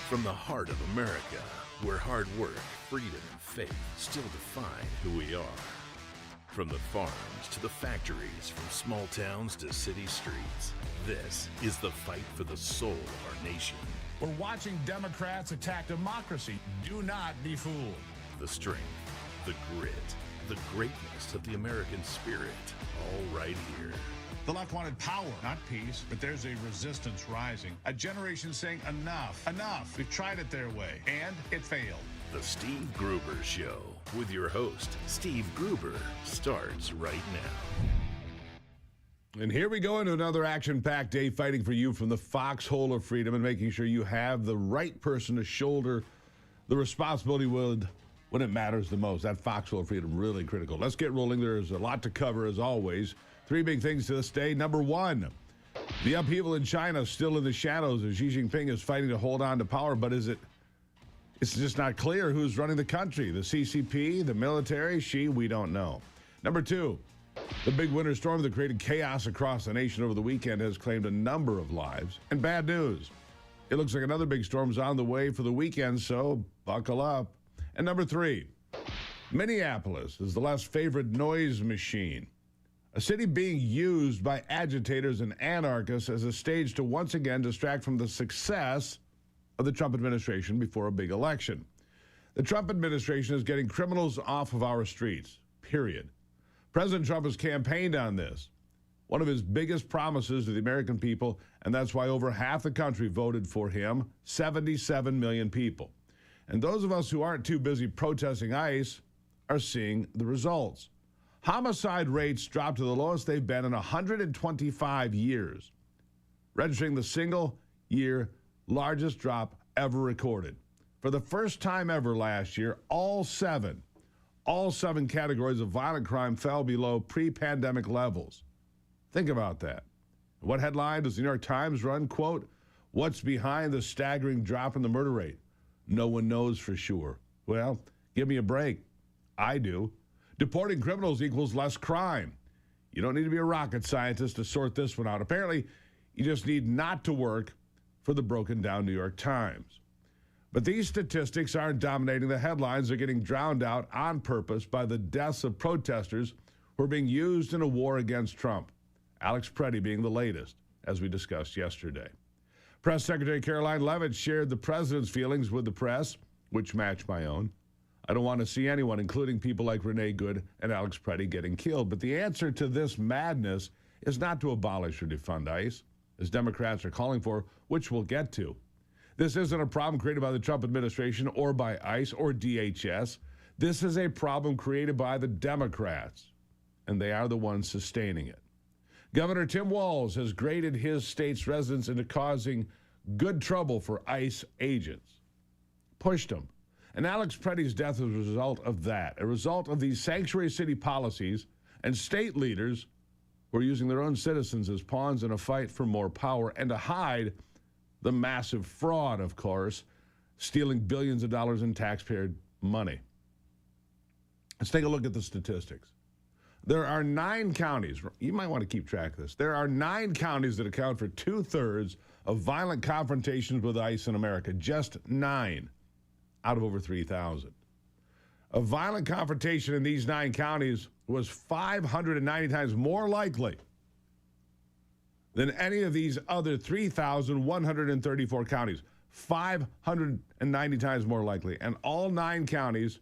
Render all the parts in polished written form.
From the heart of America, where hard work, freedom, and faith still define who we are. From the farms to the factories, from small towns to city streets, this is the fight for the soul of our nation. We're watching Democrats attack democracy. Do not be fooled. The strength, the grit, the greatness of the American spirit, all right here. The left wanted power, not peace, but there's a resistance rising. A generation saying enough, enough. We've tried it their way, and it failed. The Steve Gruber Show with your host, Steve Gruber, starts right now. And here we go into another action-packed day fighting for you from the foxhole of freedom and making sure you have the right person to shoulder the responsibility when it matters the most. That foxhole of freedom, really critical. Let's get rolling. There's a lot to cover, as always. Three big things to this day. Number one, the upheaval in China still in the shadows as Xi Jinping is fighting to hold on to power, but it's just not clear who's running the country. The CCP, the military, Xi, we don't know. Number two, the big winter storm that created chaos across the nation over the weekend has claimed a number of lives. And bad news, it looks like another big storm's on the way for the weekend, so buckle up. And number three, Minneapolis is the less favorite noise machine. A city being used by agitators and anarchists as a stage to once again distract from the success of the Trump administration before a big election. The Trump administration is getting criminals off of our streets, period. President Trump has campaigned on this, one of his biggest promises to the American people, and that's why over half the country voted for him, 77 million people. And those of us who aren't too busy protesting ICE are seeing the results. Homicide rates dropped to the lowest they've been in 125 years, registering the single-year largest drop ever recorded. For the first time ever last year, all seven categories of violent crime fell below pre-pandemic levels. Think about that. What headline does the New York Times run? Quote, "What's behind the staggering drop in the murder rate? No one knows for sure." Well, give me a break. I do. Deporting criminals equals less crime. You don't need to be a rocket scientist to sort this one out. Apparently, you just need not to work for the broken down New York Times. But these statistics aren't dominating the headlines. They're getting drowned out on purpose by the deaths of protesters who are being used in a war against Trump. Alex Preddy being the latest, as we discussed yesterday. Press Secretary Caroline Leavitt shared the president's feelings with the press, which match my own. I don't want to see anyone, including people like Renee Good and Alex Preddy, getting killed. But the answer to this madness is not to abolish or defund ICE, as Democrats are calling for, which we'll get to. This isn't a problem created by the Trump administration or by ICE or DHS. This is a problem created by the Democrats, and they are the ones sustaining it. Governor Tim Walz has graded his state's residents into causing good trouble for ICE agents. Pushed them. And Alex Preddy's death is a result of that, a result of these sanctuary city policies and state leaders who are using their own citizens as pawns in a fight for more power and to hide the massive fraud, of course, stealing billions of dollars in taxpayer money. Let's take a look at the statistics. There are 9 counties, you might want to keep track of this. There are 9 counties that account for 2/3 of violent confrontations with ICE in America, just 9 out of over 3,000. A violent confrontation in these 9 counties was 590 times more likely than any of these other 3,134 counties. 590 times more likely. And all 9 counties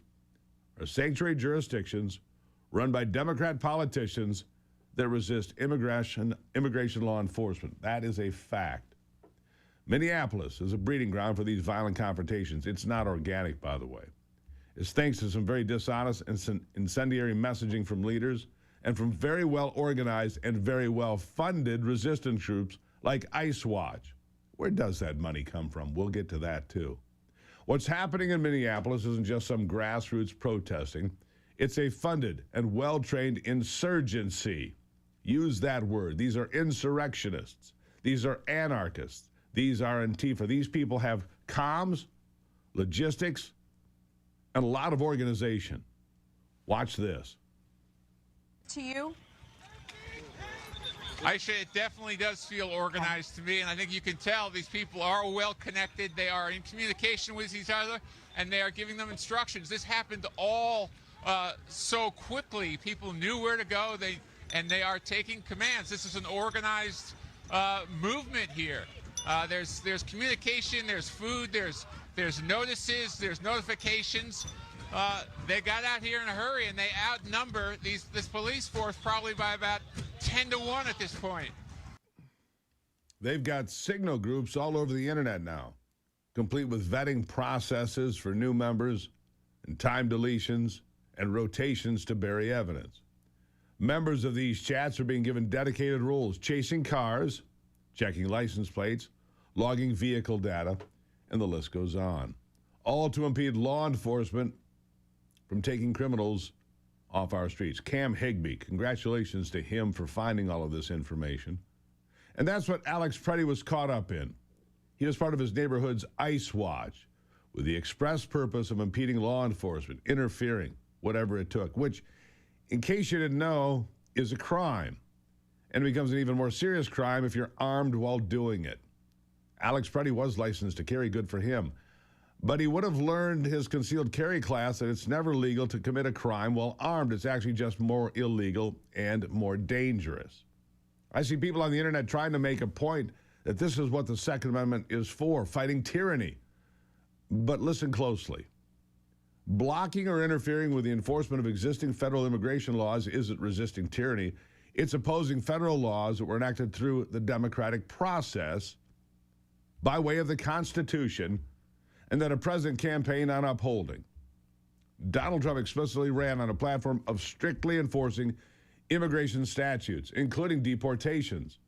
are sanctuary jurisdictions run by Democrat politicians that resist immigration law enforcement. That is a fact. Minneapolis is a breeding ground for these violent confrontations. It's not organic, by the way. It's thanks to some very dishonest and incendiary messaging from leaders and from very well-organized and very well-funded resistance groups like ICE Watch. Where does that money come from? We'll get to that, too. What's happening in Minneapolis isn't just some grassroots protesting. It's a funded and well-trained insurgency. Use that word. These are insurrectionists. These are anarchists. These are Antifa. These people have comms, logistics, and a lot of organization. Watch this. To you, It definitely does feel organized to me, and I think you can tell these people are well connected. They are in communication with each other, and they are giving them instructions. This happened all so quickly. People knew where to go, and they are taking commands. This is an organized movement here. There's communication, there's food, there's notices, there's notifications. They got out here in a hurry, and they outnumber this police force probably by about 10 to 1 at this point. They've got signal groups all over the internet now, complete with vetting processes for new members and time deletions and rotations to bury evidence. Members of these chats are being given dedicated roles, chasing cars, checking license plates, logging vehicle data, and the list goes on, all to impede law enforcement from taking criminals off our streets. Cam Higbee, congratulations to him for finding all of this information. And that's what Alex Preddy was caught up in. He was part of his neighborhood's ICE watch with the express purpose of impeding law enforcement, interfering, whatever it took, which, in case you didn't know, is a crime and becomes an even more serious crime if you're armed while doing it. Alex Preddy was licensed to carry, good for him. But he would have learned his concealed carry class that it's never legal to commit a crime while armed. It's actually just more illegal and more dangerous. I see people on the internet trying to make a point that this is what the Second Amendment is for, fighting tyranny. But listen closely. Blocking or interfering with the enforcement of existing federal immigration laws isn't resisting tyranny. It's opposing federal laws that were enacted through the democratic process by way of the Constitution and that a president campaigned on upholding. Donald Trump explicitly ran on a platform of strictly enforcing immigration statutes, including deportations.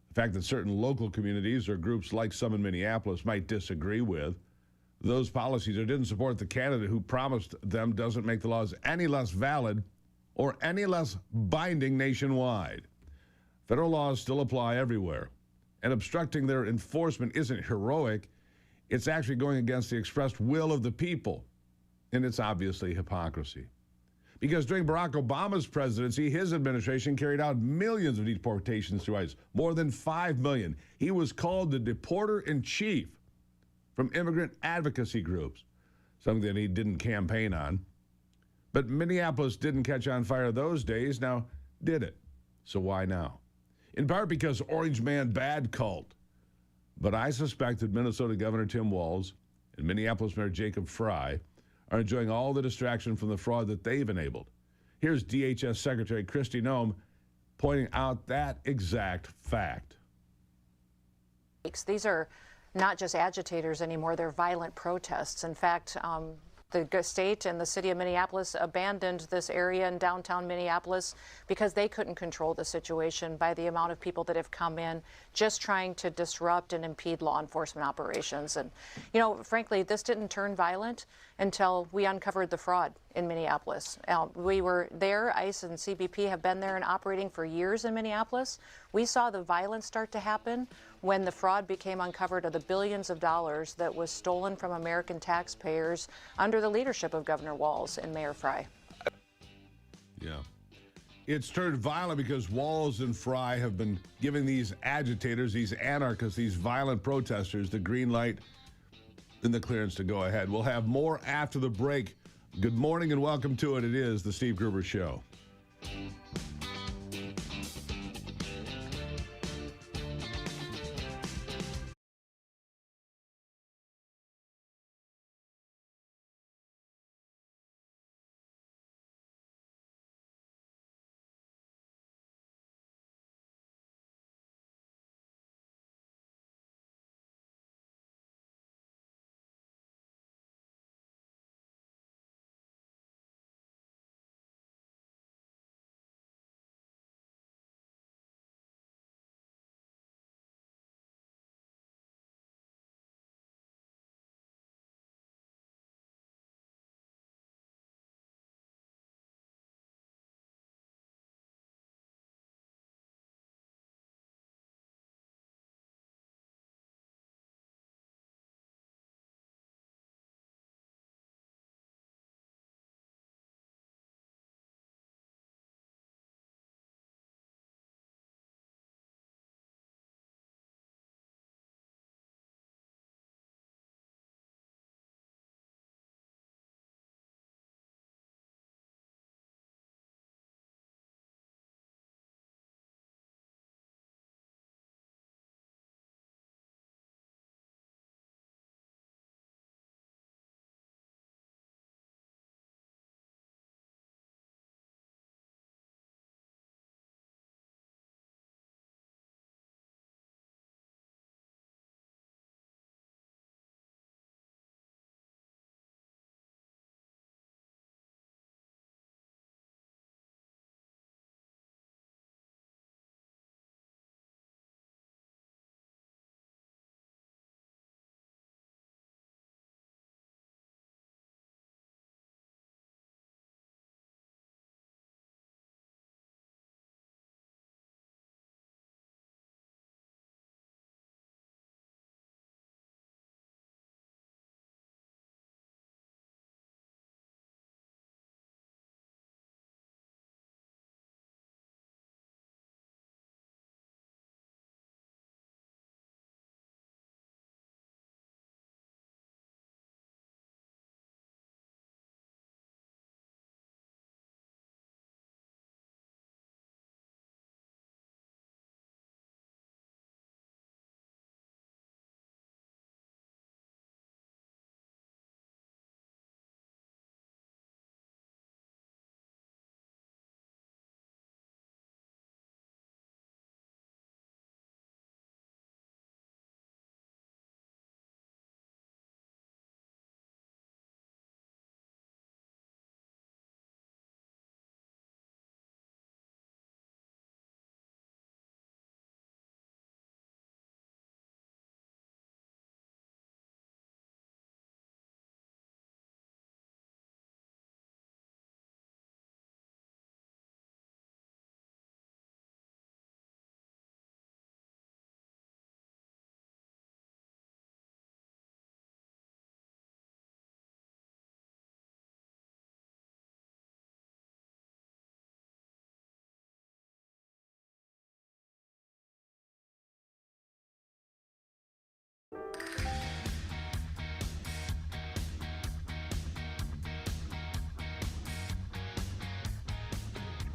The fact that certain local communities or groups like some in Minneapolis might disagree with those policies or didn't support the candidate who promised them doesn't make the laws any less valid or any less binding nationwide. Federal laws still apply everywhere, and obstructing their enforcement isn't heroic. It's actually going against the expressed will of the people, and it's obviously hypocrisy. Because during Barack Obama's presidency, his administration carried out millions of deportations through ICE, more than 5 million. He was called the deporter-in-chief from immigrant advocacy groups, something that he didn't campaign on. But Minneapolis didn't catch on fire those days. Now, did it? So why now? In part because Orange Man Bad cult. But I suspect that Minnesota Governor Tim Walz and Minneapolis Mayor Jacob Fry are enjoying all the distraction from the fraud that they've enabled. Here's DHS Secretary Kristi Noem pointing out that exact fact. These are not just agitators anymore, they're violent protests. In fact, the state and the city of Minneapolis abandoned this area in downtown Minneapolis because they couldn't control the situation by the amount of people that have come in just trying to disrupt and impede law enforcement operations. And, you know, frankly, this didn't turn violent until we uncovered the fraud in Minneapolis. We were there, ICE and CBP have been there and operating for years in Minneapolis. We saw the violence start to happen when the fraud became uncovered of the billions of dollars that was stolen from American taxpayers under the leadership of Governor Walz and Mayor Fry. Yeah. It's turned violent because Walz and Fry have been giving these agitators, these anarchists, these violent protesters the green light and the clearance to go ahead. We'll have more after the break. Good morning and welcome to it. It is the Steve Gruber Show.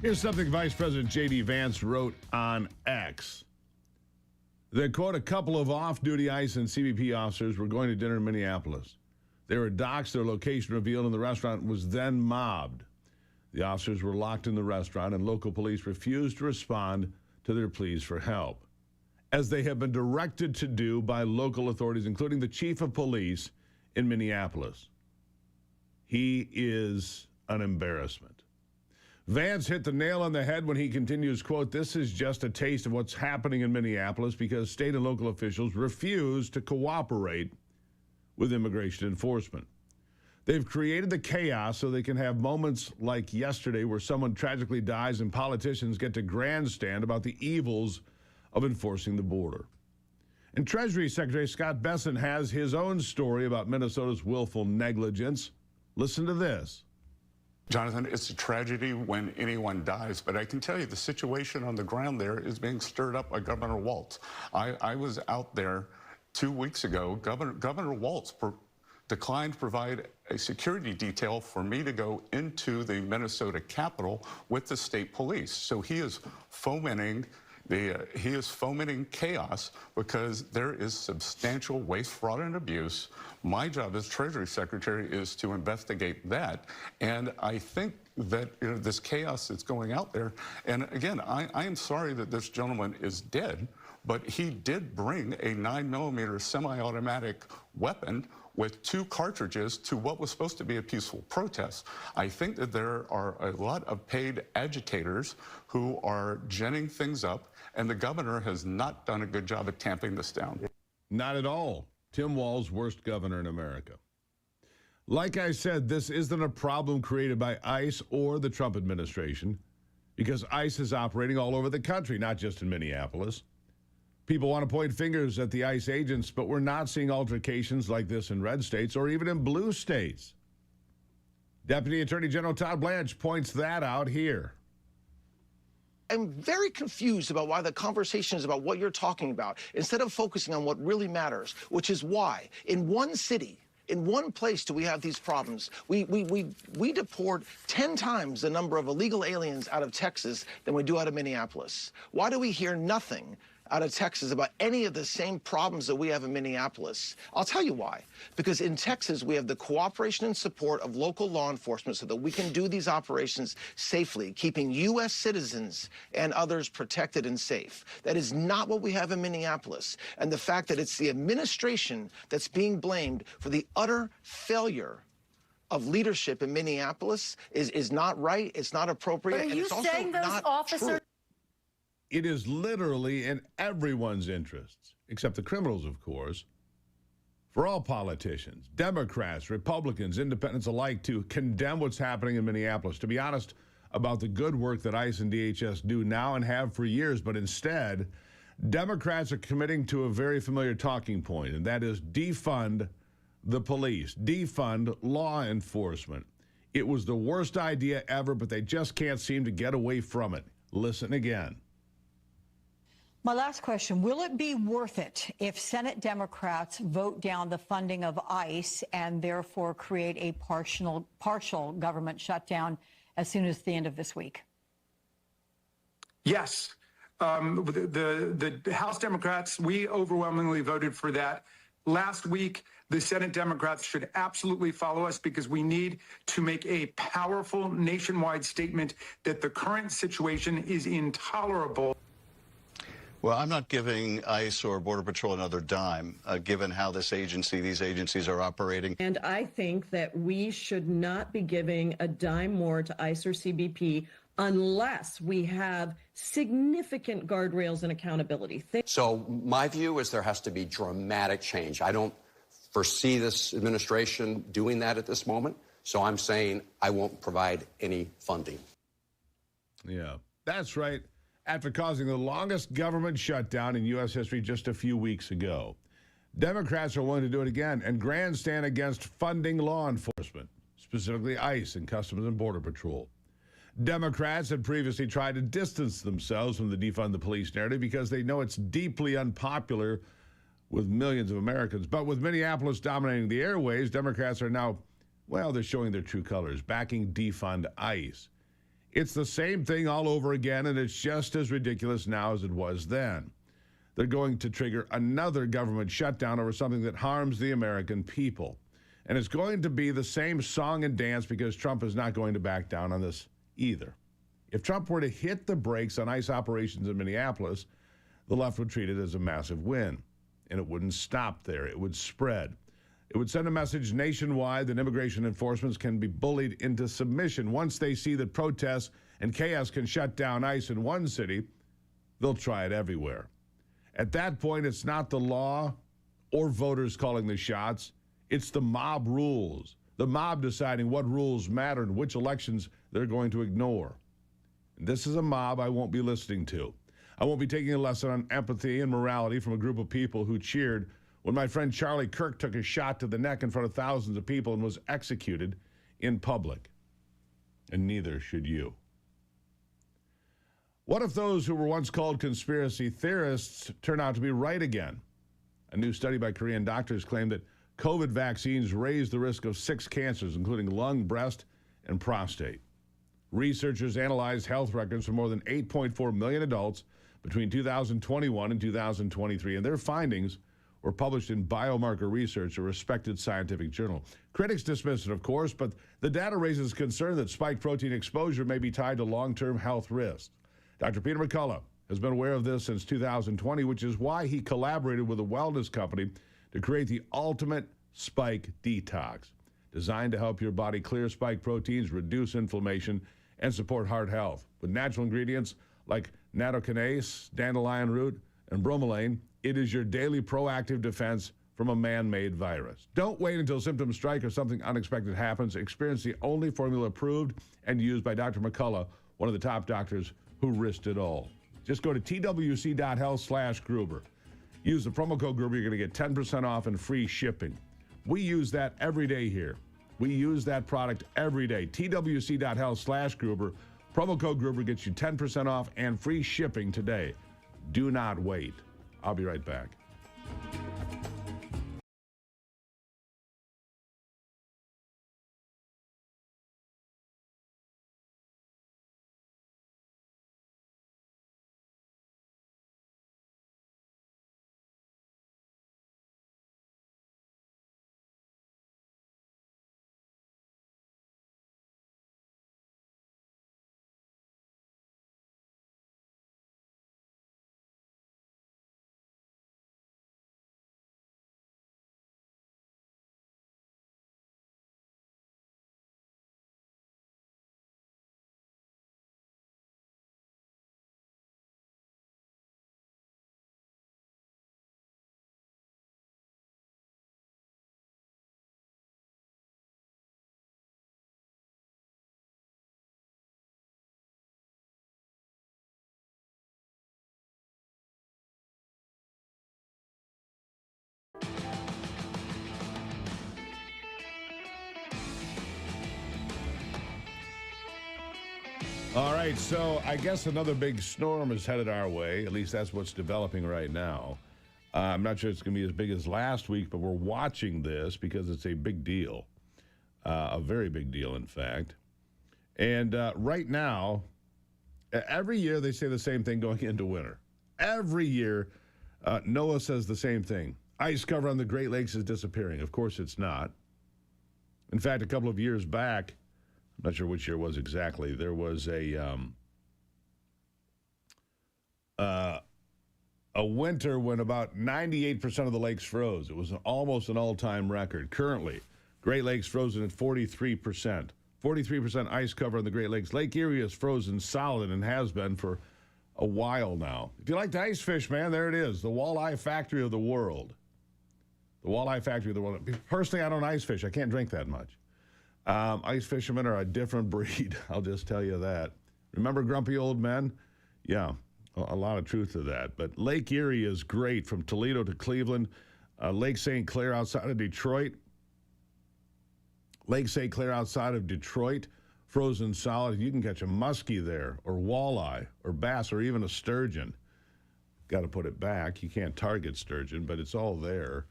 Here's something Vice President J.D. Vance wrote on X. That, quote, a couple of off-duty ICE and CBP officers were going to dinner in Minneapolis. They were doxxed, their location revealed, and the restaurant was then mobbed. The officers were locked in the restaurant, and local police refused to respond to their pleas for help, as they have been directed to do by local authorities, including the chief of police in Minneapolis. He is an embarrassment. Vance hit the nail on the head when he continues, quote, this is just a taste of what's happening in Minneapolis because state and local officials refuse to cooperate with immigration enforcement. They've created the chaos so they can have moments like yesterday where someone tragically dies and politicians get to grandstand about the evils of enforcing the border. And Treasury Secretary Scott Bessent has his own story about Minnesota's willful negligence. Listen to this. Jonathan, it's a tragedy when anyone dies, but I can tell you the situation on the ground there is being stirred up by Governor Walz. I was out there 2 weeks ago. Governor Walz declined to provide a security detail for me to go into the Minnesota Capitol with the state police. So he is fomenting chaos because there is substantial waste, fraud, and abuse. My job as Treasury Secretary is to investigate that. And I think that this chaos that's going out there, and again, I am sorry that this gentleman is dead, but he did bring a 9mm semi-automatic weapon with 2 cartridges to what was supposed to be a peaceful protest. I think that there are a lot of paid agitators who are ginning things up, and the governor has not done a good job at tamping this down. Not at all. Tim Walz, worst governor in America. Like I said, this isn't a problem created by ICE or the Trump administration, because ICE is operating all over the country, not just in Minneapolis. People want to point fingers at the ICE agents, but we're not seeing altercations like this in red states or even in blue states. Deputy Attorney General Todd Blanche points that out here. I'm very confused about why the conversation is about what you're talking about, instead of focusing on what really matters, which is why in one city, in one place do we have these problems. We deport 10 times the number of illegal aliens out of Texas than we do out of Minneapolis. Why do we hear nothing out of Texas about any of the same problems that we have in Minneapolis? I'll tell you why. Because in Texas, we have the cooperation and support of local law enforcement so that we can do these operations safely, keeping U.S. citizens and others protected and safe. That is not what we have in Minneapolis. And the fact that it's the administration that's being blamed for the utter failure of leadership in Minneapolis is not right, it's not appropriate, But are and you it's also saying those not officers true. It is literally in everyone's interests, except the criminals, of course, for all politicians, Democrats, Republicans, independents alike, to condemn what's happening in Minneapolis, to be honest about the good work that ICE and DHS do now and have for years. But instead, Democrats are committing to a very familiar talking point, and that is defund the police, defund law enforcement. It was the worst idea ever, but they just can't seem to get away from it. Listen again. My last question, will it be worth it if Senate Democrats vote down the funding of ICE and therefore create a partial government shutdown as soon as the end of this week? Yes. The House Democrats, we overwhelmingly voted for that. Last week, the Senate Democrats should absolutely follow us because we need to make a powerful nationwide statement that the current situation is intolerable. Well, I'm not giving ICE or Border Patrol another dime, given how these agencies are operating. And I think that we should not be giving a dime more to ICE or CBP unless we have significant guardrails and accountability. So my view is there has to be dramatic change. I don't foresee this administration doing that at this moment. So I'm saying I won't provide any funding. Yeah, that's right. After causing the longest government shutdown in U.S. history just a few weeks ago, Democrats are willing to do it again and grandstand against funding law enforcement, specifically ICE and Customs and Border Patrol. Democrats had previously tried to distance themselves from the defund the police narrative because they know it's deeply unpopular with millions of Americans. But with Minneapolis dominating the airwaves, Democrats are now, well, they're showing their true colors, backing defund ICE. It's the same thing all over again, and it's just as ridiculous now as it was then. They're going to trigger another government shutdown over something that harms the American people. And it's going to be the same song and dance because Trump is not going to back down on this either. If Trump were to hit the brakes on ICE operations in Minneapolis, the left would treat it as a massive win. And it wouldn't stop there. It would spread. It would send a message nationwide that immigration enforcement can be bullied into submission. Once they see that protests and chaos can shut down ICE in one city, they'll try it everywhere. At that point, it's not the law or voters calling the shots. It's the mob rules. The mob deciding what rules matter and which elections they're going to ignore. And this is a mob I won't be listening to. I won't be taking a lesson on empathy and morality from a group of people who cheered when my friend Charlie Kirk took a shot to the neck in front of thousands of people and was executed in public. And neither should you. What if those who were once called conspiracy theorists turn out to be right again? A new study by Korean doctors claimed that COVID vaccines raise the risk of 6 cancers, including lung, breast, and prostate. Researchers analyzed health records for more than 8.4 million adults between 2021 and 2023, and their findings were published in Biomarker Research, a respected scientific journal. Critics dismiss it, of course, but the data raises concern that spike protein exposure may be tied to long-term health risks. Dr. Peter McCullough has been aware of this since 2020, which is why he collaborated with a wellness company to create the ultimate spike detox, designed to help your body clear spike proteins, reduce inflammation, and support heart health. With natural ingredients like nattokinase, dandelion root, and bromelain, it is your daily proactive defense from a man-made virus. Don't wait until symptoms strike or something unexpected happens. Experience the only formula approved and used by Dr. McCullough, one of the top doctors who risked it all. Just go to twc.health/Gruber. Use the promo code Gruber. You're going to get 10% off and free shipping. We use that every day here. We use that product every day. twc.health/Gruber. Promo code Gruber gets you 10% off and free shipping today. Do not wait. I'll be right back. All right, so I guess another big storm is headed our way. At least that's what's developing right now. I'm not sure it's going to be as big as last week, but we're watching this because it's a big deal. A very big deal, in fact. And right now, every year they say the same thing going into winter. Every year, NOAA says the same thing. Ice cover on the Great Lakes is disappearing. Of course it's not. In fact, a couple of years back, I'm not sure which year it was exactly, there was a winter when about 98% of the lakes froze. It was almost an all-time record. Currently, Great Lakes frozen at 43%. 43% ice cover on the Great Lakes. Lake Erie is frozen solid and has been for a while now. If you like to ice fish, man, there it is. The walleye factory of the world. The walleye factory of the world. Personally, I don't ice fish. I can't drink that much. Ice fishermen are a different breed. I'll just tell you that. Remember grumpy old men? Yeah, a lot of truth to that. But Lake Erie is great from Toledo to Cleveland. Lake St. Clair outside of Detroit. Lake St. Clair outside of Detroit, frozen solid. You can catch a muskie there, or walleye, or bass, or even a sturgeon. Got to put it back. You can't target sturgeon, but it's all there.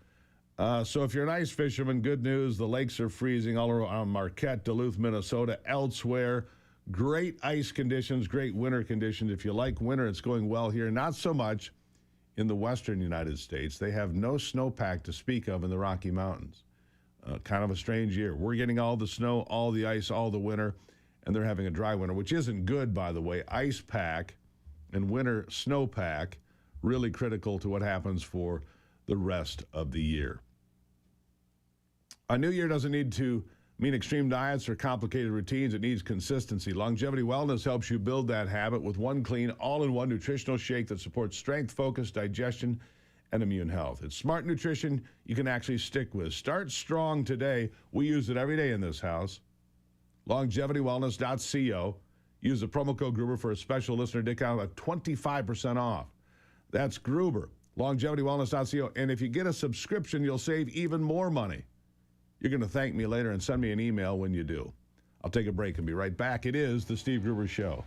So if you're an ice fisherman, good news. The lakes are freezing all around Marquette, Duluth, Minnesota, elsewhere. Great ice conditions, great winter conditions. If you like winter, it's going well here. Not so much in the western United States. They have no snowpack to speak of in the Rocky Mountains. Kind of a strange year. We're getting all the snow, all the ice, all the winter, and they're having a dry winter, which isn't good, by the way. Ice pack and winter snowpack, really critical to what happens for the rest of the year. A new year doesn't need to mean extreme diets or complicated routines. It needs consistency. Longevity Wellness helps you build that habit with one clean, all-in-one nutritional shake that supports strength, focus, digestion, and immune health. It's smart nutrition you can actually stick with. Start strong today. We use it every day in this house. LongevityWellness.co. Use the promo code Gruber for a special listener discount of 25% off. That's Gruber, LongevityWellness.co. And if you get a subscription, you'll save even more money. You're going to thank me later and send me an email when you do. I'll take a break and be right back. It is The Steve Gruber Show.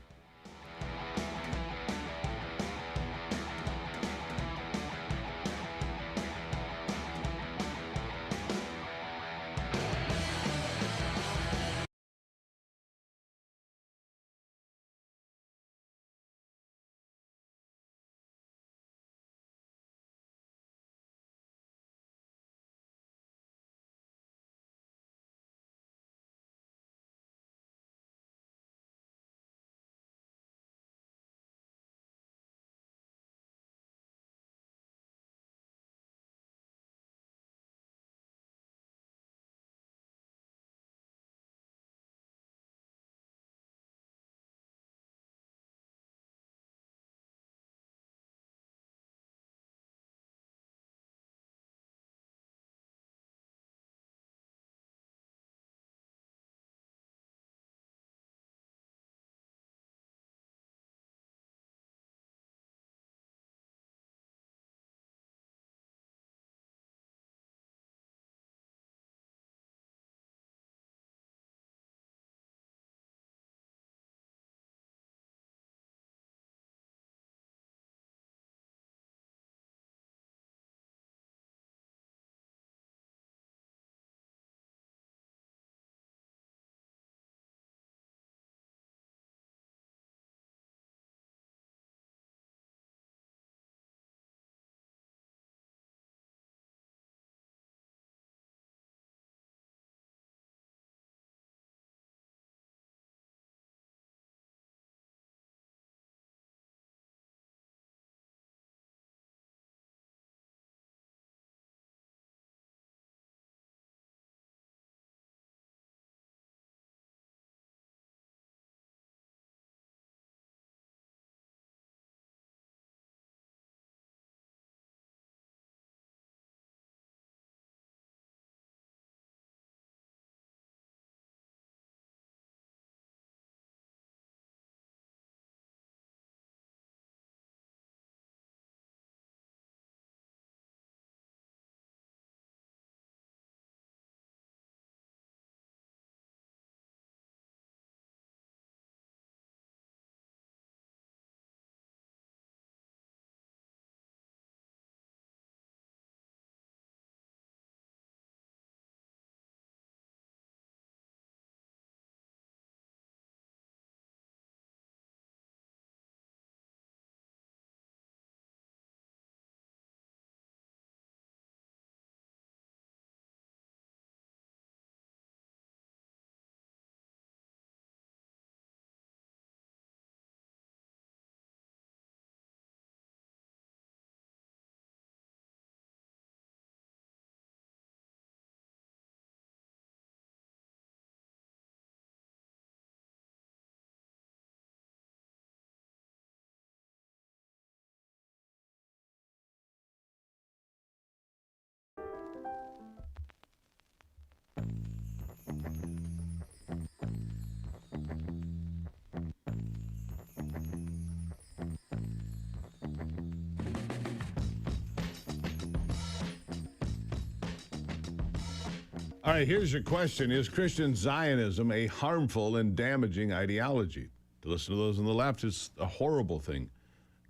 All right, here's your question. Is Christian Zionism a harmful and damaging ideology? To listen to those on the left is a horrible thing.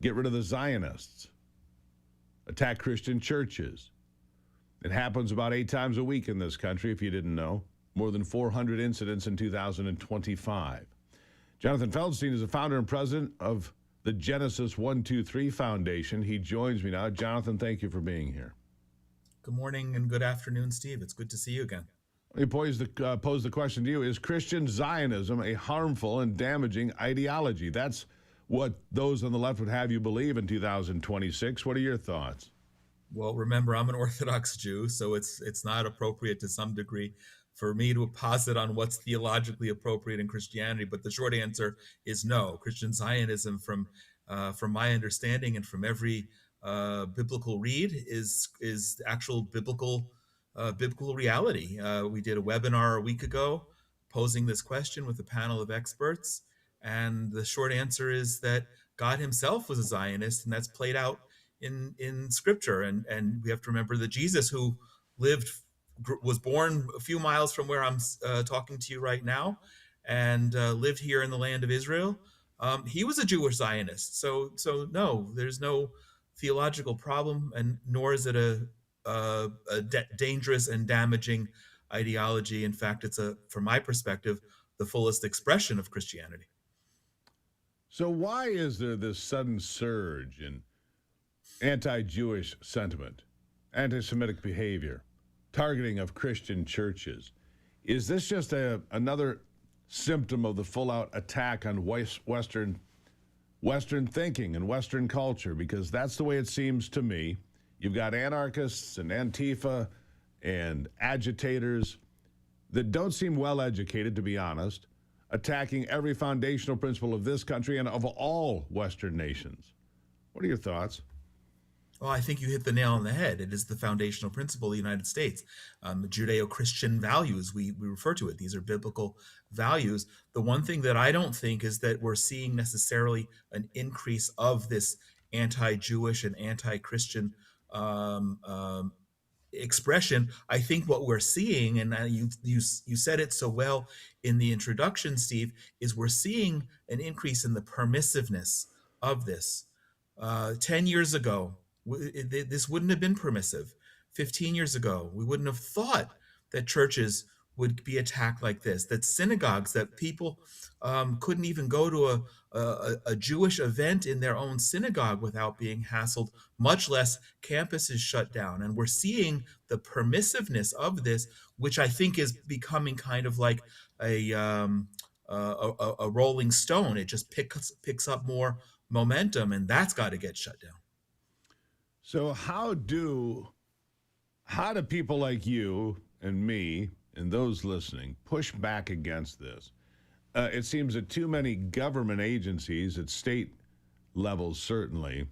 Get rid of the Zionists. Attack Christian churches. It happens about 8 times a week in this country, if you didn't know. More than 400 incidents in 2025. Jonathan Feldstein is the founder and president of the Genesis 123 Foundation. He joins me now. Jonathan, thank you for being here. Good morning and good afternoon, Steve. It's good to see you again. Let me pose the question to you. Is Christian Zionism a harmful and damaging ideology? That's what those on the left would have you believe in 2026. What are your thoughts? Well, remember, I'm an Orthodox Jew, so it's not appropriate to some degree for me to posit on what's theologically appropriate in Christianity. But the short answer is no. Christian Zionism, from my understanding and from every biblical read, is actual biblical reality. We did a webinar a week ago posing this question with a panel of experts, and the short answer is that God himself was a Zionist, and that's played out in Scripture. And we have to remember that Jesus, who was born a few miles from where I'm talking to you right now, and lived here in the land of Israel, he was a Jewish Zionist. So no, there's no theological problem, and nor is it a dangerous and damaging ideology. In fact, it's from my perspective, the fullest expression of Christianity. So why is there this sudden surge in anti-Jewish sentiment, anti-Semitic behavior, targeting of Christian churches? Is this just another symptom of the full-out attack on Western thinking and Western culture? Because that's the way it seems to me. You've got anarchists and Antifa and agitators that don't seem well educated, to be honest, attacking every foundational principle of this country and of all Western nations. What are your thoughts? Well, I think you hit the nail on the head. It is the foundational principle of the United States. Judeo-Christian values, we refer to it. These are biblical values. The one thing that I don't think is that we're seeing necessarily an increase of this anti-Jewish and anti-Christian expression. I think what we're seeing, and you said it so well in the introduction, Steve, is we're seeing an increase in the permissiveness of this. 10 years ago, this wouldn't have been permissive. 15 years ago, we wouldn't have thought that churches would be attacked like this, that synagogues, that people couldn't even go to a Jewish event in their own synagogue without being hassled, much less campuses shut down. And we're seeing the permissiveness of this, which I think is becoming kind of like a rolling stone. It just picks up more momentum, and that's got to get shut down. So how do people like you and me and those listening push back against this? It seems that too many government agencies at state levels certainly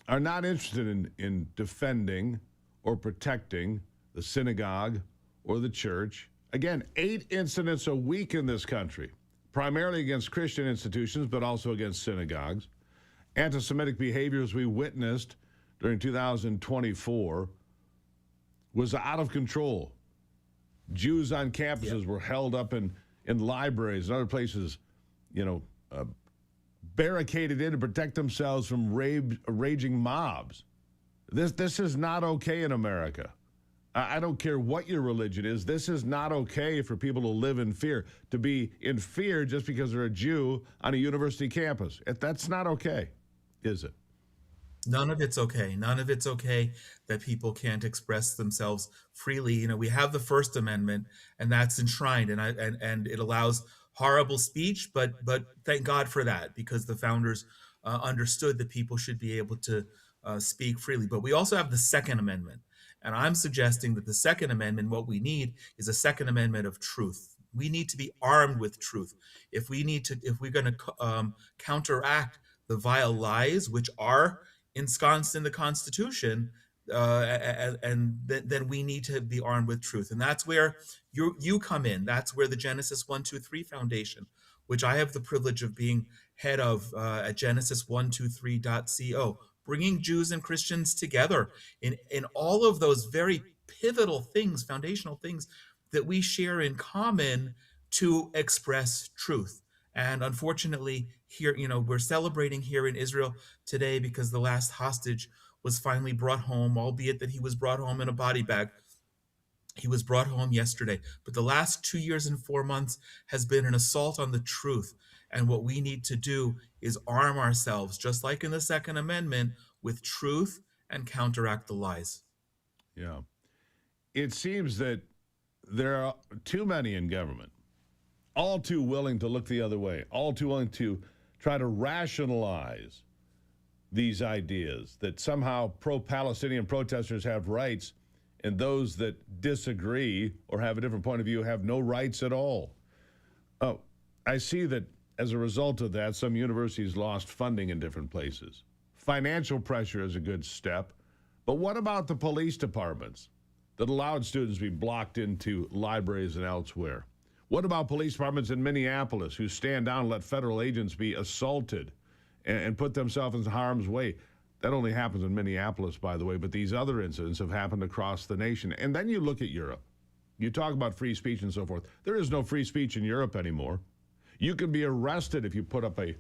are not interested in defending or protecting the synagogue or the church. Again, 8 incidents a week in this country, primarily against Christian institutions, but also against synagogues. Anti-Semitic behaviors we witnessed during 2024 was out of control. Jews on campuses were held up in libraries and other places, barricaded in to protect themselves from raging mobs. This is not okay in America. I don't care what your religion is. This is not okay for people to live in fear, to be in fear just because they're a Jew on a university campus. That's not okay, is it? None of it's okay. None of it's okay that people can't express themselves freely. We have the First Amendment, and that's enshrined, and it allows horrible speech. But thank God for that, because the founders understood that people should be able to speak freely. But we also have the Second Amendment, and I'm suggesting that the Second Amendment, what we need is a Second Amendment of truth. We need to be armed with truth. If we're going to counteract the vile lies which are ensconced in the Constitution, and then we need to be armed with truth. And that's where you come in. That's where the Genesis 123 Foundation, which I have the privilege of being head of at genesis123.co, bringing Jews and Christians together in all of those very pivotal things, foundational things that we share in common to express truth. And unfortunately, here, we're celebrating here in Israel today because the last hostage was finally brought home, albeit that he was brought home in a body bag. He was brought home yesterday. But the last 2 years and 4 months has been an assault on the truth. And what we need to do is arm ourselves, just like in the Second Amendment, with truth and counteract the lies. Yeah. It seems that there are too many in government, all too willing to look the other way, all too willing to try to rationalize these ideas that somehow pro-Palestinian protesters have rights and those that disagree or have a different point of view have no rights at all. Oh, I see that as a result of that, some universities lost funding in different places. Financial pressure is a good step, but what about the police departments that allowed students to be blocked into libraries and elsewhere? What about police departments in Minneapolis who stand down and let federal agents be assaulted and put themselves in harm's way? That only happens in Minneapolis, by the way, but these other incidents have happened across the nation. And then you look at Europe. You talk about free speech and so forth. There is no free speech in Europe anymore. You can be arrested if you put up a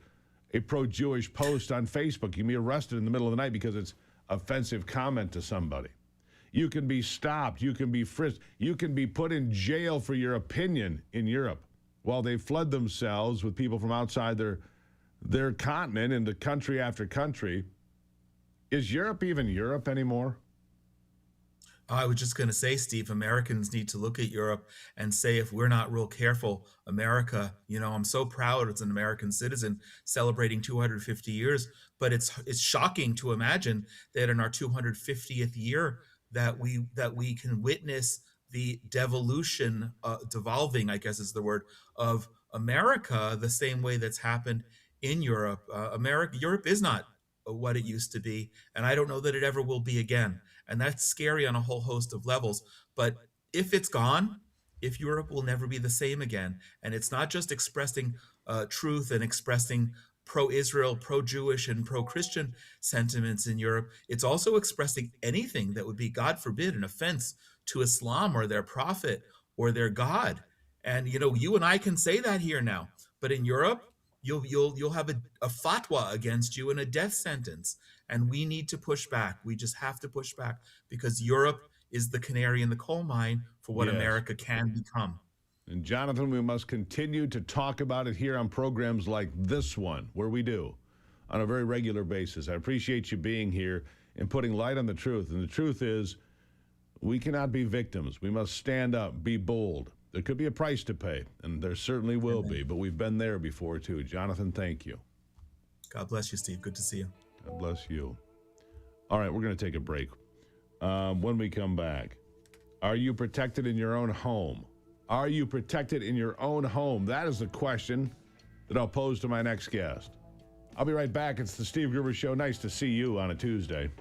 pro-Jewish post on Facebook. You can be arrested in the middle of the night because it's offensive comment to somebody. You can be stopped. You can be frisked. You can be put in jail for your opinion in Europe while they flood themselves with people from outside their continent into country after country. Is Europe even Europe anymore? I was just going to say, Steve, Americans need to look at Europe and say, if we're not real careful, America, I'm so proud as an American citizen celebrating 250 years, but it's shocking to imagine that in our 250th year that we can witness the devolution, devolving, I guess is the word, of America the same way that's happened in Europe. Europe is not what it used to be, and I don't know that it ever will be again. And that's scary on a whole host of levels. But if it's gone, if Europe will never be the same again, and it's not just expressing truth and expressing pro-Israel, pro-Jewish, and pro-Christian sentiments in Europe, it's also expressing anything that would be, God forbid, an offense to Islam or their prophet or their God. And you and I can say that here now, but in Europe, you'll have a fatwa against you and a death sentence. And we need to push back. We just have to push back because Europe is the canary in the coal mine for what America can become. And Jonathan, we must continue to talk about it here on programs like this one, where we do on a very regular basis. I appreciate you being here and putting light on the truth. And the truth is, we cannot be victims. We must stand up, be bold. There could be a price to pay, and there certainly will be, but we've been there before, too. Jonathan, thank you. God bless you, Steve. Good to see you. God bless you. All right, we're going to take a break. When we come back, are you protected in your own home? Are you protected in your own home? That is the question that I'll pose to my next guest. I'll be right back. It's the Steve Gruber Show. Nice to see you on a Tuesday.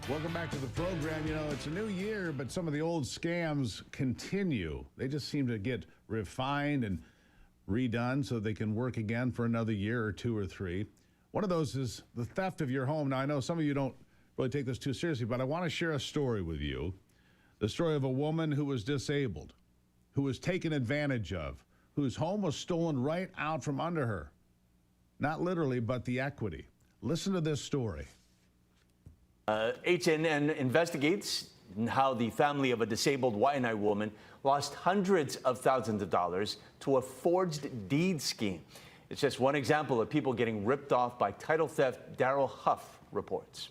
Welcome back to the program. You know, it's a new year, but some of the old scams continue. They just seem to get refined and redone so they can work again for another year or two or three. One of those is the theft of your home. Now, I know some of you don't really take this too seriously, but I want to share a story with you. The story of a woman who was disabled, who was taken advantage of, whose home was stolen right out from under her. Not literally, but the equity. Listen to this story. HNN investigates how the family of a disabled Waianae woman lost hundreds of thousands of dollars to a forged deed scheme. It's just one example of people getting ripped off by title theft, Daryl Huff reports.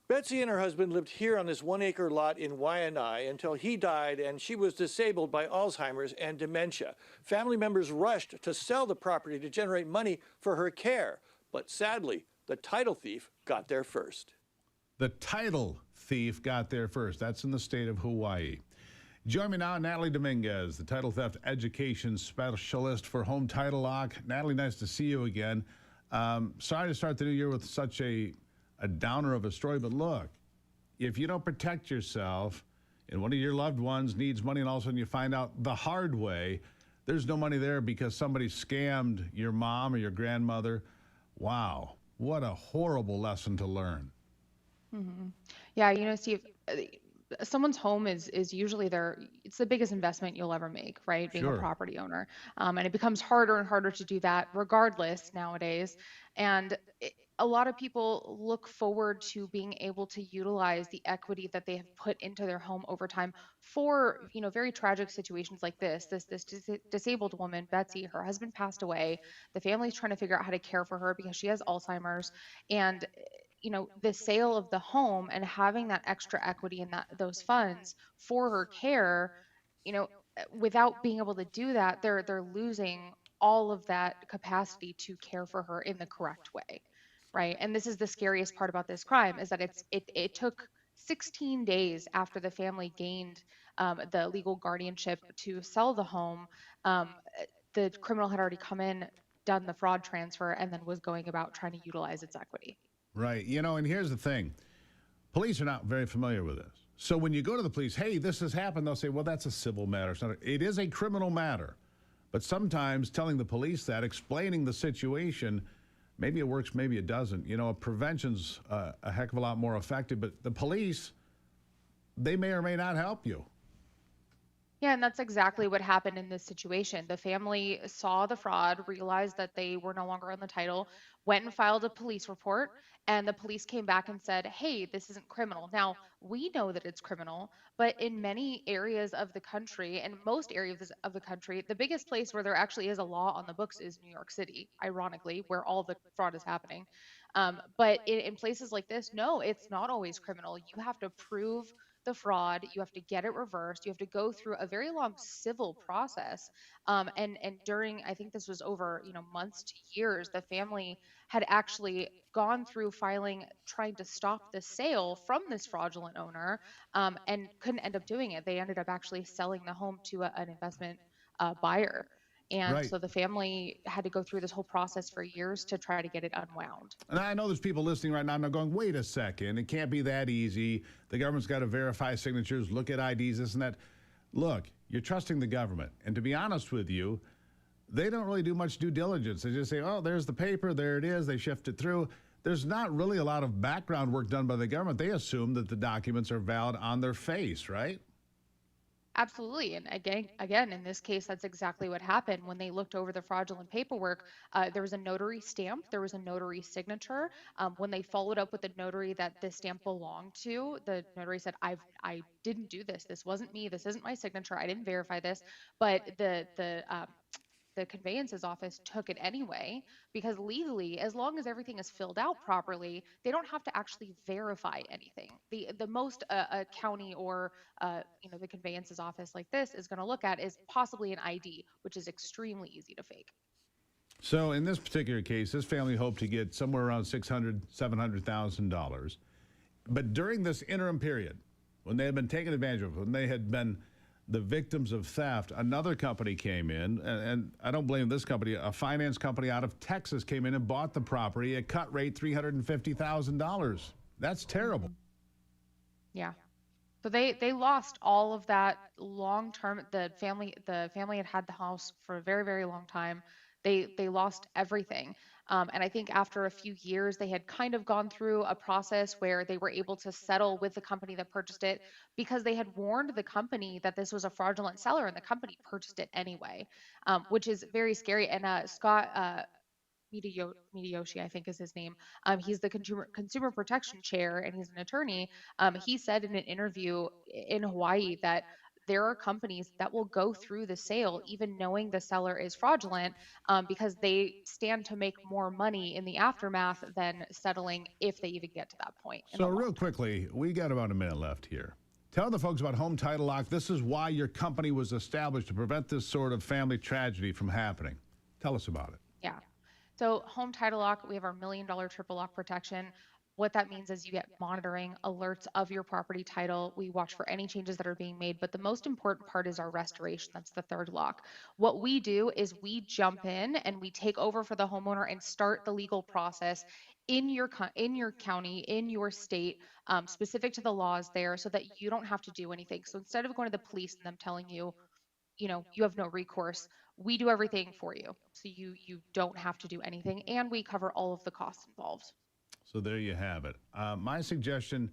Betsy and her husband lived here on this 1 acre lot in Waianae until he died and she was disabled by Alzheimer's and dementia. Family members rushed to sell the property to generate money for her care. But sadly, the title thief got there first. The title thief got there first. That's in the state of Hawaii. Join me now, Natalie Dominguez, the title theft education specialist for Home Title Lock. Natalie, nice to see you again. Sorry to start the new year with such a downer of a story, but look, if you don't protect yourself and one of your loved ones needs money and all of a sudden you find out the hard way, there's no money there because somebody scammed your mom or your grandmother. Wow, what a horrible lesson to learn. Mm-hmm. Yeah, you know, Steve, someone's home is usually it's the biggest investment you'll ever make, right? Being Sure. a property owner. And it becomes harder and harder to do that regardless nowadays. And a lot of people look forward to being able to utilize the equity that they have put into their home over time for, you know, very tragic situations like this. This disabled woman, Betsy, her husband passed away. The family's trying to figure out how to care for her because she has Alzheimer's. And you know, the sale of the home and having that extra equity in those funds for her care, you know, without being able to do that, they're losing all of that capacity to care for her in the correct way, right? And this is the scariest part about this crime is that it took 16 days after the family gained the legal guardianship to sell the home. The criminal had already come in, done the fraud transfer, and then was going about trying to utilize its equity. Right. You know, and here's the thing. Police are not very familiar with this. So when you go to the police, hey, this has happened, they'll say, well, that's a civil matter. It is a criminal matter. But sometimes telling the police that, explaining the situation, maybe it works, maybe it doesn't. You know, prevention's a heck of a lot more effective. But the police, they may or may not help you. Yeah, and that's exactly what happened in this situation. The family saw the fraud, realized that they were no longer on the title, went and filed a police report, and the police came back and said, hey, this isn't criminal. Now, we know that it's criminal, but in many areas of the country, and most areas of the country, the biggest place where there actually is a law on the books is New York City, ironically, where all the fraud is happening. But in places like this, no, it's not always criminal. You have to prove the fraud, you have to get it reversed, you have to go through a very long civil process. And during, I think this was over, you know, months to years, the family had actually gone through filing, trying to stop the sale from this fraudulent owner, and couldn't end up doing it. They ended up actually selling the home to an investment buyer. And Right. so the family had to go through this whole process for years to try to get it unwound. And I know there's people listening right now and they're going, wait a second, it can't be that easy. The government's got to verify signatures, look at IDs, this and that. Look, you're trusting the government. And to be honest with you, they don't really do much due diligence. They just say, oh, there's the paper, there it is, they shift it through. There's not really a lot of background work done by the government. They assume that the documents are valid on their face, right? Absolutely. And again, in this case, that's exactly what happened. When they looked over the fraudulent paperwork, there was a notary stamp, there was a notary signature. When they followed up with the notary that this stamp belonged to, the notary said, I didn't do this. This wasn't me. This isn't my signature. I didn't verify this. But the conveyance's office took it anyway, because legally, as long as everything is filled out properly, they don't have to actually verify anything. The most a county or the conveyance's office like this is going to look at is possibly an ID, which is extremely easy to fake. So in this particular case, this family hoped to get somewhere around $600,000, $700,000. But during this interim period, when they had been taken advantage of, when they had been the victims of theft, another company came in, and I don't blame this company, a finance company out of Texas came in and bought the property at cut rate $350,000. That's terrible. Yeah. So they lost all of that long term. The family had had the house for a very very long time. They lost everything. And I think after a few years, they had kind of gone through a process where they were able to settle with the company that purchased it because they had warned the company that this was a fraudulent seller, and the company purchased it anyway, which is very scary. And Scott Midiyoshi, I think is his name. He's the consumer protection chair, and he's an attorney. He said in an interview in Hawaii that there are companies that will go through the sale even knowing the seller is fraudulent, because they stand to make more money in the aftermath than settling if they even get to that point in So the long real term. quickly, we got about a minute left here. Tell the folks about Home Title Lock. This is why your company was established, to prevent this sort of family tragedy from happening. Tell us about it. Yeah. So, home title lock, we have our $1 million triple lock protection. What that means is you get monitoring alerts of your property title. We watch for any changes that are being made, but the most important part is our restoration. That's the third lock. What we do is we jump in and we take over for the homeowner and start the legal process in your county, in your state, specific to the laws there, so that you don't have to do anything. So instead of going to the police and them telling you, you have no recourse, we do everything for you, so you don't have to do anything, and we cover all of the costs involved. So there you have it. My suggestion,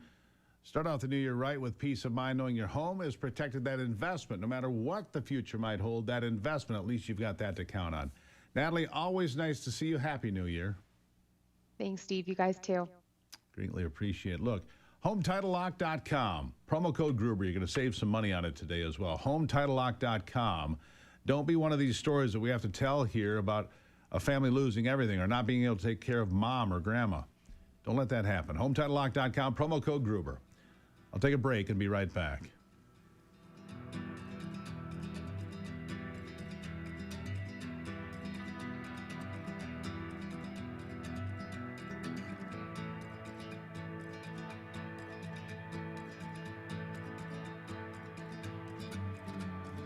start out the new year right with peace of mind, knowing your home is protected. That investment, no matter what the future might hold, that investment, at least you've got that to count on. Natalie, always nice to see you. Happy New Year. Thanks, Steve. You guys too. Greatly appreciate it. Look, HometitleLock.com. Promo code Gruber. You're going to save some money on it today as well. HometitleLock.com. Don't be one of these stories that we have to tell here about a family losing everything or not being able to take care of mom or grandma. Don't let that happen. HometitleLock.com. Promo code Gruber. I'll take a break and be right back.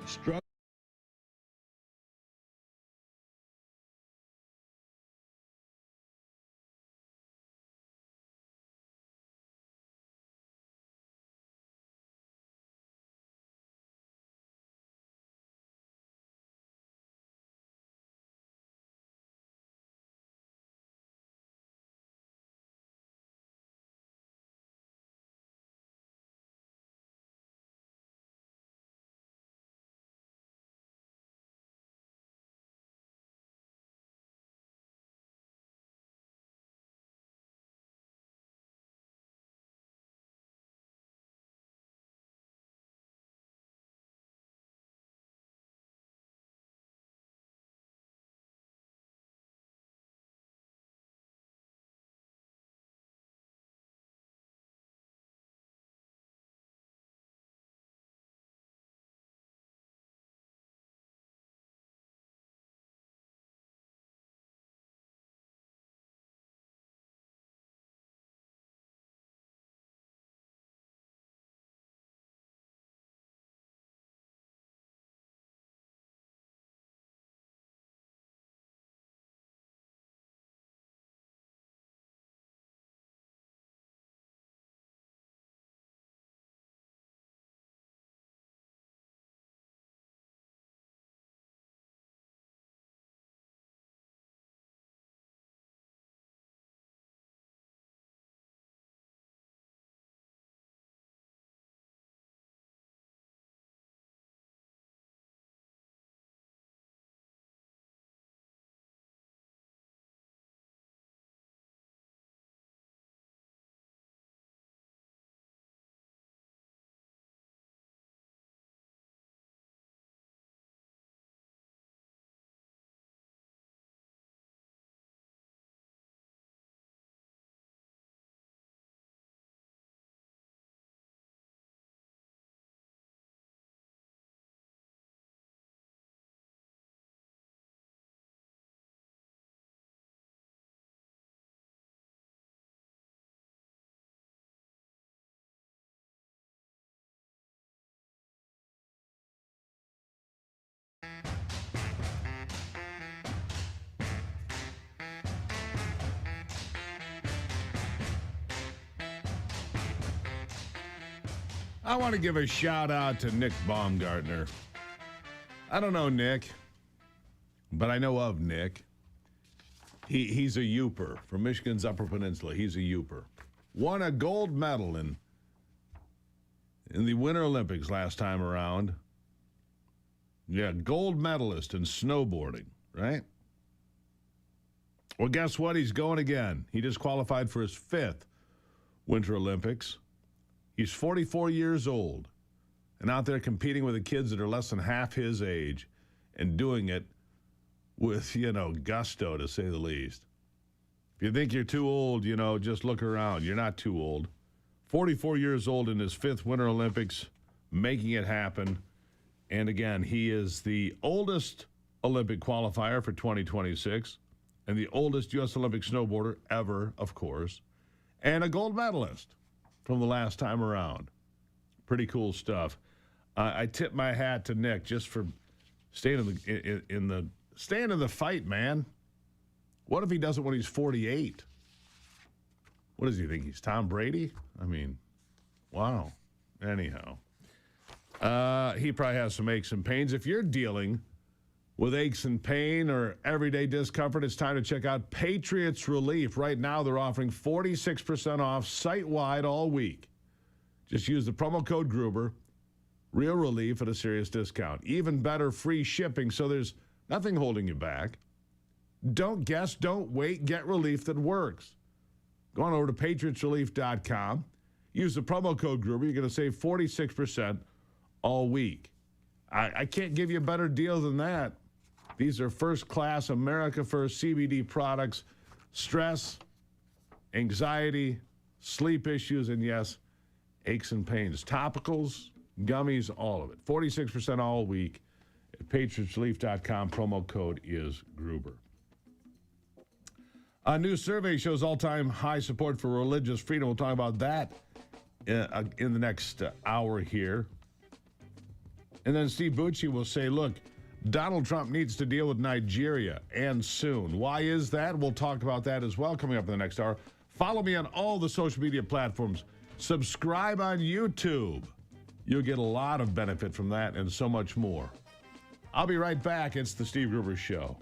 Struggle. I want to give a shout out to Nick Baumgartner. I don't know Nick, but I know of Nick. He's a Youper from Michigan's Upper Peninsula. He's a Youper. Won a gold medal in the Winter Olympics last time around. Yeah, gold medalist in snowboarding, right? Well, guess what? He's going again. He just qualified for his 5th Winter Olympics. He's 44 years old and out there competing with the kids that are less than half his age and doing it with, gusto, to say the least. If you think you're too old, just look around. You're not too old. 44 years old in his 5th Winter Olympics, making it happen. And again, he is the oldest Olympic qualifier for 2026 and the oldest U.S. Olympic snowboarder ever, of course, and a gold medalist from the last time around. Pretty cool stuff. I tip my hat to Nick just for staying in the fight, man. What if he does it when he's 48? What does he think? He's Tom Brady? I mean, wow. Anyhow, he probably has some aches and pains. If you're dealing with aches and pain or everyday discomfort, it's time to check out Patriots Relief. Right now, they're offering 46% off site-wide all week. Just use the promo code Gruber. Real relief at a serious discount. Even better, free shipping, so there's nothing holding you back. Don't guess, don't wait, get relief that works. Go on over to patriotsrelief.com. Use the promo code Gruber. You're going to save 46% all week. I can't give you a better deal than that. These are first-class, America-first CBD products. Stress, anxiety, sleep issues, and yes, aches and pains. Topicals, gummies, all of it. 46% all week at patriotsrelief.com. Promo code is Gruber. A new survey shows all-time high support for religious freedom. We'll talk about that in the next hour here. And then Steve Bucci will say, look, Donald Trump needs to deal with Nigeria, and soon. Why is that? We'll talk about that as well coming up in the next hour. Follow me on all the social media platforms. Subscribe on YouTube. You'll get a lot of benefit from that and so much more. I'll be right back. It's the Steve Gruber Show.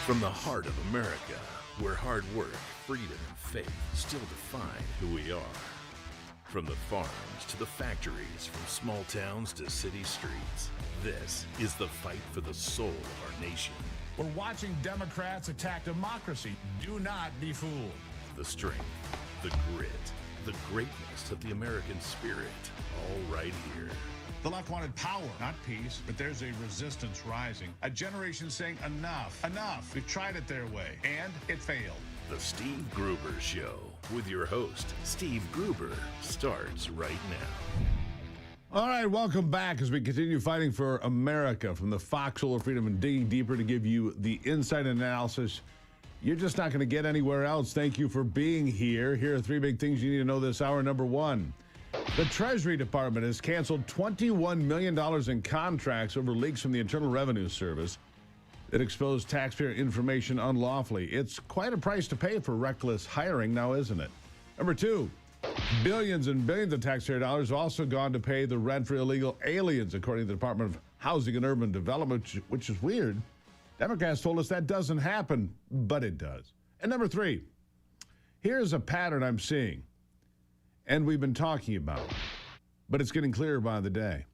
From the heart of America, where hard work, freedom, and faith still define who we are. From the farms to the factories, from small towns to city streets, this is the fight for the soul of our nation. We're watching Democrats attack democracy. Do not be fooled. The strength, the grit, the greatness of the American spirit, all right here. The left wanted power, not peace, but there's a resistance rising. A generation saying enough, enough. We've tried it their way, and it failed. The Steve Gruber Show with your host, Steve Gruber, starts right now. All right, welcome back as we continue fighting for America from the Foxhole of Freedom and digging deeper to give you the insight and analysis you're just not going to get anywhere else. Thank you for being here. Here are three big things you need to know this hour. Number one, the Treasury Department has canceled $21 million in contracts over leaks from the Internal Revenue Service that exposed taxpayer information unlawfully. It's quite a price to pay for reckless hiring now, isn't it? Number two, billions and billions of taxpayer dollars have also gone to pay the rent for illegal aliens, according to the Department of Housing and Urban Development, which is weird. Democrats told us that doesn't happen, but it does. And number three, here's a pattern I'm seeing, and we've been talking about, but it's getting clearer by the day.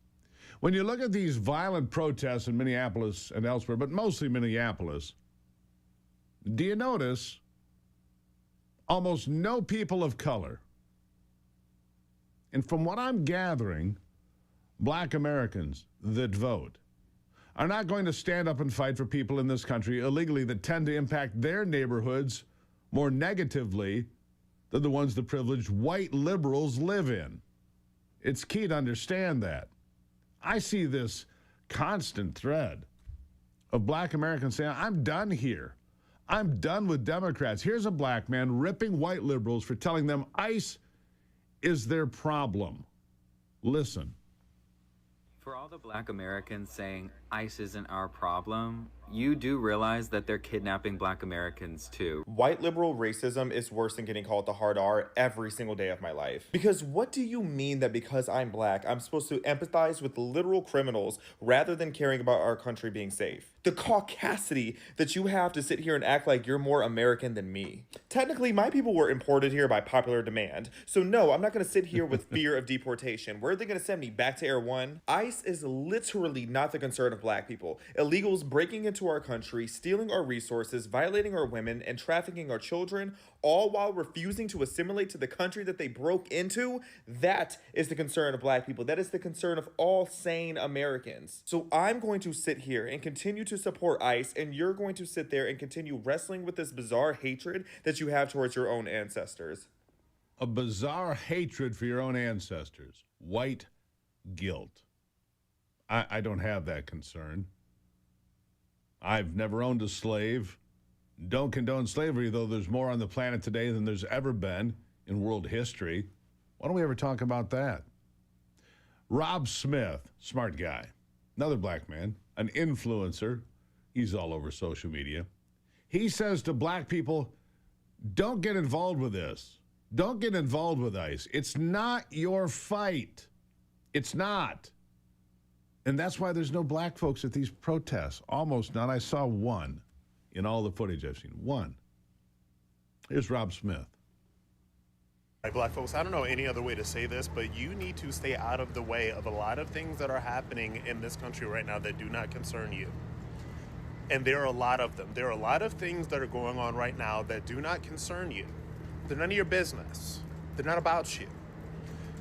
When you look at these violent protests in Minneapolis and elsewhere, but mostly Minneapolis, do you notice almost no people of color? And from what I'm gathering, black Americans that vote are not going to stand up and fight for people in this country illegally that tend to impact their neighborhoods more negatively than the ones the privileged white liberals live in. It's key to understand that. I see this constant thread of black Americans saying, I'm done here. I'm done with Democrats. Here's a black man ripping white liberals for telling them ICE is their problem. Listen. For all the black Americans saying ICE isn't our problem, you do realize that they're kidnapping black Americans too. White liberal racism is worse than getting called the hard R every single day of my life. Because what do you mean that because I'm black, I'm supposed to empathize with literal criminals rather than caring about our country being safe? The caucasity that you have to sit here and act like you're more American than me. Technically, my people were imported here by popular demand. So no, I'm not going to sit here with fear of deportation. Where are they going to send me? Back to Air One? ICE is literally not the concern of black people. Illegals breaking into our country, stealing our resources, violating our women, and trafficking our children, all while refusing to assimilate to the country that they broke into, that is the concern of black people. That is the concern of all sane Americans. So I'm going to sit here and continue to support ICE, and you're going to sit there and continue wrestling with this bizarre hatred that you have towards your own ancestors. A bizarre hatred for your own ancestors. White guilt. I don't have that concern. I've never owned a slave. Don't condone slavery, though there's more on the planet today than there's ever been in world history. Why don't we ever talk about that? Rob Smith, smart guy, another black man, an influencer. He's all over social media. He says to black people, don't get involved with this. Don't get involved with ICE. It's not your fight. It's not. And that's why there's no black folks at these protests. Almost none. I saw one in all the footage I've seen. One. Here's Rob Smith. Right, black folks, I don't know any other way to say this, but you need to stay out of the way of a lot of things that are happening in this country right now that do not concern you. And there are a lot of them. There are a lot of things that are going on right now that do not concern you. They're none of your business. They're not about you.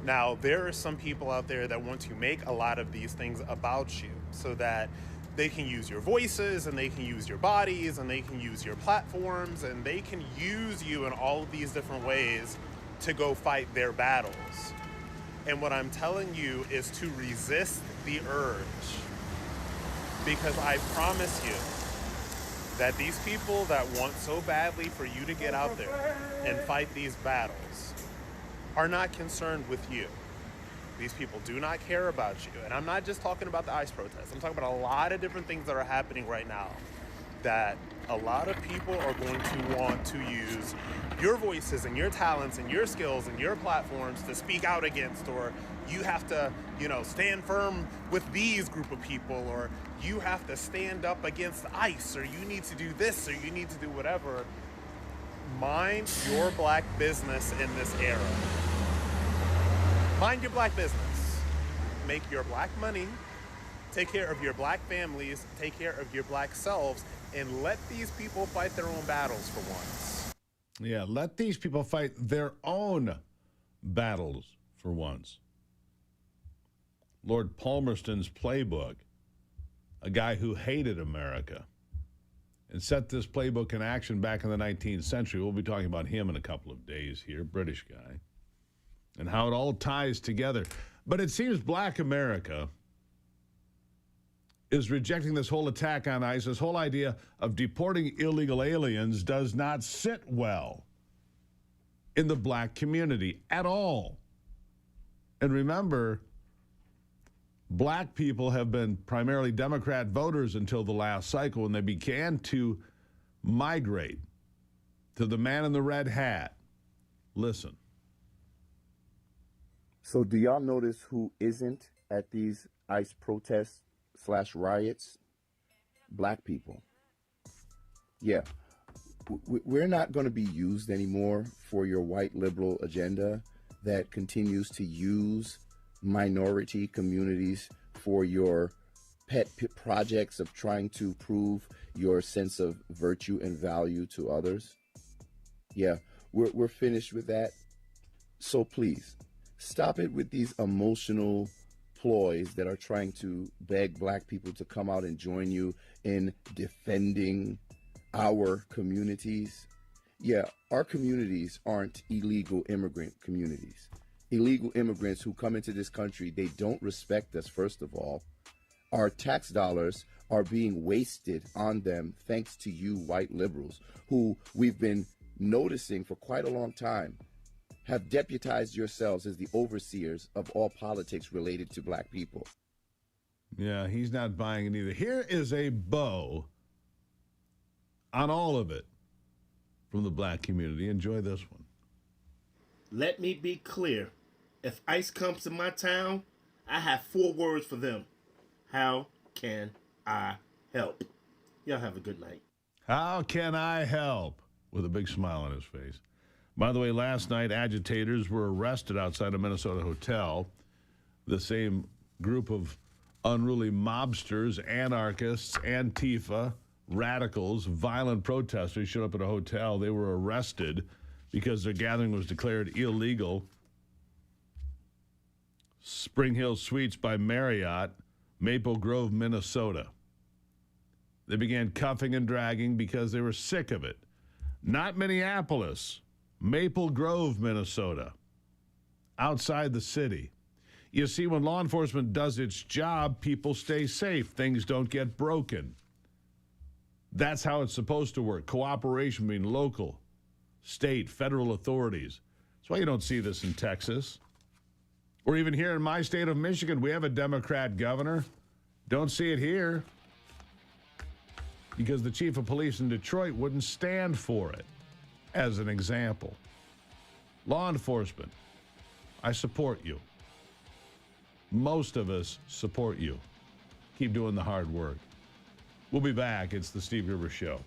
Now, there are some people out there that want to make a lot of these things about you so that they can use your voices and they can use your bodies and they can use your platforms and they can use you in all of these different ways to go fight their battles. And what I'm telling you is to resist the urge, because I promise you that these people that want so badly for you to get out there and fight these battles are not concerned with you. These people do not care about you. And I'm not just talking about the ICE protests. I'm talking about a lot of different things that are happening right now that a lot of people are going to want to use your voices and your talents and your skills and your platforms to speak out against or you have to, stand firm with these group of people, or you have to stand up against ICE, or you need to do this, or you need to do whatever. Mind your black business in this era. Mind your black business. Make your black money. Take care of your black families. Take care of your black selves. And let these people fight their own battles for once. Yeah, let these people fight their own battles for once. Lord Palmerston's playbook, a guy who hated America and set this playbook in action back in the 19th century. We'll be talking about him in a couple of days here, British guy, and how it all ties together. But it seems black America is rejecting this whole attack on ICE. This whole idea of deporting illegal aliens does not sit well in the black community at all. And remember, black people have been primarily Democrat voters until the last cycle, when they began to migrate to the man in the red hat. Listen. So do y'all notice who isn't at these ICE protests / riots? Black people. Yeah. We're not going to be used anymore for your white liberal agenda that continues to use minority communities for your pet projects of trying to prove your sense of virtue and value to others. Yeah, we're finished with that. So please, stop it with these emotional ploys that are trying to beg black people to come out and join you in defending our communities. Yeah, our communities aren't illegal immigrant communities. Illegal immigrants who come into this country, they don't respect us, first of all. Our tax dollars are being wasted on them thanks to you white liberals, who we've been noticing for quite a long time have deputized yourselves as the overseers of all politics related to black people. Yeah, he's not buying it either. Here is a bow on all of it from the black community. Enjoy this one. Let me be clear. If ICE comes to my town, I have 4 words for them. How can I help? Y'all have a good night. How can I help? With a big smile on his face. By the way, last night, agitators were arrested outside a Minnesota hotel. The same group of unruly mobsters, anarchists, Antifa, radicals, violent protesters showed up at a hotel. They were arrested because their gathering was declared illegal. Spring Hill Suites by Marriott, Maple Grove, Minnesota. They began cuffing and dragging because they were sick of it. Not Minneapolis, Maple Grove, Minnesota, outside the city. You see, when law enforcement does its job, people stay safe. Things don't get broken. That's how it's supposed to work. Cooperation between local, state, federal authorities. That's why you don't see this in Texas. Or even here in my state of Michigan, we have a Democrat governor. Don't see it here because the chief of police in Detroit wouldn't stand for it, as an example. Law enforcement, I support you. Most of us support you. Keep doing the hard work. We'll be back. It's the Steve Gruber Show.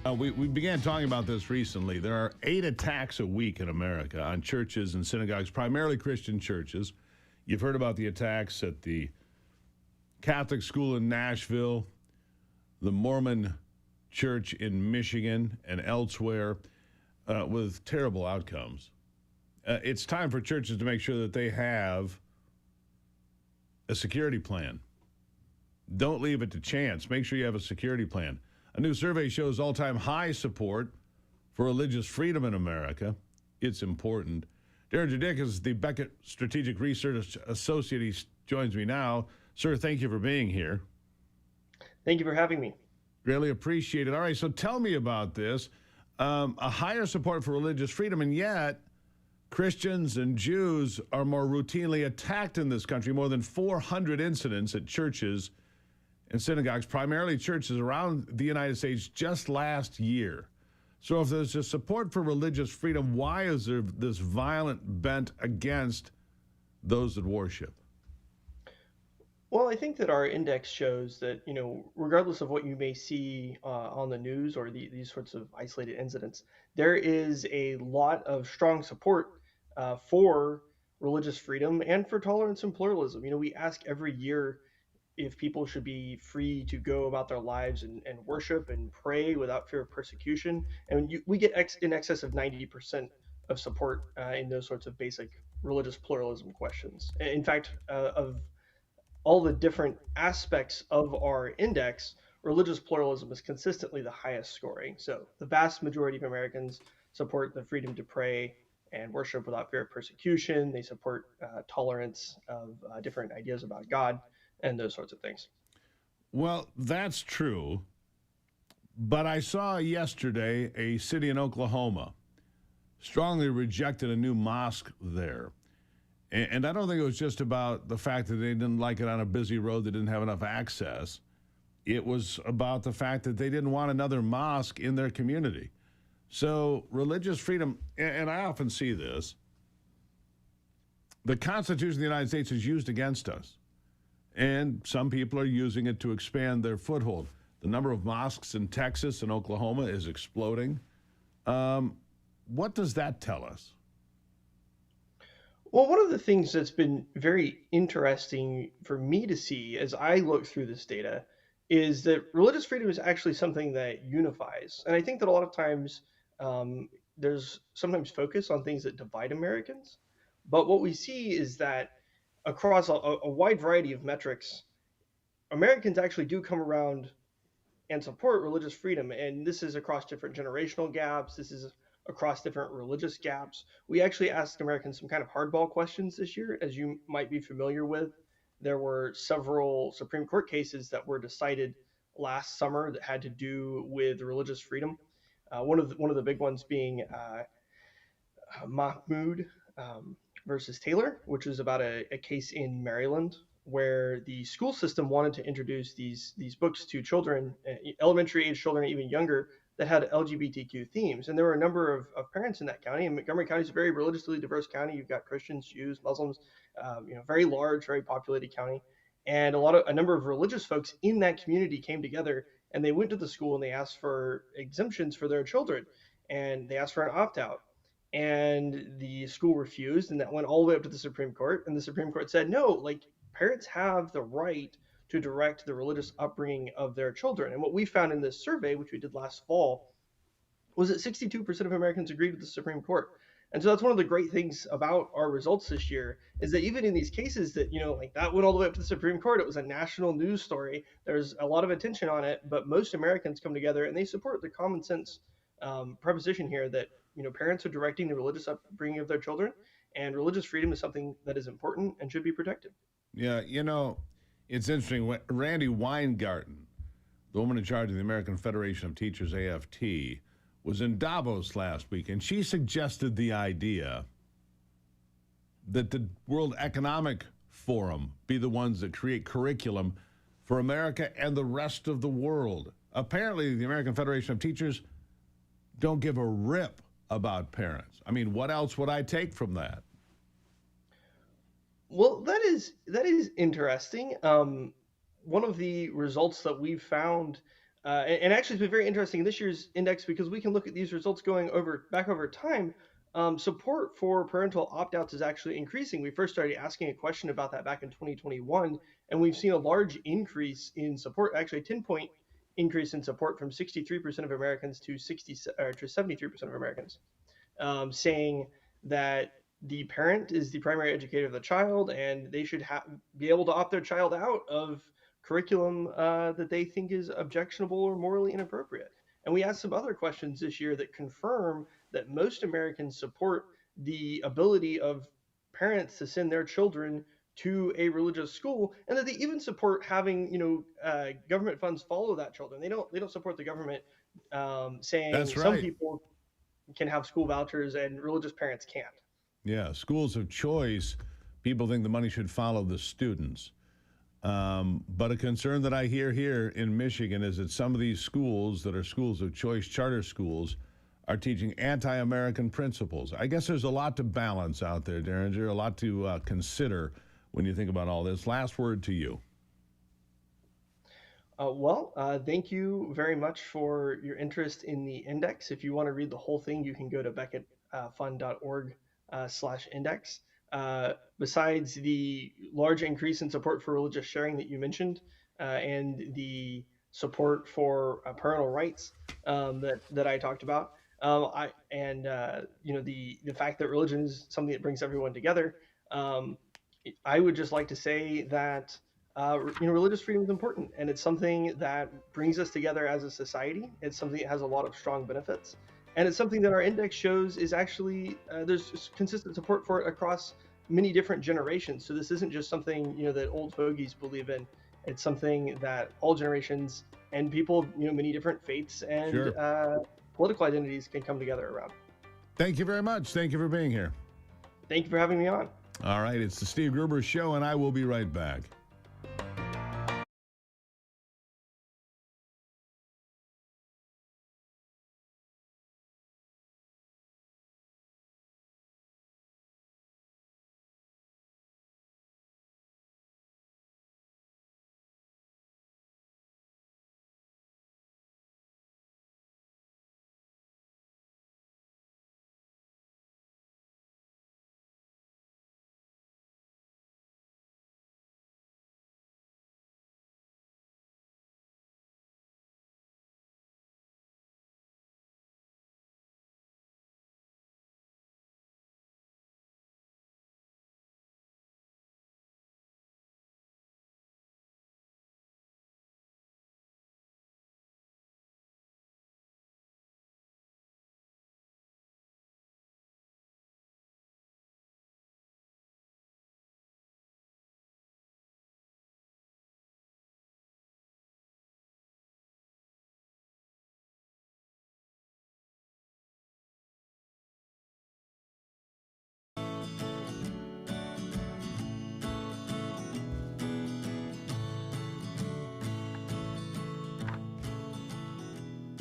We began talking about this recently. There are 8 attacks a week in America on churches and synagogues, primarily Christian churches. You've heard about the attacks at the Catholic school in Nashville, the Mormon church in Michigan, and elsewhere, with terrible outcomes. It's time for churches to make sure that they have a security plan. Don't leave it to chance. Make sure you have a security plan. A new survey shows all-time high support for religious freedom in America. It's important. Darren Jadick is the Beckett Strategic Research Associate. He joins me now. Sir, thank you for being here. Thank you for having me. Really appreciate it. All right, so tell me about this. A higher support for religious freedom, and yet Christians and Jews are more routinely attacked in this country. More than 400 incidents at churches and synagogues, primarily churches around the United States, just last year. So if there's a support for religious freedom, why is there this violent bent against those that worship? Well, I think that our index shows that, regardless of what you may see on the news or these sorts of isolated incidents, there is a lot of strong support for religious freedom and for tolerance and pluralism. We ask every year if people should be free to go about their lives and worship and pray without fear of persecution. And we get in excess of 90% of support in those sorts of basic religious pluralism questions. In fact, of all the different aspects of our index, religious pluralism is consistently the highest scoring. So the vast majority of Americans support the freedom to pray and worship without fear of persecution. They support tolerance of different ideas about God and those sorts of things. Well, that's true. But I saw yesterday a city in Oklahoma strongly rejected a new mosque there. And I don't think it was just about the fact that they didn't like it on a busy road, they didn't have enough access. It was about the fact that they didn't want another mosque in their community. So religious freedom, and I often see this, the Constitution of the United States is used against us. And some people are using it to expand their foothold. The number of mosques in Texas and Oklahoma is exploding. What does that tell us? Well, one of the things that's been very interesting for me to see as I look through this data is that religious freedom is actually something that unifies. And I think that a lot of times there's sometimes focus on things that divide Americans. But what we see is that across a wide variety of metrics, Americans actually do come around and support religious freedom. And this is across different generational gaps. This is across different religious gaps. We actually asked Americans some kind of hardball questions this year, as you might be familiar with. There were several Supreme Court cases that were decided last summer that had to do with religious freedom. One of the big ones being Mahmoud versus Taylor, which was about a case in Maryland where the school system wanted to introduce these books to children, elementary age children, even younger, that had LGBTQ themes. And there were a number of parents in that county. And Montgomery County is a very religiously diverse county. You've got Christians, Jews, Muslims, very large, very populated county. And a number of religious folks in that community came together and they went to the school and they asked for exemptions for their children. And they asked for an opt-out. And the school refused, and that went all the way up to the Supreme Court. And the Supreme Court said, no, like, parents have the right to direct the religious upbringing of their children. And what we found in this survey, which we did last fall, was that 62% of Americans agreed with the Supreme Court. And so that's one of the great things about our results this year, is that even in these cases that, like that went all the way up to the Supreme Court, it was a national news story. There's a lot of attention on it, but most Americans come together and they support the common sense proposition here that, parents are directing the religious upbringing of their children, and religious freedom is something that is important and should be protected. Yeah, it's interesting. Randy Weingarten, the woman in charge of the American Federation of Teachers, AFT, was in Davos last week, and she suggested the idea that the World Economic Forum be the ones that create curriculum for America and the rest of the world. Apparently, the American Federation of Teachers don't give a rip about parents. I mean, what else would I take from that? Well, that is interesting. One of the results that we've found And actually, it's been very interesting in this year's index because we can look at these results going back over time. Support for parental opt-outs is actually increasing. We first started asking a question about that back in 2021, and we've seen a large increase in support, actually a 10-point increase in support from 63% of Americans to 73% of Americans, saying that the parent is the primary educator of the child, and they should be able to opt their child out of curriculum that they think is objectionable or morally inappropriate. And we asked some other questions this year that confirm that most Americans support the ability of parents to send their children to a religious school, and that they even support having government funds follow that children. They don't support the government saying That's some right. people can have school vouchers and religious parents can't. Yeah, schools of choice, people think the money should follow the students. But a concern that I hear here in Michigan is that some of these schools that are schools of choice, charter schools, are teaching anti-American principles. I guess there's a lot to balance out there, Derringer, a lot to consider when you think about all this. Last word to you. Thank you very much for your interest in the index. If you want to read the whole thing, you can go to beckettfund.org/index. Besides the large increase in support for religious sharing that you mentioned, and the support for parental rights that I talked about, the fact that religion is something that brings everyone together, I would just like to say that religious freedom is important, and it's something that brings us together as a society. It's something that has a lot of strong benefits, and it's something that our index shows is actually there's consistent support for it across many different generations. So this isn't just something that old fogies believe in. It's something that all generations and people, many different faiths and political identities can come together around. Thank you very much. Thank you for being here. Thank you for having me on. All right, it's the Steve Gruber Show, and I will be right back.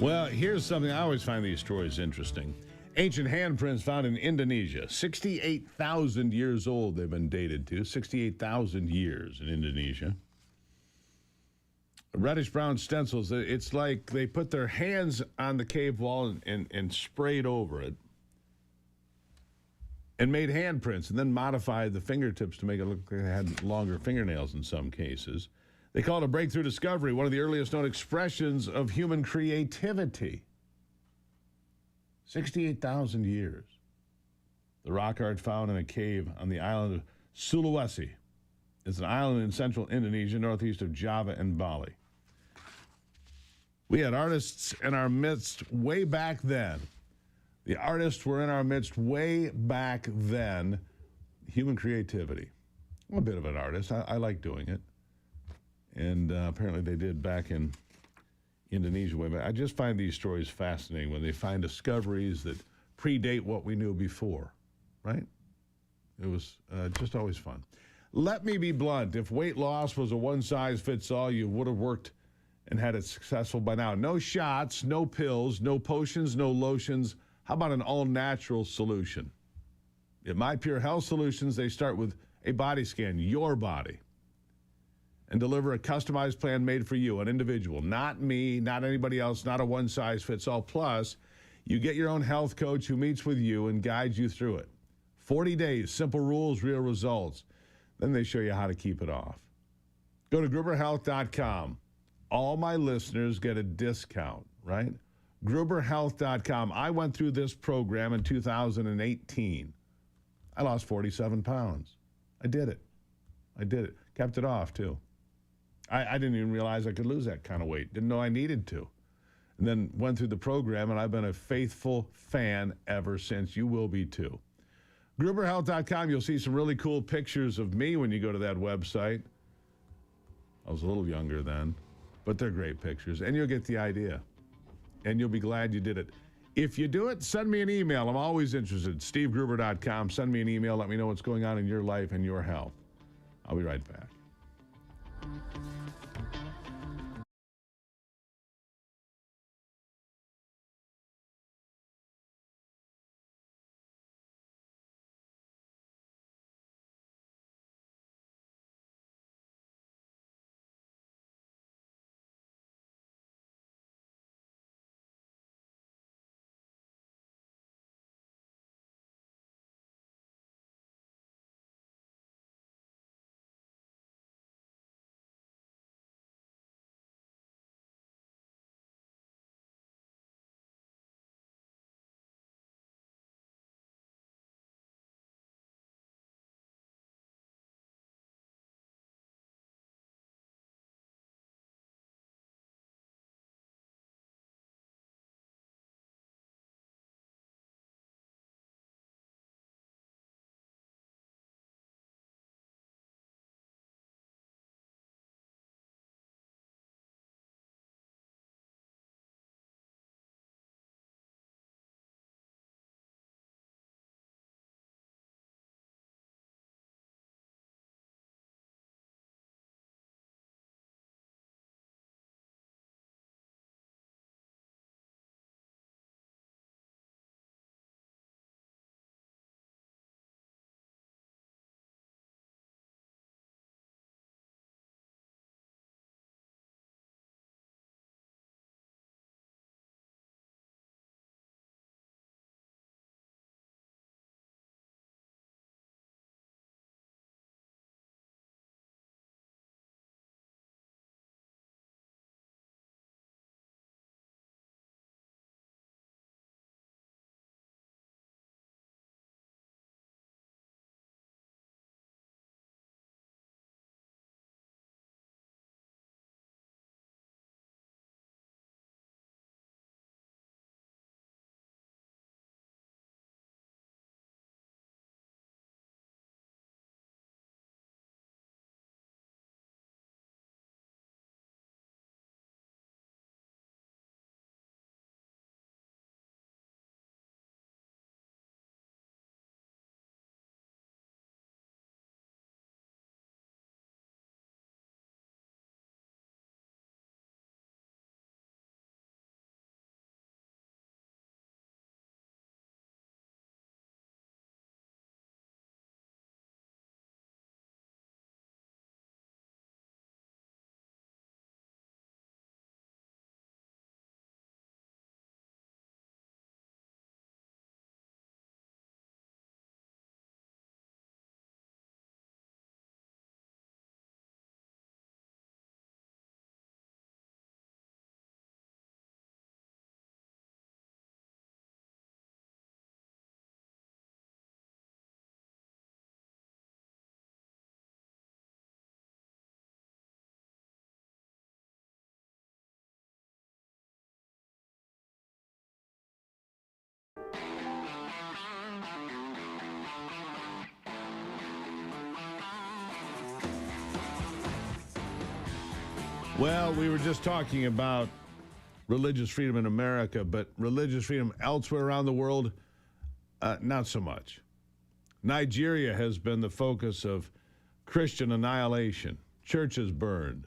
Well, here's something. I always find these stories interesting. Ancient handprints found in Indonesia, 68,000 years old they've been dated to, 68,000 years in Indonesia. Reddish-brown stencils, it's like they put their hands on the cave wall and sprayed over it and made handprints and then modified the fingertips to make it look like they had longer fingernails in some cases. They call it a breakthrough discovery, one of the earliest known expressions of human creativity. 68,000 years. The rock art found in a cave on the island of Sulawesi. It's an island in central Indonesia, northeast of Java and Bali. We had artists in our midst way back then. The artists were in our midst way back then. Human creativity. I'm a bit of an artist. I like doing it. And apparently they did back in Indonesia way back. I just find these stories fascinating when they find discoveries that predate what we knew before, right? It was just always fun. Let me be blunt. If weight loss was a one-size-fits-all, you would have worked and had it successful by now. No shots, no pills, no potions, no lotions. How about an all-natural solution? At My Pure Health Solutions, they start with a body scan, your body. and deliver a customized plan made for you, an individual, not me, not anybody else, not a one-size-fits-all. Plus, you get your own health coach who meets with you and guides you through it. 40 days, simple rules, real results. Then they show you how to keep it off. Go to gruberhealth.com. All my listeners get a discount, right? gruberhealth.com. I went through this program in 2018. I lost 47 pounds. I did it. Kept it off, too. I didn't even realize I could lose that kind of weight. Didn't know I needed to. And then went through the program, and I've been a faithful fan ever since. You will be, too. gruberhealth.com. You'll see some really cool pictures of me when you go to that website. I was a little younger then, but they're great pictures, and you'll get the idea. And you'll be glad you did it. If you do it, send me an email. I'm always interested. SteveGruber.com. Send me an email. Let me know what's going on in your life and your health. I'll be right back. Well, we were just talking about religious freedom in America, but religious freedom elsewhere around the world, not so much. Nigeria has been the focus of Christian annihilation, churches burned,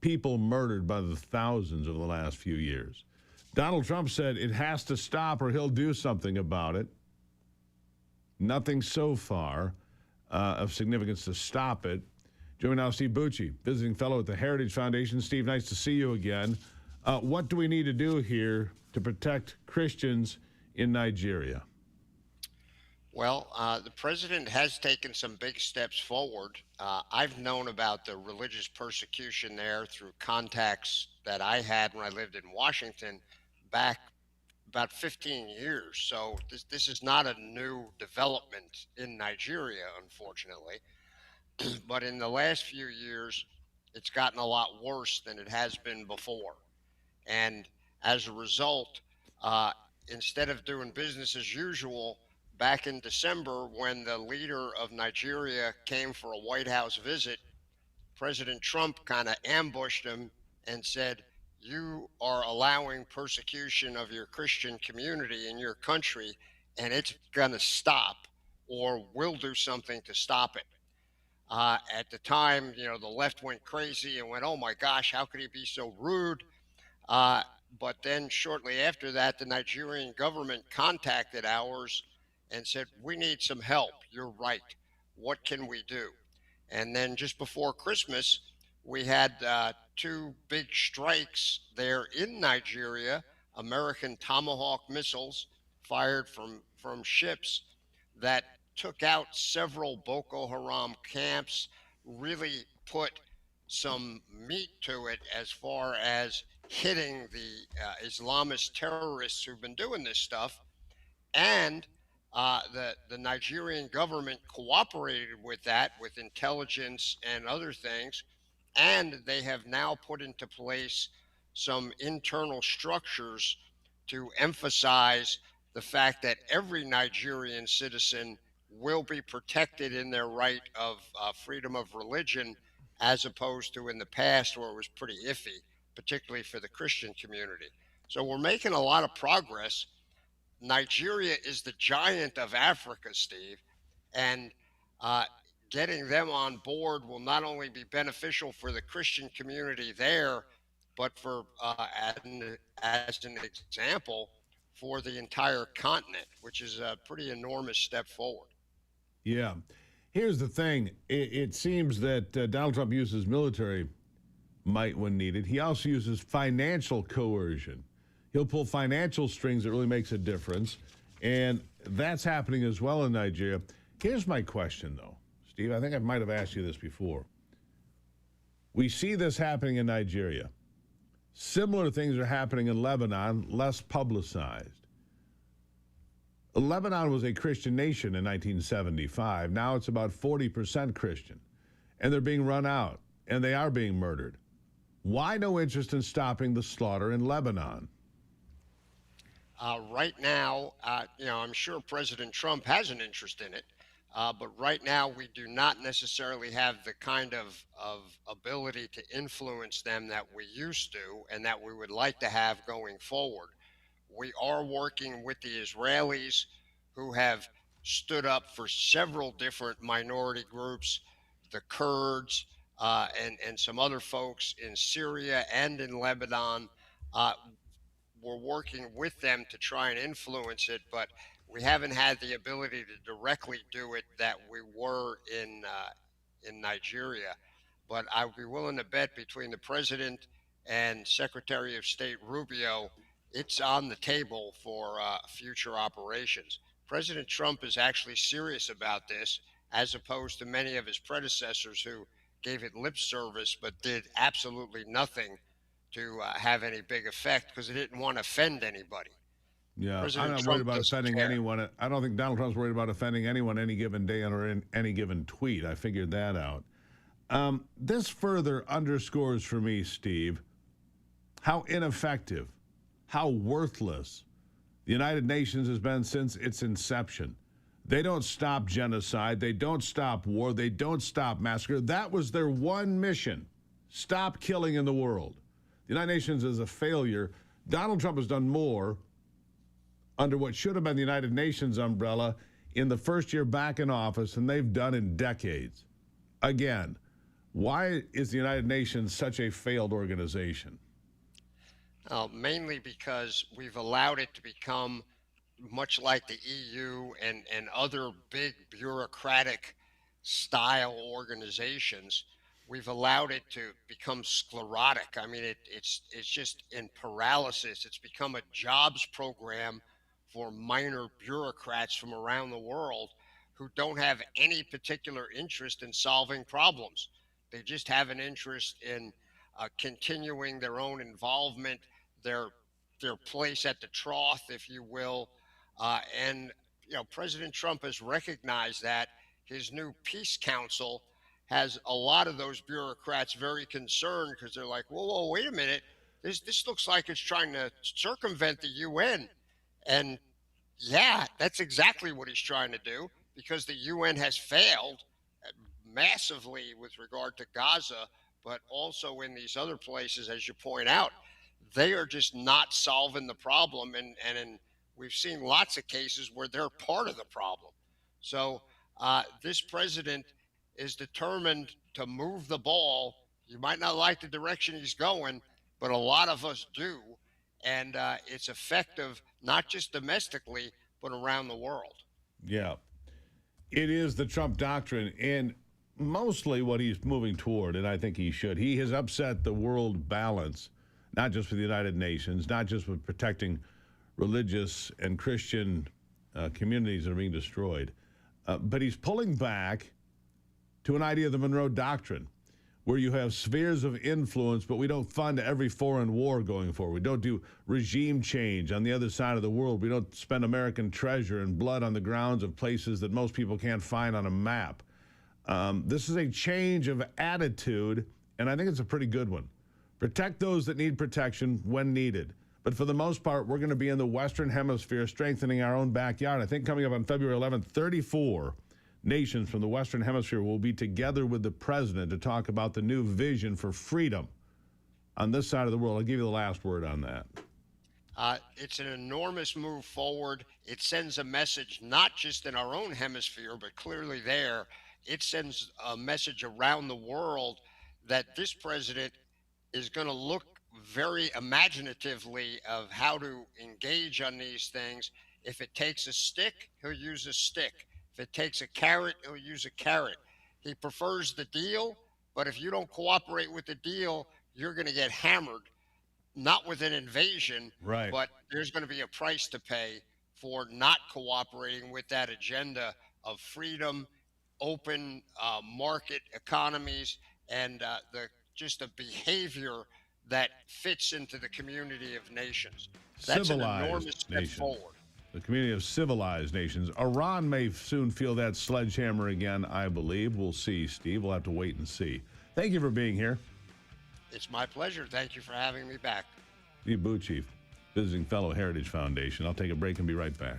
people murdered by the thousands over the last few years. Donald Trump said it has to stop or he'll do something about it. Nothing so far of significance to stop it. Joining now, Steve Bucci, visiting fellow at the Heritage Foundation. Steve, nice to see you again. What do we need to do here to protect Christians in Nigeria? Well, the president has taken some big steps forward. I've known about the religious persecution there through contacts that I had when I lived in Washington back about 15 years. So this is not a new development in Nigeria, unfortunately. But in the last few years, it's gotten a lot worse than it has been before. And as a result, uh, instead of doing business as usual, back in December, when the leader of Nigeria came for a White House visit, President Trump kind of ambushed him and said, "You are allowing persecution of your Christian community in your country, and it's going to stop, or we'll do something to stop it." At the time, the left went crazy and went, "Oh my gosh, how could he be so rude?" Uh, but then shortly after that, the Nigerian government contacted ours and said, "We need some help. You're right. What can we do?" And then just before Christmas, we had two big strikes there in Nigeria, American Tomahawk missiles fired from ships that took out several Boko Haram camps, really put some meat to it as far as hitting the Islamist terrorists who've been doing this stuff. And the Nigerian government cooperated with that, with intelligence and other things, and they have now put into place some internal structures to emphasize the fact that every Nigerian citizen will be protected in their right of freedom of religion, as opposed to in the past where it was pretty iffy, particularly for the Christian community. So we're making a lot of progress. Nigeria is the giant of Africa, Steve, and uh, getting them on board will not only be beneficial for the Christian community there, but for as an example for the entire continent, which is a pretty enormous step forward. Yeah. Here's the thing. It seems that Donald Trump uses military might when needed. He also uses financial coercion. He'll pull financial strings that really makes a difference. And that's happening as well in Nigeria. Here's my question, though, Steve. I think I might have asked you this before. We see this happening in Nigeria. Similar things are happening in Lebanon, less publicized. Lebanon was a Christian nation in 1975. Now it's about 40% Christian. And they're being run out, and they are being murdered. Why no interest in stopping the slaughter in Lebanon? Right now, I'm sure President Trump has an interest in it, but right now we do not necessarily have the kind of ability to influence them that we used to and that we would like to have going forward. We are working with the Israelis, who have stood up for several different minority groups, the Kurds, and some other folks in Syria and in Lebanon. Uh, we're working with them to try and influence it, but we haven't had the ability to directly do it that we were in Nigeria. But I would be willing to bet between the president and Secretary of State Rubio, it's on the table for future operations. President Trump is actually serious about this, as opposed to many of his predecessors who gave it lip service but did absolutely nothing to have any big effect because they didn't want to offend anybody. Yeah, President I'm not Trump worried about doesn't offending care. anyone. I don't think Donald Trump's worried about offending anyone any given day or in any given tweet. I figured that out. This further underscores for me, Steve, how ineffective, how worthless the United Nations has been since its inception. They don't stop genocide. They don't stop war. They don't stop massacre. That was their one mission. Stop killing in the world. The United Nations is a failure. Donald Trump has done more under what should have been the United Nations umbrella in the first year back in office than they've done in decades. Again, why is the United Nations such a failed organization? Mainly because we've allowed it to become much like the EU and other big bureaucratic style organizations we've allowed it to become sclerotic. I mean, it's just in paralysis. It's become a jobs program for minor bureaucrats from around the world who don't have any particular interest in solving problems. They just have an interest in continuing their own involvement, their their place at the trough, if you will. And President Trump has recognized that. His new peace council has a lot of those bureaucrats very concerned because they're like, whoa, whoa, wait a minute. This looks like it's trying to circumvent the UN. And yeah, that's exactly what he's trying to do because the UN has failed massively with regard to Gaza, but also in these other places, as you point out, they are just not solving the problem. And we've seen lots of cases where they're part of the problem. So this president is determined to move the ball. You might not like the direction he's going, but a lot of us do. And it's effective, not just domestically, but around the world. Yeah. It is the Trump doctrine, and mostly what he's moving toward, and I think he should. He has upset the world balance, not just with the United Nations, not just with protecting religious and Christian communities that are being destroyed, but he's pulling back to an idea of the Monroe Doctrine, where you have spheres of influence, but we don't fund every foreign war going forward. We don't do regime change on the other side of the world. We don't spend American treasure and blood on the grounds of places that most people can't find on a map. This is a change of attitude, and I think it's a pretty good one. Protect those that need protection when needed. But for the most part, we're going to be in the Western Hemisphere strengthening our own backyard. I think coming up on February 11th, 34 nations from the Western Hemisphere will be together with the president to talk about the new vision for freedom on this side of the world. I'll give you the last word on that. It's an enormous move forward. It sends a message not just in our own hemisphere, but clearly there. It sends a message around the world that this president is going to look very imaginatively of how to engage on these things. If it takes a stick, he'll use a stick. If it takes a carrot, he'll use a carrot. He prefers the deal, but if you don't cooperate with the deal, you're going to get hammered. Not with an invasion, right, but there's going to be a price to pay for not cooperating with that agenda of freedom, open market economies, and just a behavior that fits into the community of nations. That's an enormous step forward. The community of civilized nations. Iran may soon feel that sledgehammer again, I believe. We'll see, Steve. We'll have to wait and see. Thank you for being here. It's my pleasure. Thank you for having me back. Steve Boo, Chief, visiting fellow Heritage Foundation. I'll take a break and be right back.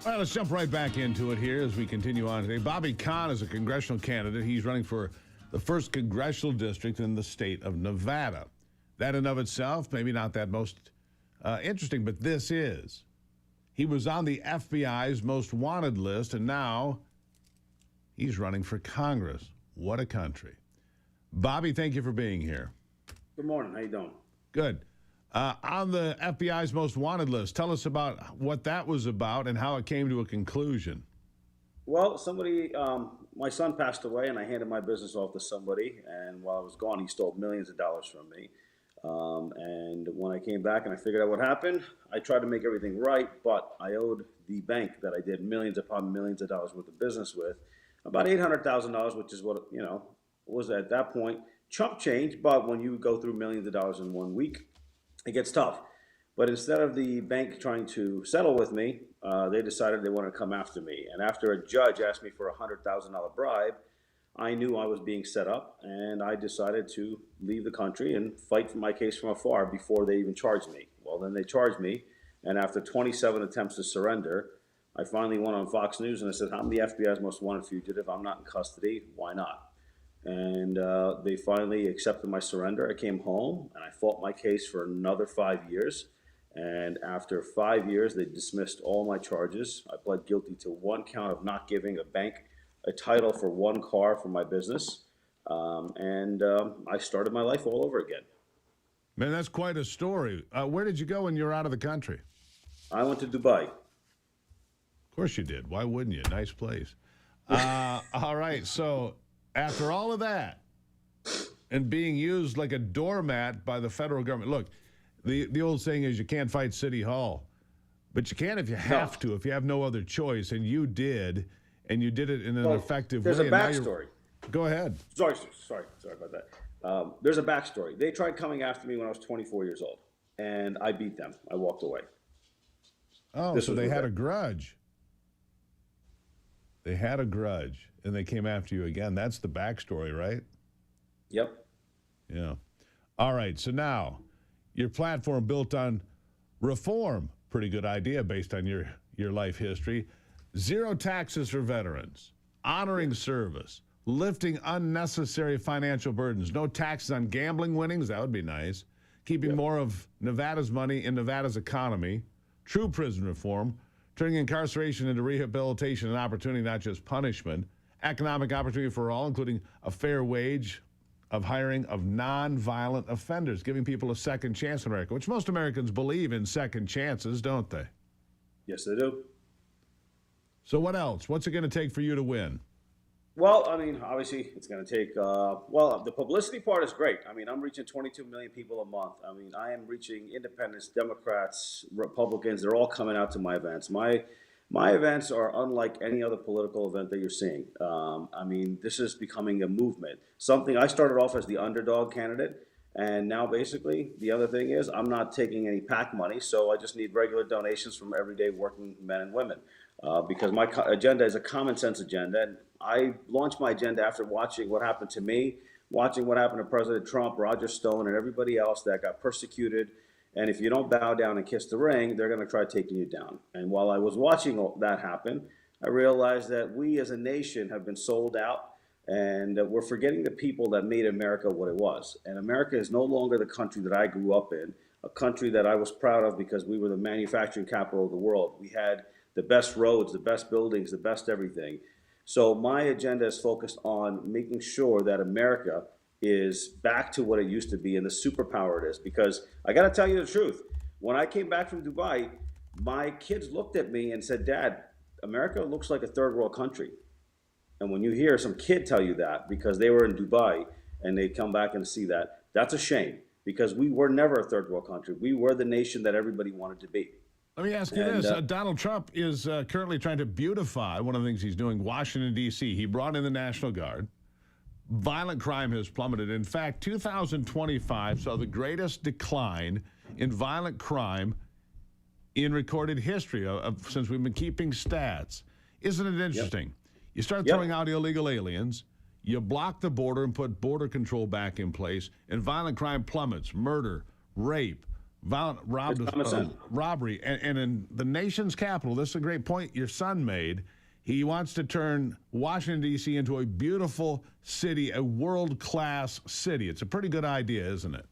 All right, let's jump right back into it here as we continue on today. Bobby Kahn is a congressional candidate. He's running for the 1st congressional district in the state of Nevada. That in of itself, maybe not that most interesting, but this is. He was on the FBI's most wanted list, and now he's running for Congress. What a country. Bobby, thank you for being here. Good morning. How you doing? Good. On the FBI's most wanted list, tell us about what that was about and how it came to a conclusion. Well, my son passed away, and I handed my business off to somebody. And while I was gone, he stole millions of dollars from me. And when I came back and I figured out what happened, I tried to make everything right, but I owed the bank that I did millions upon millions of dollars worth of business with about $800,000, which is what, was at that point chump change. But when you go through millions of dollars in 1 week, it gets tough. But instead of the bank trying to settle with me, they decided they wanted to come after me. And after a judge asked me for a $100,000 bribe, I knew I was being set up, and I decided to leave the country and fight for my case from afar before they even charged me. Well, then they charged me, and after 27 attempts to surrender, I finally went on Fox News and I said, I'm the FBI's most wanted fugitive. I'm not in custody. Why not? And they finally accepted my surrender. I came home and I fought my case for another 5 years. And after 5 years, they dismissed all my charges. I pled guilty to one count of not giving a bank a title for one car for my business. And I started my life all over again. Man, that's quite a story. Where did you go when you were out of the country? I went to Dubai. Of course you did. Why wouldn't you? Nice place. All right. So after all of that and being used like a doormat by the federal government, look, the old saying is you can't fight City Hall, but you can if you have to, if you have no other choice, and you did, and you did it in an effective way. There's a backstory. Go ahead. Sorry about that. There's a backstory. They tried coming after me when I was 24 years old, and I beat them. I walked away. Oh, so they had a grudge. They had a grudge, and they came after you again. That's the backstory, right? Yep. Yeah. All right, so now your platform built on reform. Pretty good idea based on your life history. Zero taxes for veterans, honoring service, lifting unnecessary financial burdens, no taxes on gambling winnings, that would be nice, keeping more of Nevada's money in Nevada's economy, true prison reform, turning incarceration into rehabilitation and opportunity, not just punishment, economic opportunity for all, including a fair wage of hiring of nonviolent offenders, giving people a second chance in America, which most Americans believe in second chances, don't they? Yes, they do. So what else? What's it going to take for you to win? Well, I mean, obviously, it's going to take, the publicity part is great. I mean, I'm reaching 22 million people a month. I mean, I am reaching independents, Democrats, Republicans. They're all coming out to my events. My events are unlike any other political event that you're seeing. I mean, this is becoming a movement. Something I started off as the underdog candidate, and now basically the other thing is I'm not taking any PAC money, so I just need regular donations from everyday working men and women. Because my agenda is a common sense agenda. And I launched my agenda after watching what happened to me, watching what happened to President Trump, Roger Stone, and everybody else that got persecuted. And if you don't bow down and kiss the ring, they're going to try taking you down. And while I was watching all that happen, I realized that we as a nation have been sold out, and we're forgetting the people that made America what it was. And America is no longer the country that I grew up in, a country that I was proud of because we were the manufacturing capital of the world. We had the best roads, the best buildings, the best everything. So my agenda is focused on making sure that America is back to what it used to be and the superpower it is. Because I got to tell you the truth. When I came back from Dubai, my kids looked at me and said, Dad, America looks like a third world country. And when you hear some kid tell you that because they were in Dubai and they come back and see that, that's a shame because we were never a third world country. We were the nation that everybody wanted to be. Let me ask you this. Donald Trump is currently trying to beautify one of the things he's doing, Washington, D.C. He brought in the National Guard. Violent crime has plummeted. In fact, 2025 saw the greatest decline in violent crime in recorded history since we've been keeping stats. Isn't it interesting? Yep. You start throwing out illegal aliens, you block the border and put border control back in place, and violent crime plummets, murder, rape, Violent robbery. And in the nation's capital, this is a great point your son made. He wants to turn Washington, D.C. into a beautiful city, a world-class city. It's a pretty good idea, isn't it?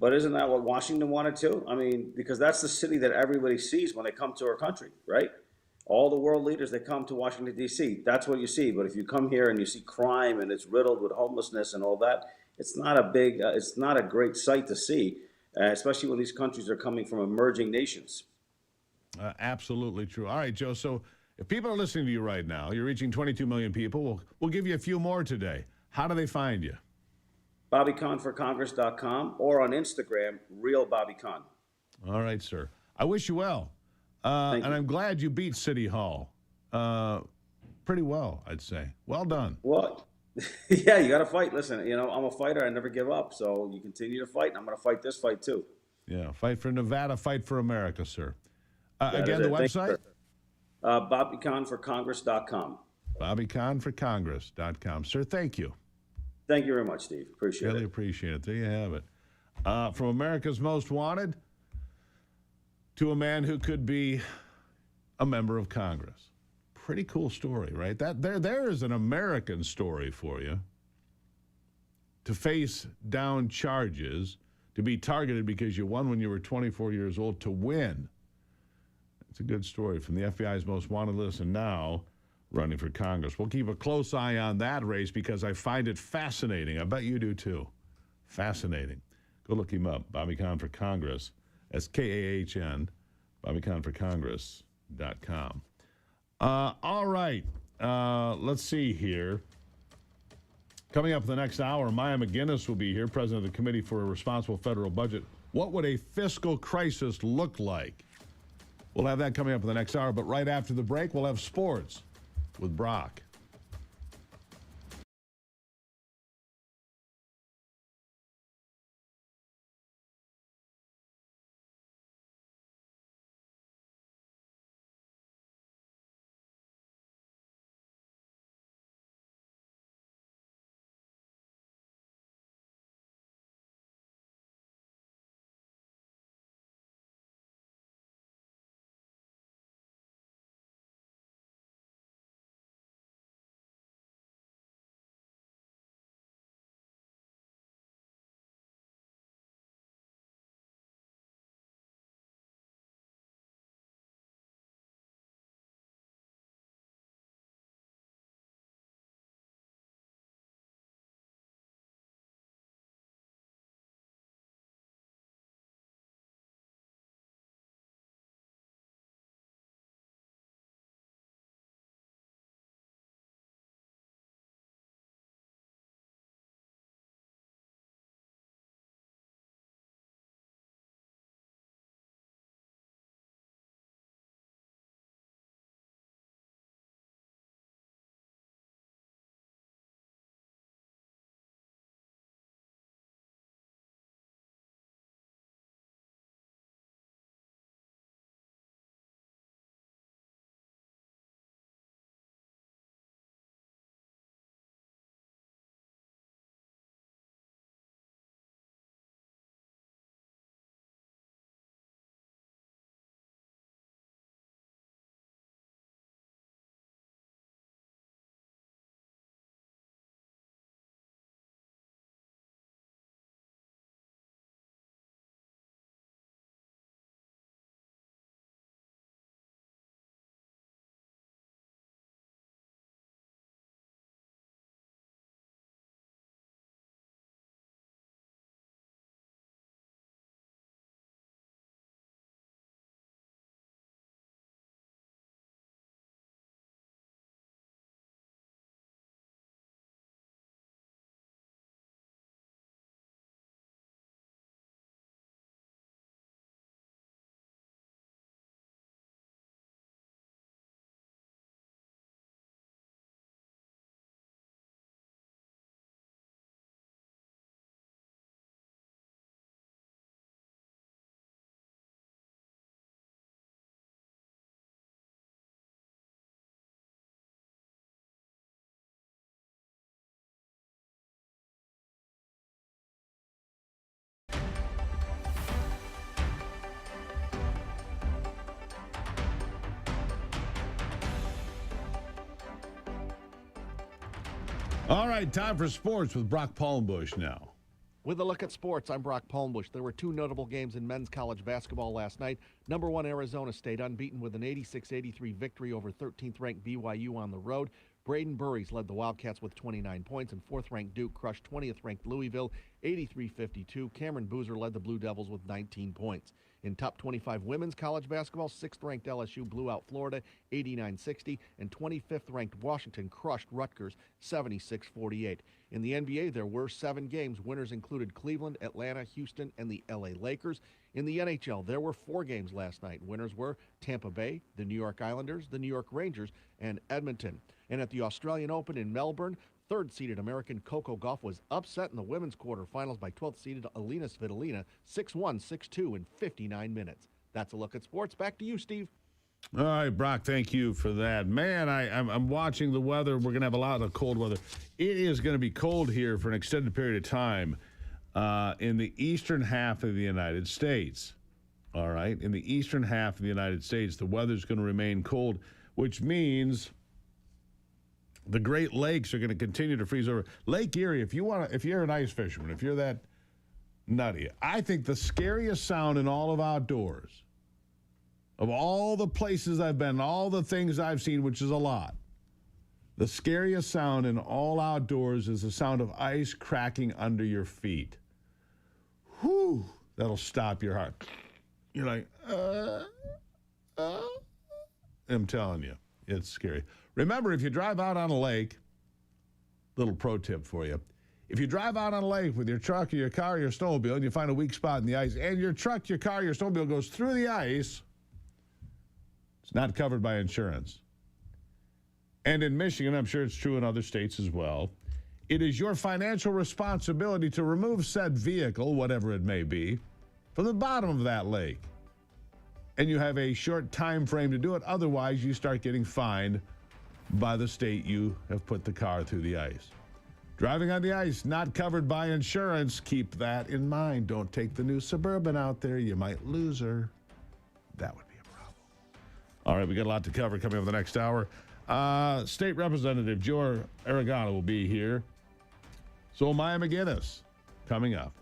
But isn't that what Washington wanted too? I mean, because that's the city that everybody sees when they come to our country, right? All the world leaders that come to Washington, D.C., that's what you see. But if you come here and you see crime and it's riddled with homelessness and all that, it's not a great sight to see, especially when these countries are coming from emerging nations. Absolutely true. All right, Joe. So if people are listening to you right now, you're reaching 22 million people. We'll give you a few more today. How do they find you? BobbyConForCongress.com or on Instagram, Real Bobby Con. All right, sir. I wish you well. And I'm glad you beat City Hall pretty well, I'd say. Well done. Well, yeah, you got to fight. Listen, I'm a fighter. I never give up. So you continue to fight, and I'm going to fight this fight too. Yeah, fight for Nevada, fight for America, sir. Again, the website? BobbyConForCongress.com. BobbyConForCongress.com. Sir, thank you. Thank you very much, Steve. Appreciate it. Really appreciate it. There you have it. From America's Most Wanted to a man who could be a member of Congress. Pretty cool story, right? There is an American story for you. To face down charges, to be targeted because you won when you were 24 years old, to win. It's a good story from the FBI's Most Wanted list, and now running for Congress. We'll keep a close eye on that race because I find it fascinating. I bet you do too. Fascinating. Go look him up. Bobby Kahn for Congress. That's Kahn. BobbyConForCongress.com. All right. Let's see here. Coming up in the next hour, Maya McGinnis will be here, president of the Committee for a Responsible Federal Budget. What would a fiscal crisis look like? We'll have that coming up in the next hour, but right after the break, we'll have sports with Brock. All right, time for sports with Brock Palmbush now. With a look at sports, I'm Brock Palmbush. There were two notable games in men's college basketball last night. Number one, Arizona State, unbeaten with an 86-83 victory over 13th-ranked BYU on the road. Braden Burries led the Wildcats with 29 points, and fourth-ranked Duke crushed 20th-ranked Louisville 83-52. Cameron Boozer led the Blue Devils with 19 points. In top 25 women's college basketball, 6th-ranked LSU blew out Florida 89-60, and 25th-ranked Washington crushed Rutgers 76-48. In the NBA, there were 7 games. Winners included Cleveland, Atlanta, Houston, and the LA Lakers. In the NHL, there were 4 games last night. Winners were Tampa Bay, the New York Islanders, the New York Rangers, and Edmonton. And at the Australian Open in Melbourne, third-seeded American Coco Gauff was upset in the women's quarterfinals by 12th-seeded Alina Svitolina 6-1, 6-2 in 59 minutes. That's a look at sports. Back to you, Steve. All right, Brock, thank you for that. Man, I'm watching the weather. We're going to have a lot of cold weather. It is going to be cold here for an extended period of time in the eastern half of the United States. All right, in the eastern half of the United States, the weather's going to remain cold, which means the Great Lakes are going to continue to freeze over. Lake Erie, if you're an ice fisherman, if you're that nutty, I think the scariest sound in all of outdoors, of all the places I've been, all the things I've seen, which is a lot, the scariest sound in all outdoors is the sound of ice cracking under your feet. Whew, that'll stop your heart. You're like, I'm telling you, it's scary. Remember, if you drive out on a lake, little pro tip for you. If you drive out on a lake with your truck or your car or your snowmobile and you find a weak spot in the ice and your truck, your car, your snowmobile goes through the ice, it's not covered by insurance. And in Michigan, I'm sure it's true in other states as well, it is your financial responsibility to remove said vehicle, whatever it may be, from the bottom of that lake. And you have a short time frame to do it. Otherwise, you start getting fined by the state you have put the car through the ice. Driving on the ice, not covered by insurance. Keep that in mind. Don't take the new Suburban out there. You might lose her. That would be a problem. All right, we got a lot to cover coming up in the next hour. State Representative Joe Aragona will be here. So Maya McGinnis coming up.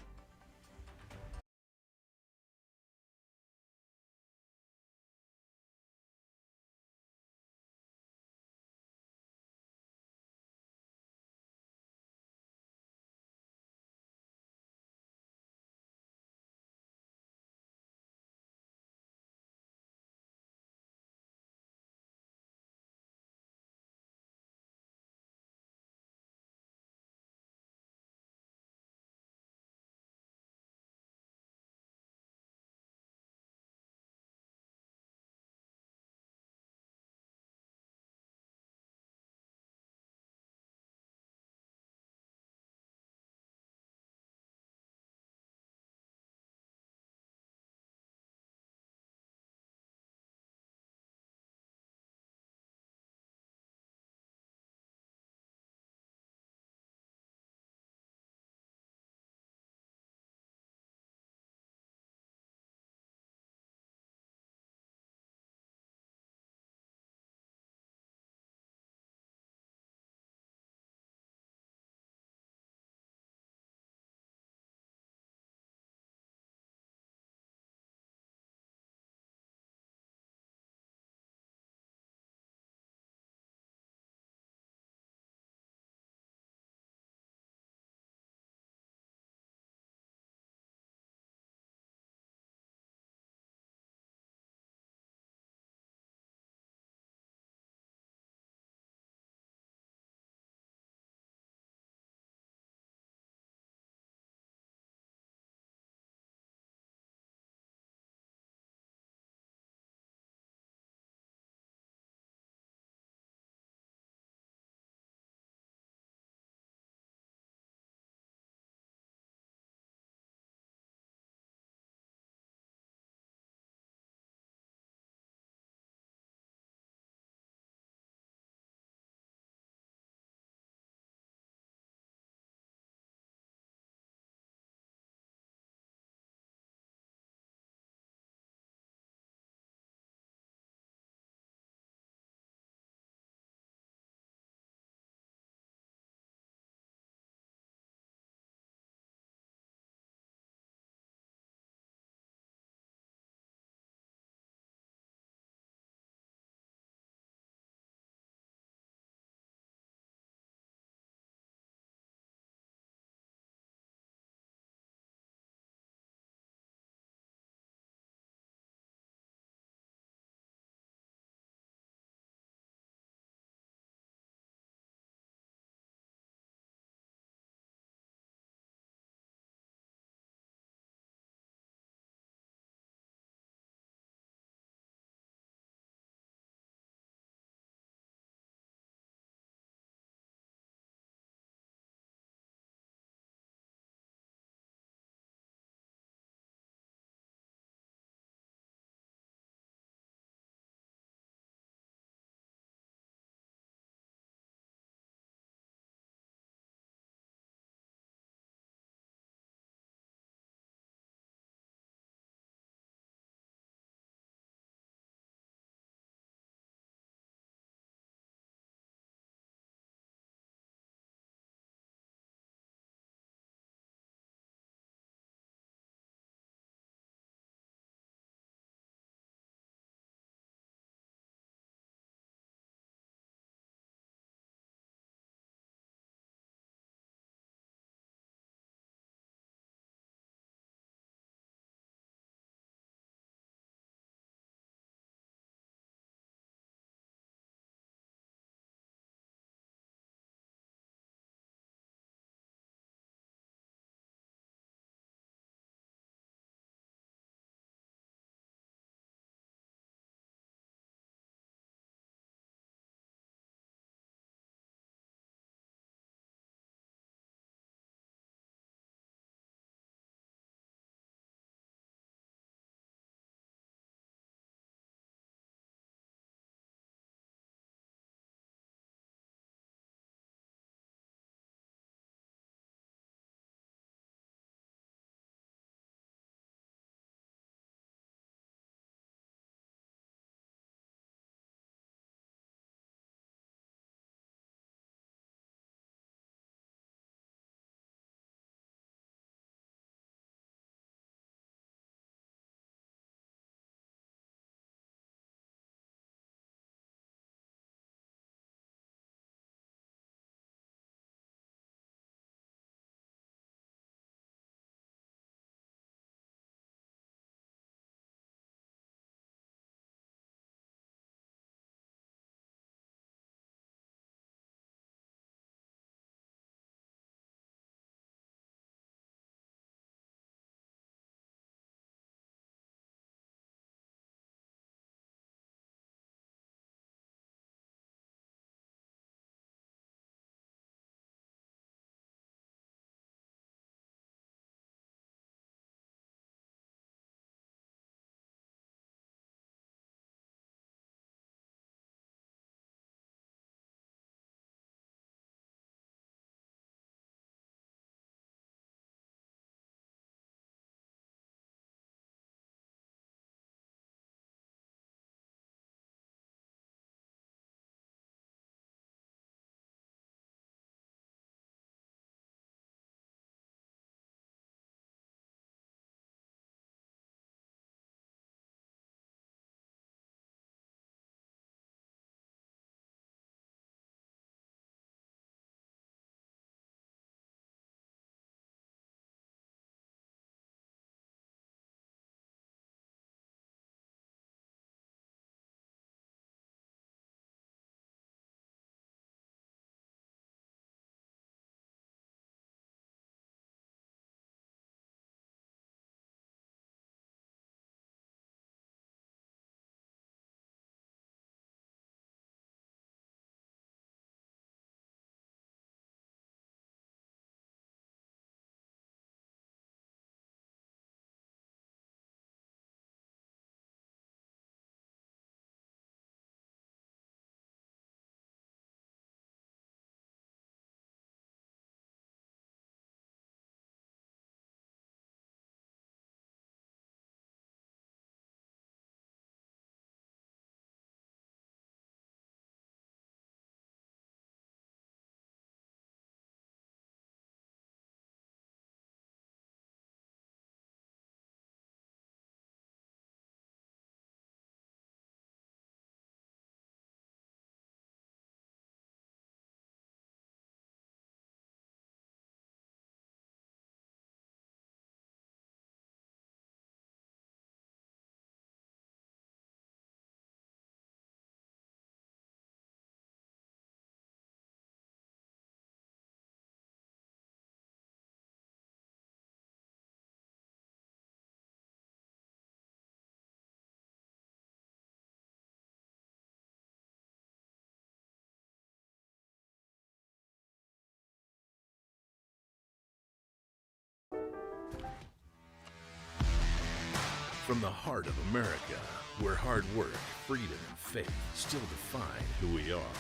From the heart of America, where hard work, freedom, and faith still define who we are.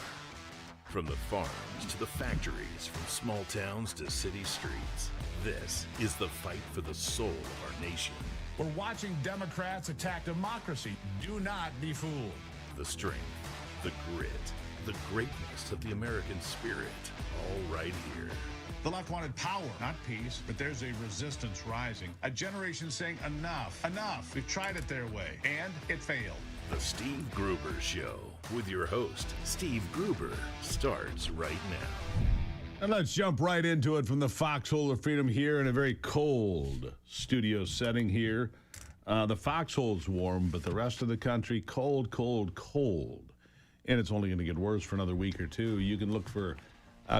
From the farms to the factories, from small towns to city streets, this is the fight for the soul of our nation. We're watching Democrats attack democracy. Do not be fooled. The strength, the grit, the greatness of the American spirit, all right here. The left wanted power, not peace, but there's a resistance rising. A generation saying enough, enough. We've tried it their way, and it failed. The Steve Gruber Show with your host, Steve Gruber, starts right now. And let's jump right into it from the Foxhole of Freedom here in a very cold studio setting here. The Foxhole's warm, but the rest of the country cold, cold, cold. And it's only going to get worse for another week or two. You can look for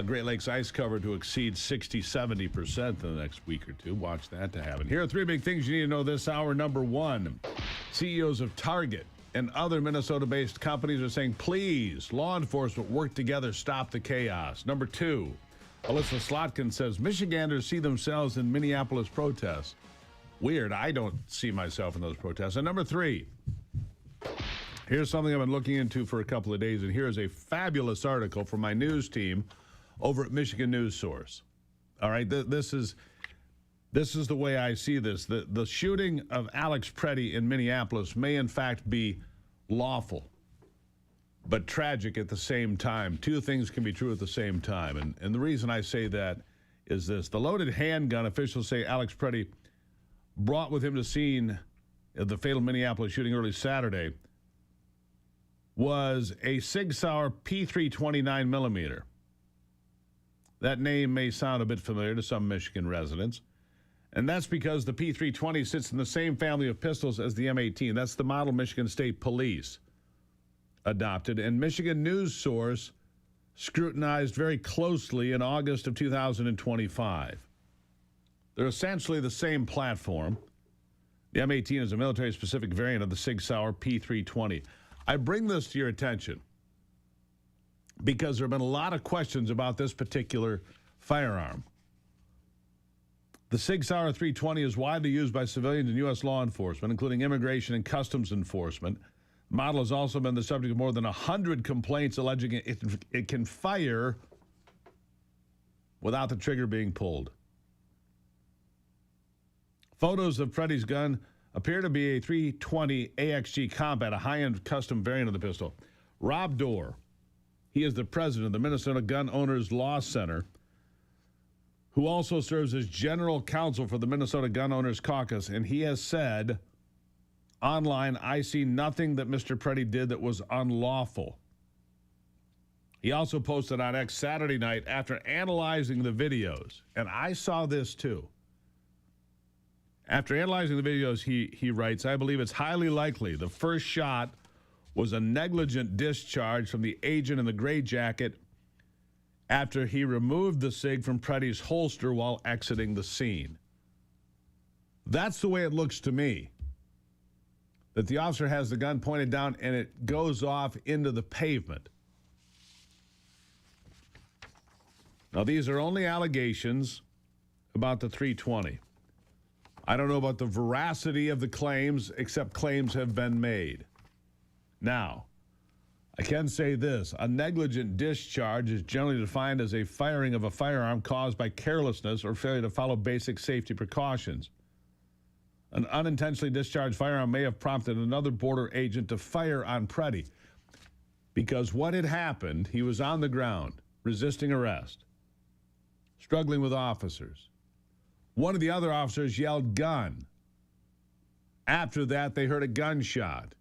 Great Lakes ice cover to exceed 60-70% in the next week or two. Watch that to happen. Here are three big things you need to know this hour. Number one, CEOs of Target and other Minnesota-based companies are saying, please, law enforcement, work together, stop the chaos. Number two, Alyssa Slotkin says, Michiganders see themselves in Minneapolis protests. Weird, I don't see myself in those protests. And number three, here's something I've been looking into for a couple of days, and here's a fabulous article from my news team over at Michigan News Source. All right, this is the way I see this. The shooting of Alex Preddy in Minneapolis may in fact be lawful, but tragic at the same time. Two things can be true at the same time. And the reason I say that is this. The loaded handgun officials say Alex Preddy brought with him to scene of the fatal Minneapolis shooting early Saturday was a Sig Sauer P3 29mm. That name may sound a bit familiar to some Michigan residents. And that's because the P320 sits in the same family of pistols as the M18. That's the model Michigan State Police adopted. And Michigan News Source scrutinized very closely in August of 2025. They're essentially the same platform. The M18 is a military-specific variant of the Sig Sauer P320. I bring this to your attention because there have been a lot of questions about this particular firearm. The Sig Sauer 320 is widely used by civilians and U.S. law enforcement, including immigration and customs enforcement. The model has also been the subject of more than 100 complaints alleging it can fire without the trigger being pulled. Photos of Preddy's gun appear to be a 320 AXG Combat, a high-end custom variant of the pistol. Rob Dorr, he is the president of the Minnesota Gun Owners Law Center, who also serves as general counsel for the Minnesota Gun Owners Caucus, and he has said online, I see nothing that Mr. Preddy did that was unlawful. He also posted on X Saturday night after analyzing the videos, and I saw this too. After analyzing the videos, he writes, I believe it's highly likely the first shot was a negligent discharge from the agent in the gray jacket after he removed the SIG from Preddy's holster while exiting the scene. That's the way it looks to me. That the officer has the gun pointed down and it goes off into the pavement. Now, these are only allegations about the 320. I don't know about the veracity of the claims, except claims have been made. Now, I can say this. A negligent discharge is generally defined as a firing of a firearm caused by carelessness or failure to follow basic safety precautions. An unintentionally discharged firearm may have prompted another border agent to fire on Preddy because what had happened, he was on the ground, resisting arrest, struggling with officers. One of the other officers yelled, gun. After that, they heard a gunshot.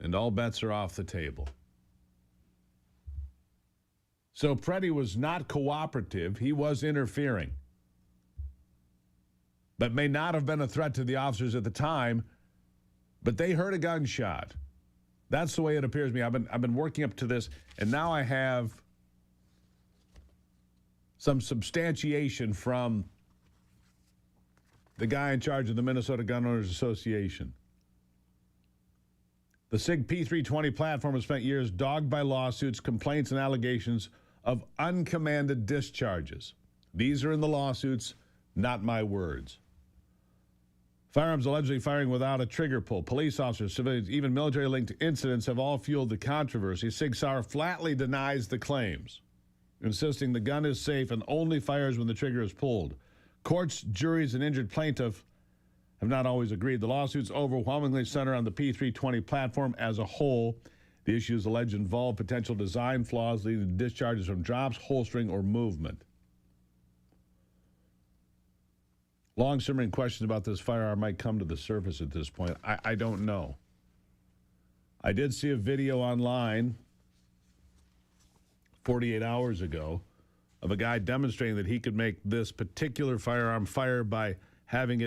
And all bets are off the table. So Preddy was not cooperative. He was interfering. But may not have been a threat to the officers at the time. But they heard a gunshot. That's the way it appears to me. I've been working up to this, and now I have some substantiation from the guy in charge of the Minnesota Gun Owners Association. The SIG P320 platform has spent years dogged by lawsuits, complaints, and allegations of uncommanded discharges. These are in the lawsuits, not my words. Firearms allegedly firing without a trigger pull. Police officers, civilians, even military-linked incidents have all fueled the controversy. Sig Sauer flatly denies the claims, insisting the gun is safe and only fires when the trigger is pulled. Courts, juries, and injured plaintiff have not always agreed. The lawsuits overwhelmingly center on the P320 platform as a whole. The issues alleged involve potential design flaws leading to discharges from drops, holstering, or movement. Long-simmering questions about this firearm might come to the surface at this point. I don't know. I did see a video online 48 hours ago of a guy demonstrating that he could make this particular firearm fire by having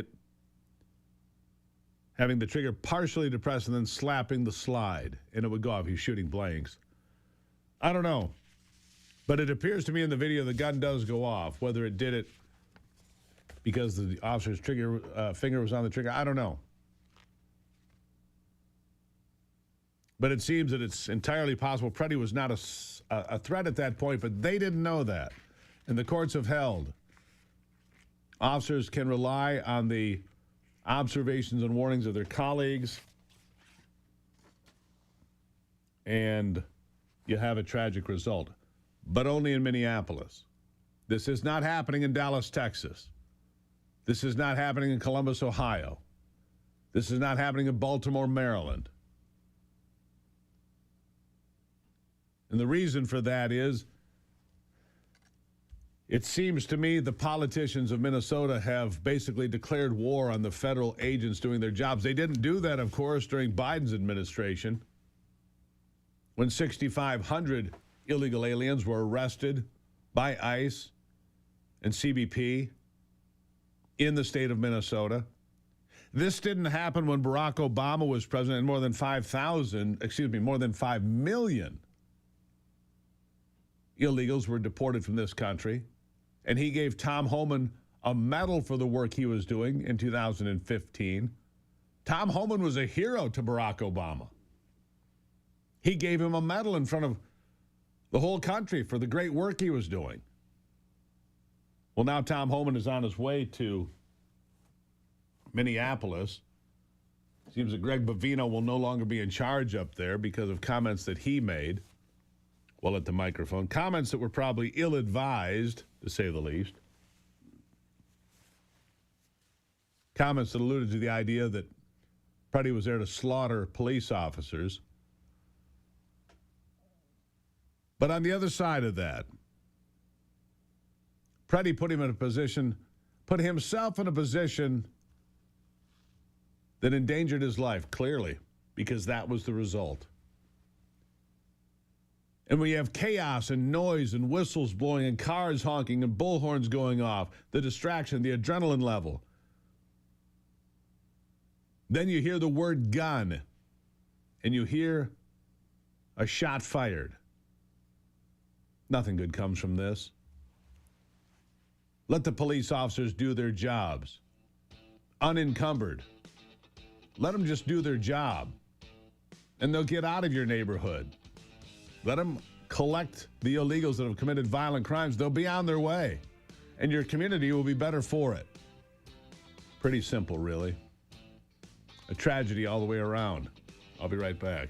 the trigger partially depressed and then slapping the slide, and it would go off. He's shooting blanks. I don't know. But it appears to me in the video the gun does go off. Whether it did it because the officer's finger was on the trigger, I don't know. But it seems that it's entirely possible Preddy was not a threat at that point, but they didn't know that. And the courts have held officers can rely on the observations and warnings of their colleagues, and you have a tragic result. But only in Minneapolis. This is not happening in Dallas, Texas. This is not happening in Columbus, Ohio. This is not happening in Baltimore, Maryland. And the reason for that is, it seems to me the politicians of Minnesota have basically declared war on the federal agents doing their jobs. They didn't do that, of course, during Biden's administration, when 6,500 illegal aliens were arrested by ICE and CBP in the state of Minnesota. This didn't happen when Barack Obama was president, and more than 5 million illegals were deported from this country. And he gave Tom Homan a medal for the work he was doing in 2015. Tom Homan was a hero to Barack Obama. He gave him a medal in front of the whole country for the great work he was doing. Well, now Tom Homan is on his way to Minneapolis. Seems that Greg Bovino will no longer be in charge up there because of comments that he made while at the microphone. Comments that were probably ill-advised, to say the least. Comments that alluded to the idea that Preddy was there to slaughter police officers. But on the other side of that, Preddy put himself in a position that endangered his life, clearly, because that was the result. And we have chaos and noise and whistles blowing and cars honking and bullhorns going off, the distraction, the adrenaline level. Then you hear the word gun, and you hear a shot fired. Nothing good comes from this. Let the police officers do their jobs, unencumbered. Let them just do their job, and they'll get out of your neighborhood. Let them collect the illegals that have committed violent crimes. They'll be on their way, and your community will be better for it. Pretty simple, really. A tragedy all the way around. I'll be right back.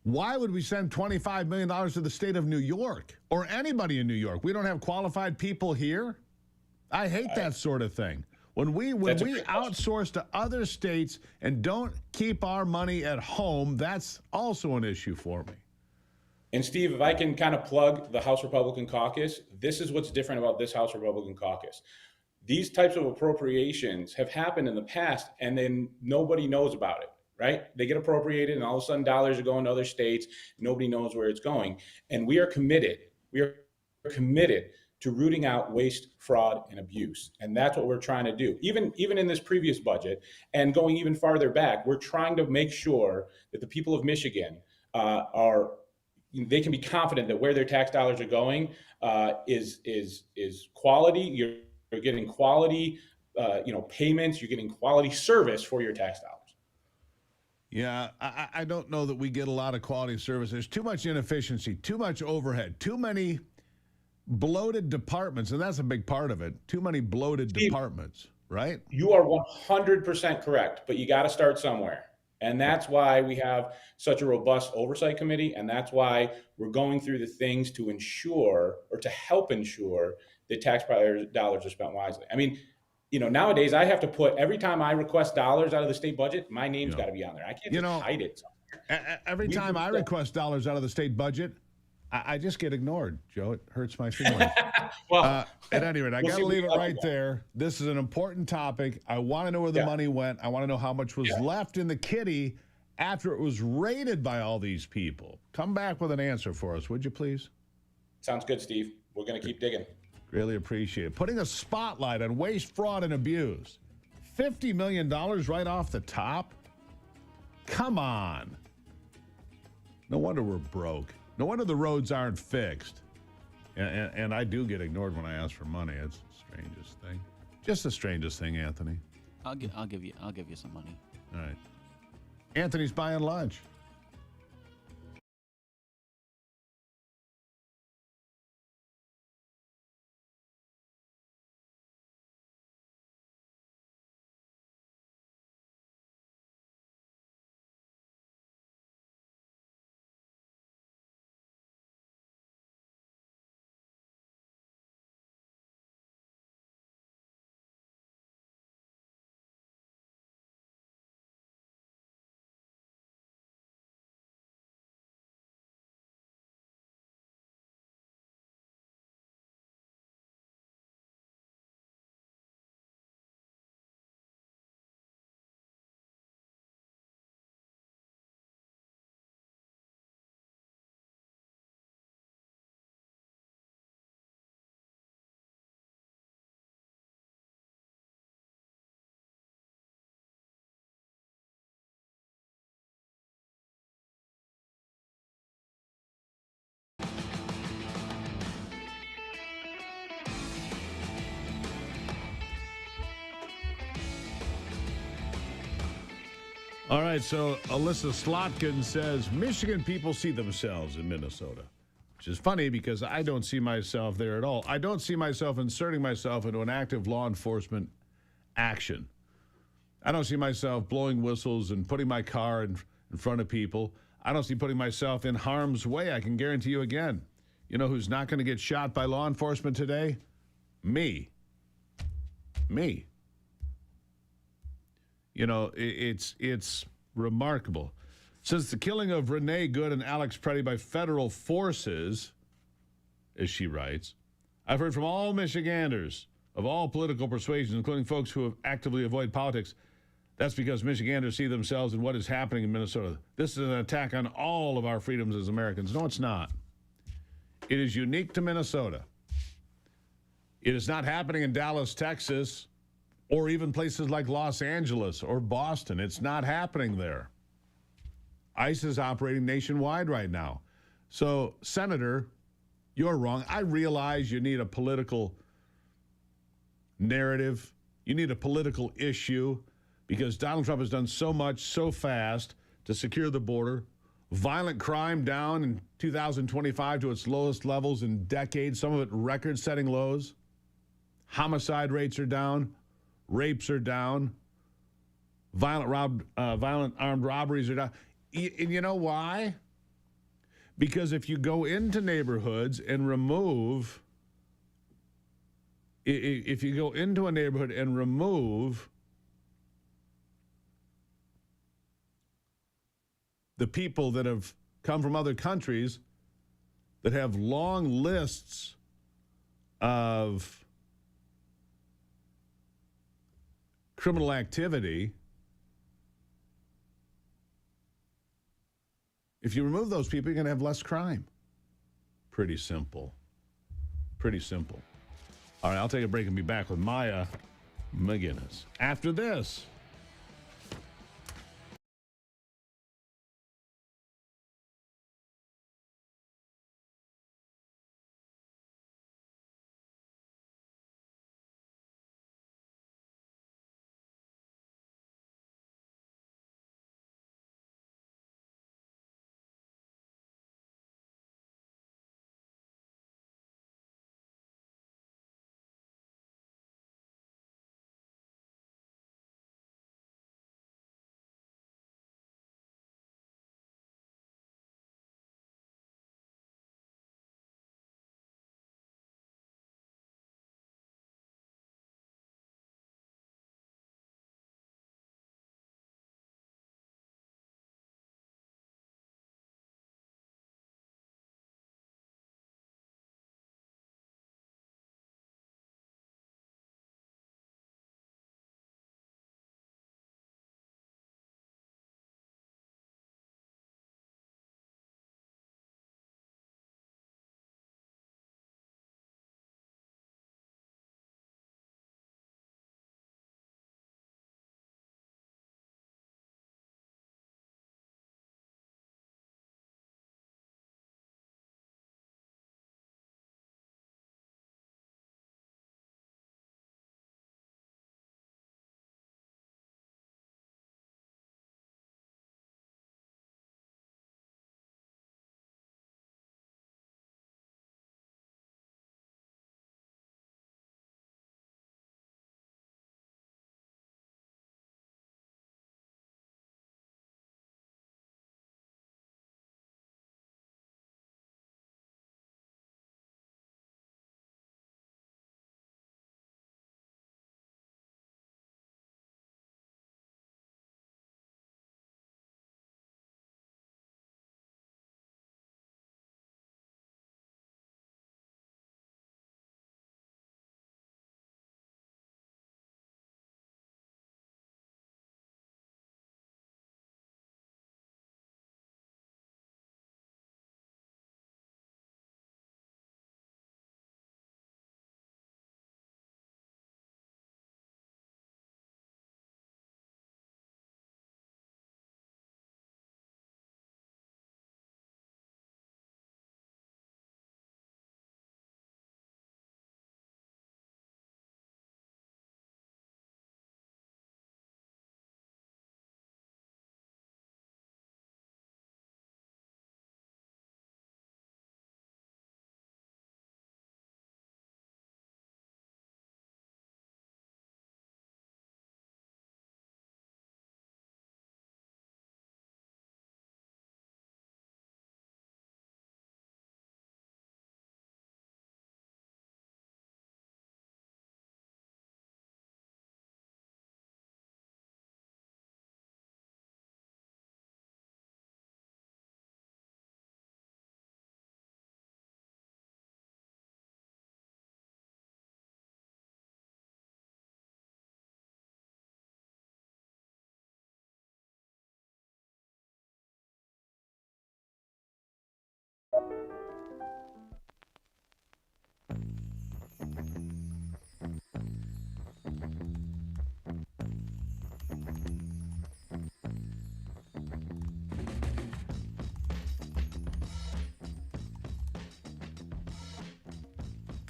Why would we send $25 million to the state of New York or anybody in New York? We don't have qualified people here. I hate that sort of thing. When we outsource to other states and don't keep our money at home, that's also an issue for me. And Steve, if I can kind of plug the House Republican caucus, this is what's different about this House Republican caucus. These types of appropriations have happened in the past, and then nobody knows about it, right? They get appropriated, and all of a sudden dollars are going to other states. Nobody knows where it's going. And we are committed to rooting out waste, fraud, and abuse. And that's what we're trying to do. Even in this previous budget, and going even farther back, we're trying to make sure that the people of Michigan they can be confident that where their tax dollars are going is quality. You're getting quality, payments. You're getting quality service for your tax dollars. Yeah, I don't know that we get a lot of quality service. There's too much inefficiency, too much overhead, too many bloated departments, and that's a big part of it. Too many bloated departments, right? You are 100% correct, but you got to start somewhere. And that's why we have such a robust oversight committee, and that's why we're going through the things to ensure or to help ensure that taxpayers' dollars are spent wisely. I mean, nowadays I have to put, every time I request dollars out of the state budget, my name's got to be on there. I can't just hide it somewhere. Every time I request dollars out of the state budget, I just get ignored, Joe. It hurts my feelings. Well, at any rate, I got to leave it right there. This is an important topic. I want to know where the money went. I want to know how much was left in the kitty after it was raided by all these people. Come back with an answer for us, would you please? Sounds good, Steve. We're going to keep digging. Really appreciate it. Putting a spotlight on waste, fraud, and abuse. $50 million right off the top? Come on. No wonder we're broke. No wonder the roads aren't fixed. And I do get ignored when I ask for money. It's the strangest thing. Just the strangest thing, Anthony. I'll give you some money. All right. Anthony's buying lunch. All right, so Alyssa Slotkin says, Michigan people see themselves in Minnesota, which is funny because I don't see myself there at all. I don't see myself inserting myself into an active law enforcement action. I don't see myself blowing whistles and putting my car in front of people. I don't see putting myself in harm's way. I can guarantee you again. You know who's not going to get shot by law enforcement today? Me. You know, it's remarkable. Since the killing of Renee Good and Alex Preddy by federal forces, as she writes, I've heard from all Michiganders of all political persuasions, including folks who have actively avoided politics. That's because Michiganders see themselves in what is happening in Minnesota. This is an attack on all of our freedoms as Americans. No, it's not. It is unique to Minnesota. It is not happening in Dallas, Texas, or even places like Los Angeles or Boston. It's not happening there. ICE is operating nationwide right now. So, Senator, you're wrong. I realize you need a political narrative. You need a political issue because Donald Trump has done so much so fast to secure the border. Violent crime down in 2025 to its lowest levels in decades, some of it record-setting lows. Homicide rates are down. Rapes are down. Violent armed robberies are down. And you know why? Because if you go into neighborhoods and remove, if you go into a neighborhood and remove the people that have come from other countries that have long lists of criminal activity, if you remove those people, you're going to have less crime. Pretty simple. Pretty simple. All right, I'll take a break and be back with Maya McGinnis after this.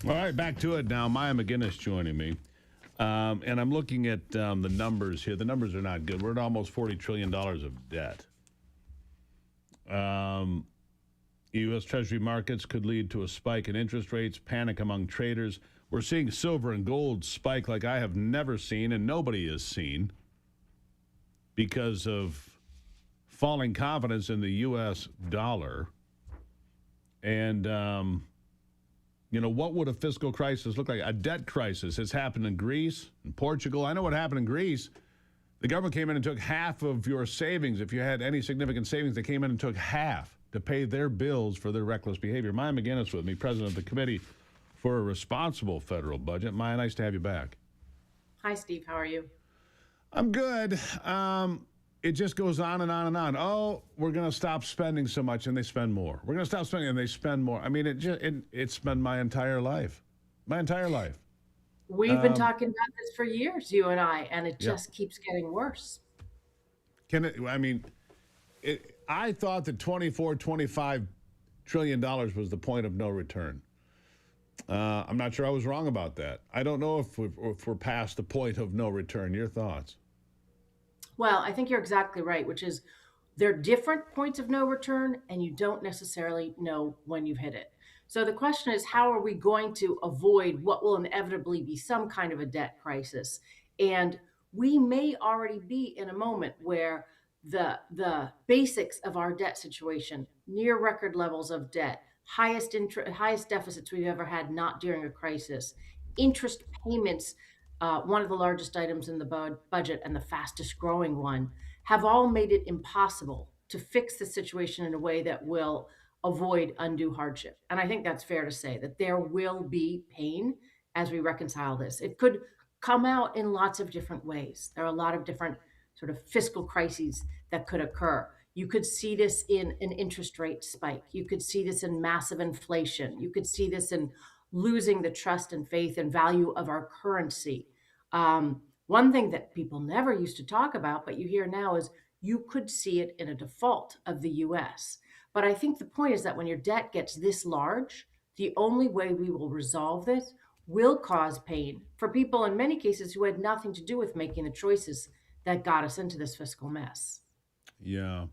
All right, back to it now. Maya McGinnis joining me. And I'm looking at the numbers here. The numbers are not good. We're at almost $40 trillion of debt. U.S. Treasury markets could lead to a spike in interest rates, panic among traders. We're seeing silver and gold spike like I have never seen and nobody has seen because of falling confidence in the U.S. dollar. And, what would a fiscal crisis look like? A debt crisis has happened in Greece and Portugal. I know what happened in Greece. The government came in and took half of your savings. If you had any significant savings, they came in and took half to pay their bills for their reckless behavior. Maya McGinnis with me, president of the Committee for a Responsible Federal Budget. Maya, nice to have you back. Hi, Steve. How are you? I'm good. It just goes on and on and on. Oh, we're going to stop spending so much, and they spend more. We're going to stop spending, and they spend more. I mean, it's been my entire life. My entire life. We've been talking about this for years, you and I, and it just keeps getting worse. I thought that $25 trillion was the point of no return. I'm not sure I was wrong about that. I don't know if we're past the point of no return. Your thoughts? Well, I think you're exactly right, which is there are different points of no return, and you don't necessarily know when you've hit it. So the question is, how are we going to avoid what will inevitably be some kind of a debt crisis? And we may already be in a moment where the basics of our debt situation, near record levels of debt, highest deficits we've ever had, not during a crisis, interest payments, one of the largest items in the budget and the fastest growing one, have all made it impossible to fix the situation in a way that will avoid undue hardship. And I think that's fair to say that there will be pain as we reconcile this. It could come out in lots of different ways. There are a lot of different sort of fiscal crises that could occur. You could see this in an interest rate spike. You could see this in massive inflation. You could see this in losing the trust and faith and value of our currency. One thing that people never used to talk about, but you hear now, is you could see it in a default of the US. But I think the point is that when your debt gets this large, the only way we will resolve this will cause pain for people in many cases who had nothing to do with making the choices that got us into this fiscal mess. Yeah.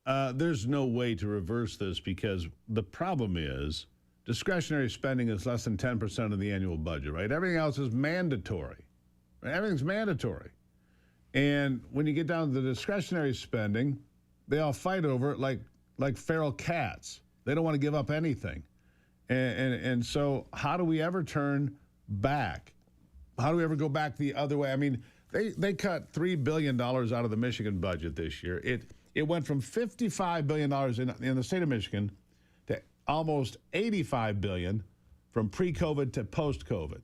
There's no way to reverse this because the problem is discretionary spending is less than 10% of the annual budget, right? Everything else is mandatory. Right? Everything's mandatory. And when you get down to the discretionary spending, they all fight over it like feral cats. They don't want to give up anything. And so how do we ever turn back? How do we ever go back the other way? I mean, they cut $3 billion out of the Michigan budget this year. It went from $55 billion in the state of Michigan to almost $85 billion from pre-COVID to post-COVID.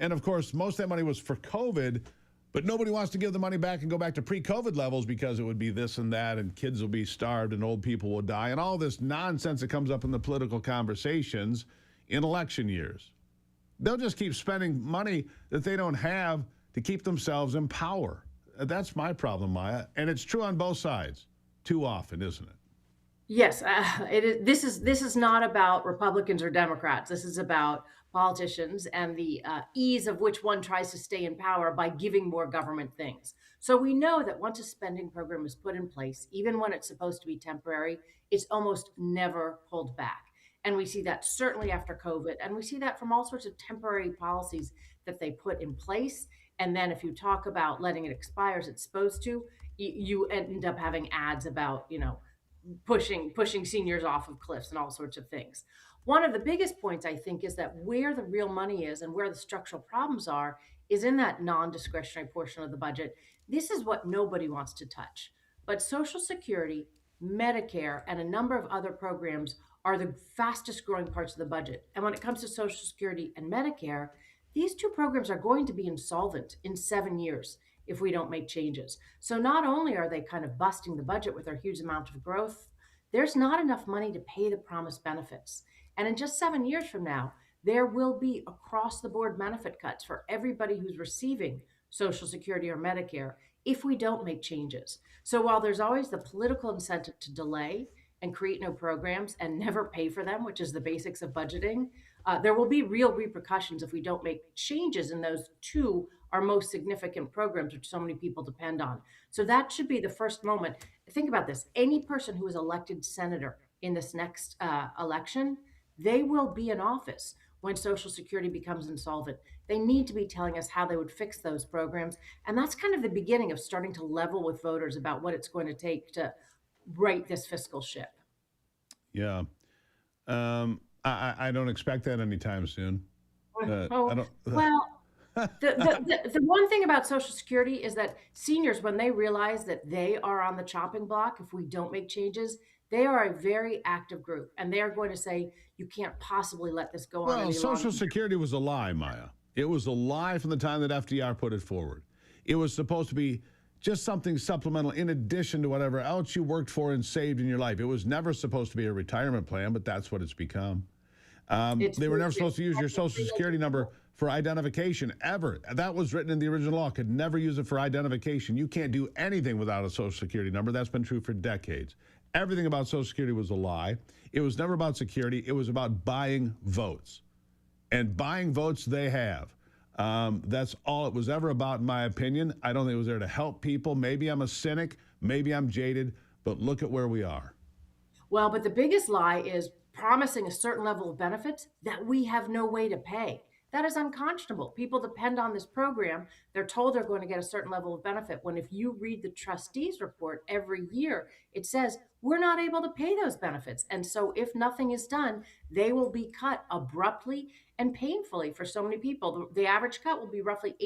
And, of course, most of that money was for COVID, but nobody wants to give the money back and go back to pre-COVID levels because it would be this and that, and kids will be starved and old people will die, and all this nonsense that comes up in the political conversations in election years. They'll just keep spending money that they don't have to keep themselves in power. That's my problem, Maya. And it's true on both sides too often, isn't it? Yes, it is. This is not about Republicans or Democrats. This is about politicians and the ease of which one tries to stay in power by giving more government things. So we know that once a spending program is put in place, even when it's supposed to be temporary, it's almost never pulled back. And we see that certainly after COVID, and we see that from all sorts of temporary policies that they put in place. And then if you talk about letting it expire as it's supposed to, you end up having ads about, pushing seniors off of cliffs and all sorts of things. One of the biggest points, I think, is that where the real money is and where the structural problems are is in that non-discretionary portion of the budget. This is what nobody wants to touch. But Social Security, Medicare, and a number of other programs are the fastest growing parts of the budget. And when it comes to Social Security and Medicare, these two programs are going to be insolvent in 7 years if we don't make changes. So not only are they kind of busting the budget with their huge amount of growth, there's not enough money to pay the promised benefits. And in just 7 years from now, there will be across the board benefit cuts for everybody who's receiving Social Security or Medicare if we don't make changes. So while there's always the political incentive to delay and create no programs and never pay for them, which is the basics of budgeting, there will be real repercussions if we don't make changes in those two our most significant programs, which so many people depend on. So that should be the first moment. Think about this. Any person who is elected senator in this next election, they will be in office when Social Security becomes insolvent. They need to be telling us how they would fix those programs. And that's kind of the beginning of starting to level with voters about what it's going to take to right this fiscal ship. Yeah. I don't expect that anytime soon. I don't. Well, the one thing about Social Security is that seniors, when they realize that they are on the chopping block, if we don't make changes, they are a very active group, and they are going to say, "You can't possibly let this go on Well, any Social longer." Security was a lie, Maya. It was a lie from the time that FDR put it forward. It was supposed to be just something supplemental in addition to whatever else you worked for and saved in your life. It was never supposed to be a retirement plan, but that's what it's become. They were never supposed to use your Social Security number for identification, ever. That was written in the original law. Could never use it for identification. You can't do anything without a Social Security number. That's been true for decades. Everything about Social Security was a lie. It was never about security. It was about buying votes. And buying votes they have. That's all it was ever about, in my opinion. I don't think it was there to help people. Maybe I'm a cynic. Maybe I'm jaded. But look at where we are. Well, but the biggest lie is promising a certain level of benefits that we have no way to pay. That is unconscionable. People depend on this program. They're told they're going to get a certain level of benefit. When if you read the trustees report every year, it says we're not able to pay those benefits. And so if nothing is done, they will be cut abruptly and painfully for so many people. The average cut will be roughly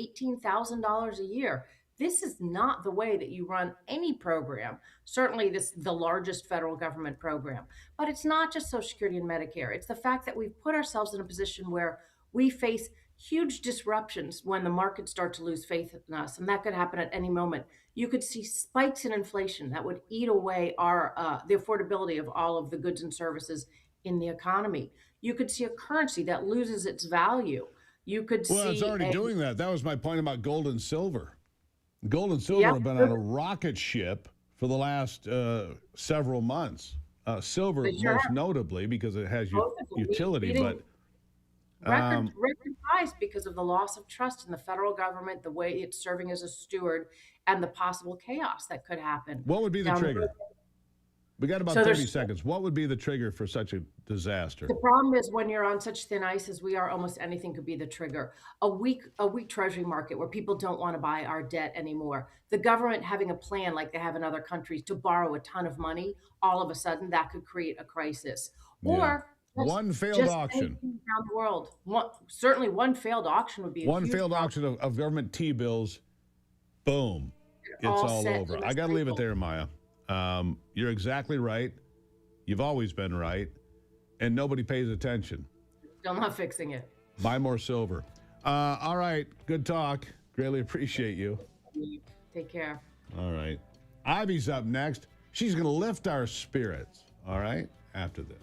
$18,000 a year. This is not the way that you run any program. Certainly, this the largest federal government program. But it's not just Social Security and Medicare. It's the fact that we've put ourselves in a position where we face huge disruptions when the markets start to lose faith in us, and that could happen at any moment. You could see spikes in inflation that would eat away our the affordability of all of the goods and services in the economy. You could see a currency that loses its value. You could Well, see it's already doing that. That was my point about gold and silver. Gold and silver Yep. have been on a rocket ship for the last several months. Silver, They sure most have. notably, because it has Both of them utility. beating But record highs because of the loss of trust in the federal government, the way it's serving as a steward, and the possible chaos that could happen. what would be the down the trigger? road. We got about So 30 there's seconds. What would be the trigger for such a disaster? the problem is when you're on such thin ice as we are, almost anything could be the trigger. A weak treasury market where people don't want to buy our debt anymore. The government having a plan like they have in other countries to borrow a ton of money, all of a sudden that could create a crisis. Yeah. Or One failed just auction. anything around the world. Certainly one failed auction would be a One huge failed problem. auction of government T-bills. Boom. It's all all set over. in I a got to leave it cycle. there, Maya. You're exactly right. You've always been right. And nobody pays attention. Still not fixing it. Buy more silver. All right. Good talk. Greatly appreciate you. Take care. All right. Ivy's up next. She's going to lift our spirits. All right. After this.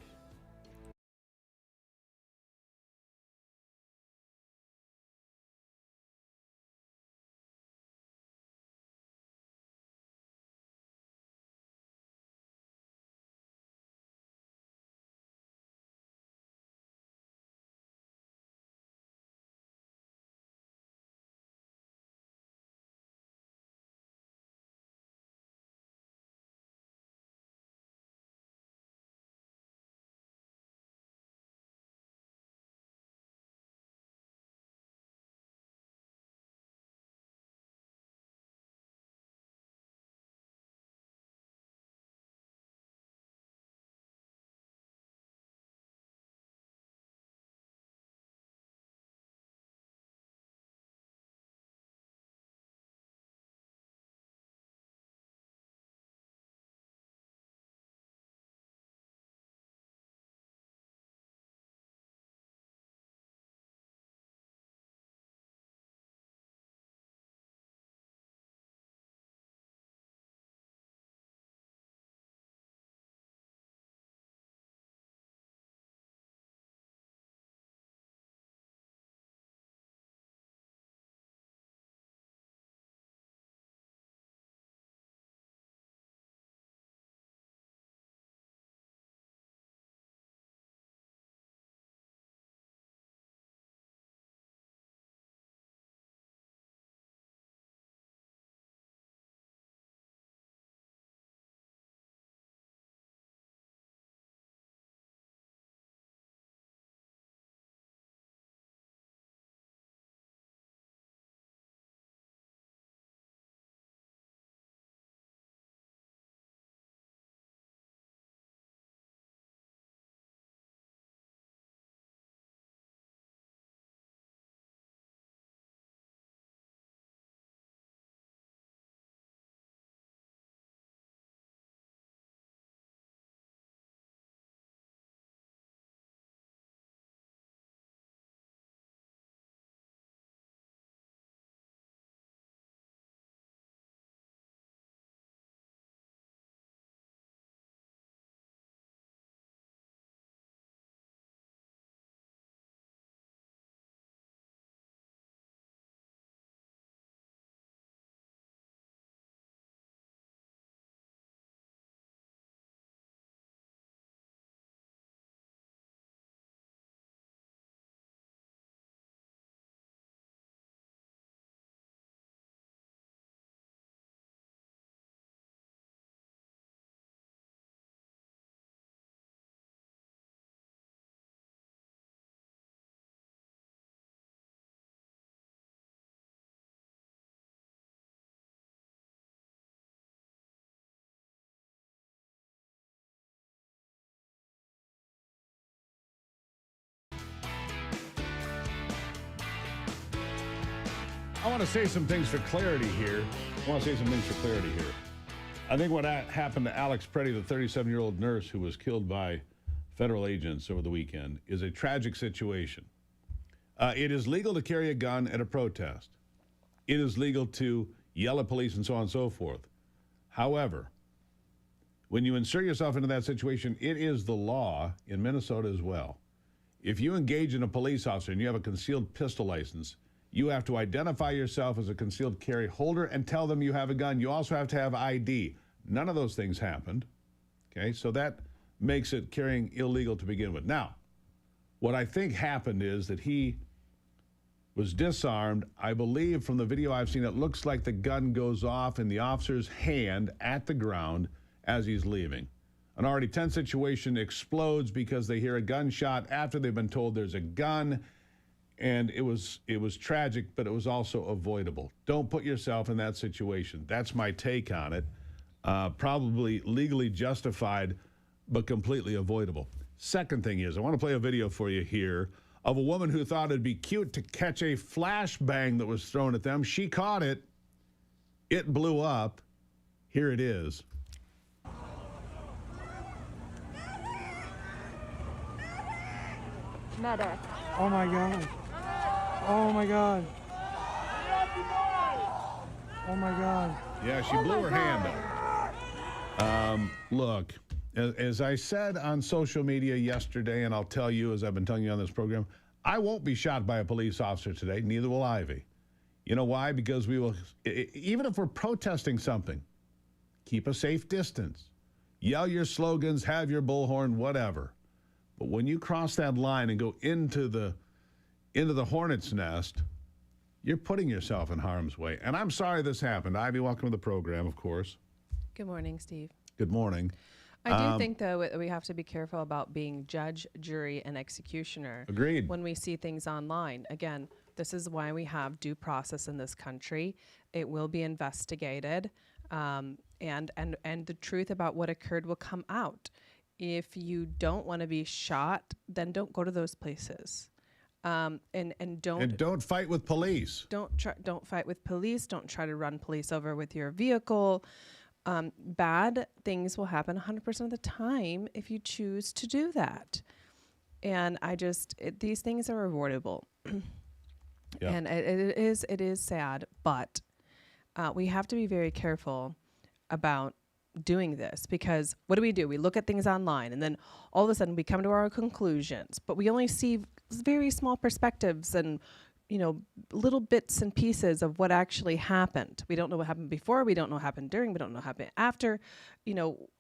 I want to say some things for clarity here. I think what happened to Alex Preddy, the 37-year-old nurse who was killed by federal agents over the weekend, is a tragic situation. It is legal to carry a gun at a protest. It is legal to yell at police and so on and so forth. However, when you insert yourself into that situation, it is the law in Minnesota as well. If you engage in a police officer and you have a concealed pistol license, you have to identify yourself as a concealed carry holder and tell them you have a gun. You also have to have ID. None of those things happened. Okay, so that makes it carrying illegal to begin with. Now, what I think happened is that he was disarmed. I believe from the video I've seen, it looks like the gun goes off in the officer's hand at the ground as he's leaving. An already tense situation explodes because they hear a gunshot after they've been told there's a gun. And it was tragic, but it was also avoidable. Don't put yourself in that situation. That's my take on it. Probably legally justified, but completely avoidable. Second thing is, I want to play a video for you here of a woman who thought it'd be cute to catch a flashbang that was thrown at them. She caught it. It blew up. Here it is. Medic. Oh my God. Oh my God. Oh my God. Yeah, she blew her hand up. Look, as I said on social media yesterday, and I'll tell you as I've been telling you on this program, I won't be shot by a police officer today, neither will Ivy. You know why? Because we will, even if we're protesting something, keep a safe distance. Yell your slogans, have your bullhorn, whatever. But when you cross that line and go into the hornet's nest, you're putting yourself in harm's way. And I'm sorry this happened. Ivy, welcome to the program, of course. Good morning, Steve. Good morning. I do think, though, we have to be careful about being judge, jury, and executioner. Agreed. When we see things online. Again, this is why we have due process in this country. It will be investigated, and the truth about what occurred will come out. If you don't want to be shot, then don't go to those places. And don't fight with police. Don't fight with police. Don't try to run police over with your vehicle. Bad things will happen 100% of the time if you choose to do that. And these things are avoidable. Yeah. And it is sad, but we have to be very careful about doing this, because what do? We look at things online and then all of a sudden we come to our conclusions, but we only see very small perspectives and, little bits and pieces of what actually happened. We don't know what happened before. We don't know what happened during. We don't know what happened after.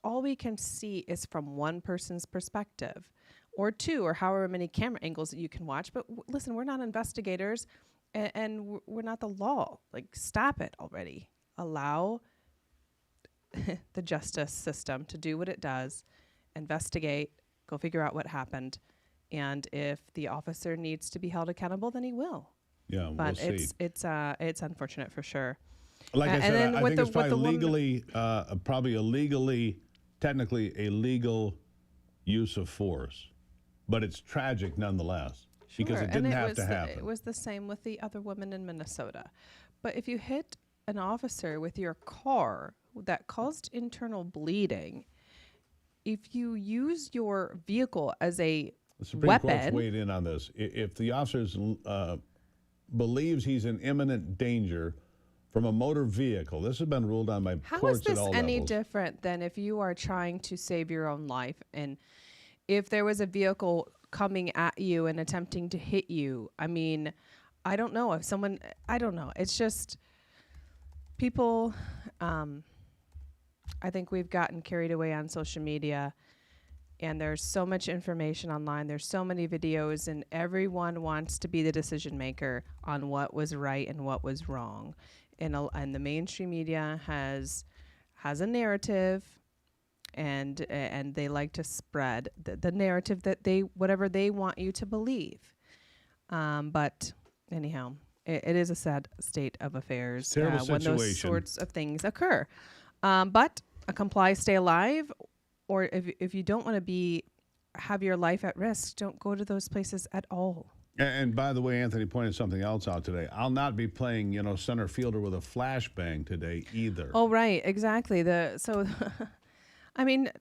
All we can see is from one person's perspective or two, or however many camera angles that you can watch. But listen, we're not investigators and we're not the law. Like, stop it already. Allow the justice system to do what it does, investigate, go figure out what happened. And if the officer needs to be held accountable, then he will. Yeah, but we'll see. It's unfortunate for sure. Like I said, I think it's probably technically a legal use of force, but it's tragic nonetheless because it didn't have to happen. It was the same with the other woman in Minnesota. But if you hit an officer with your car that caused internal bleeding, if you use your vehicle as a the Supreme Court's weighed in on this. If the officer believes he's in imminent danger from a motor vehicle, this has been ruled on by How courts is this at all any levels. different than if you are trying to save your own life, and if there was a vehicle coming at you and attempting to hit you? I mean, I don't know. I don't know. It's just people, I think we've gotten carried away on social media, and there's so much information online. There's so many videos, and everyone wants to be the decision maker on what was right and what was wrong. And the mainstream media has a narrative, and they like to spread the narrative that whatever they want you to believe. But anyhow, it is a sad state of affairs when those sorts of things occur. But comply, stay alive, or if you don't want to have your life at risk, don't go to those places at all. And by the way, Anthony pointed something else out today. I'll not be playing, center fielder with a flashbang today either. Oh, right, exactly. I mean,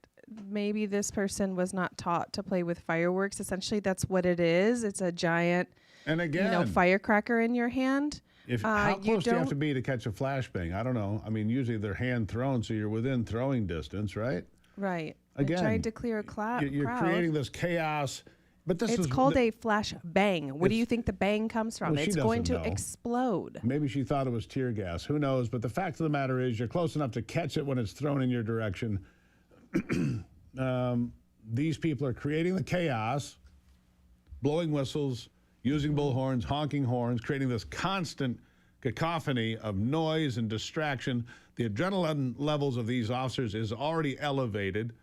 maybe this person was not taught to play with fireworks. Essentially, that's what it is. It's a giant, and again, firecracker in your hand. How close do you have to be to catch a flashbang? I don't know. I mean, usually they're hand thrown, so you're within throwing distance, right? Right. Again, trying to clear a crowd. You're creating this chaos. But it's called a flash bang. Where do you think the bang comes from? Well, it's going to explode. Maybe she thought it was tear gas. Who knows? But the fact of the matter is you're close enough to catch it when it's thrown in your direction. These people are creating the chaos, blowing whistles, using bullhorns, honking horns, creating this constant cacophony of noise and distraction. The adrenaline levels of these officers is already elevated.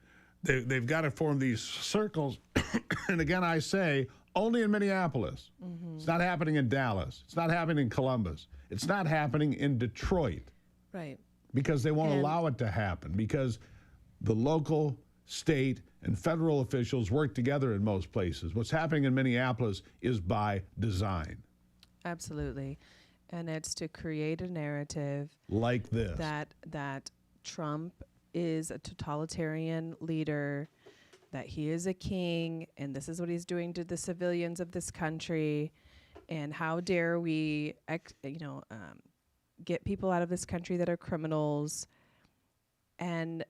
They've got to form these circles. And again, I say, only in Minneapolis. Mm-hmm. It's not happening in Dallas. It's not happening in Columbus. It's not happening in Detroit. Right. Because they won't allow it to happen. Because the local, state, and federal officials work together in most places. What's happening in Minneapolis is by design. Absolutely. And it's to create a narrative like this. That Trump is a totalitarian leader, that he is a king, and this is what he's doing to the civilians of this country, and how dare we, get people out of this country that are criminals. And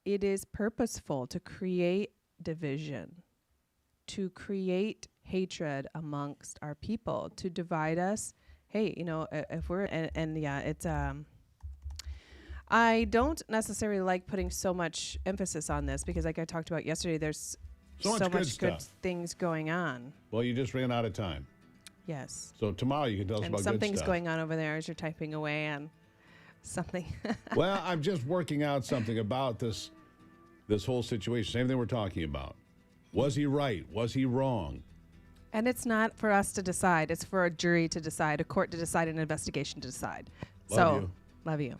it is purposeful to create division, to create hatred amongst our people, to divide us. Hey, if we're, it's, I don't necessarily like putting so much emphasis on this because, like I talked about yesterday, there's so much good things going on. Well, you just ran out of time. Yes. So tomorrow you can tell us about good stuff. Something's going on over there as you're typing away on something. Well, I'm just working out something about this whole situation. Same thing we're talking about. Was he right? Was he wrong? And it's not for us to decide. It's for a jury to decide, a court to decide, an investigation to decide. Love you.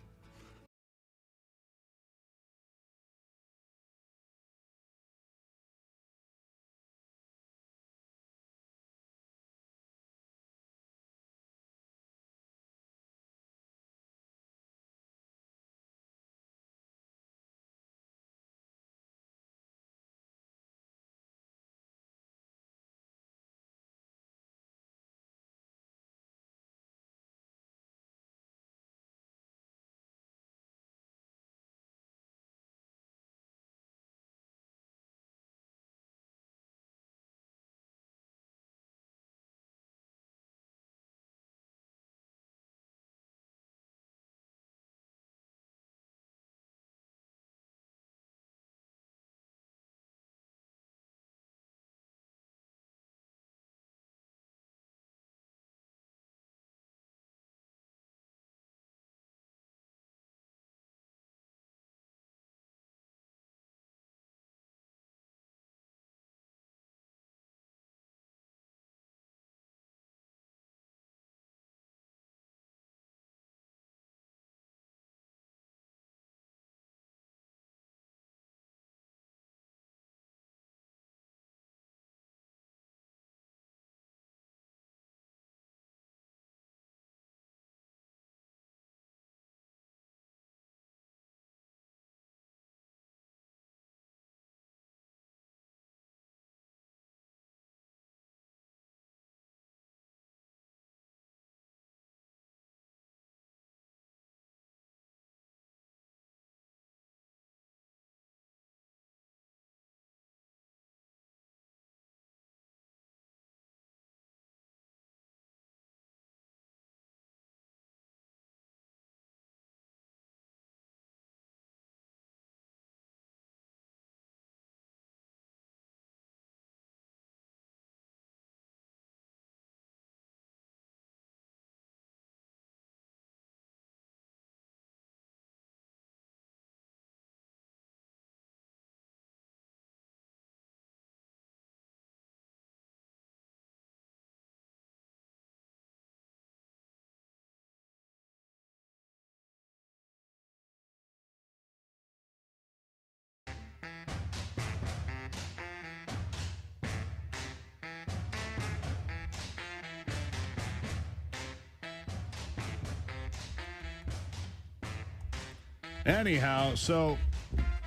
Anyhow, so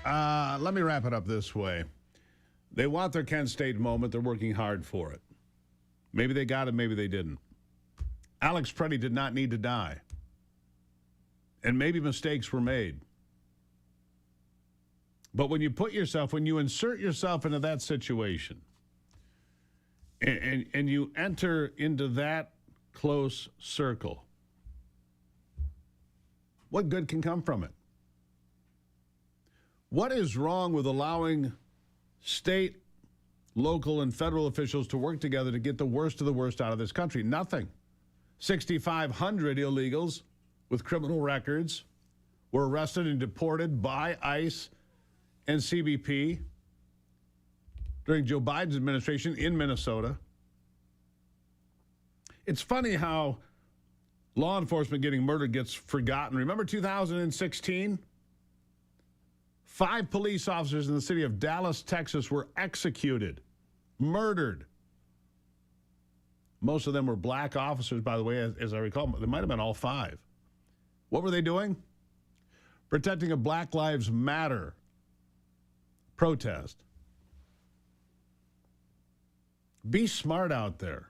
let me wrap it up this way. They want their Kent State moment. They're working hard for it. Maybe they got it, maybe they didn't. Alex Preddy did not need to die. And maybe mistakes were made. But when you insert yourself into that situation, and you enter into that close circle, what good can come from it? What is wrong with allowing state, local, and federal officials to work together to get the worst of the worst out of this country? Nothing. 6,500 illegals with criminal records were arrested and deported by ICE and CBP during Joe Biden's administration in Minnesota. It's funny how law enforcement getting murdered gets forgotten. Remember 2016? 5 police officers in the city of Dallas, Texas were executed, murdered. Most of them were black officers, by the way, as I recall. They might have been all 5. What were they doing? Protecting a Black Lives Matter protest. Be smart out there.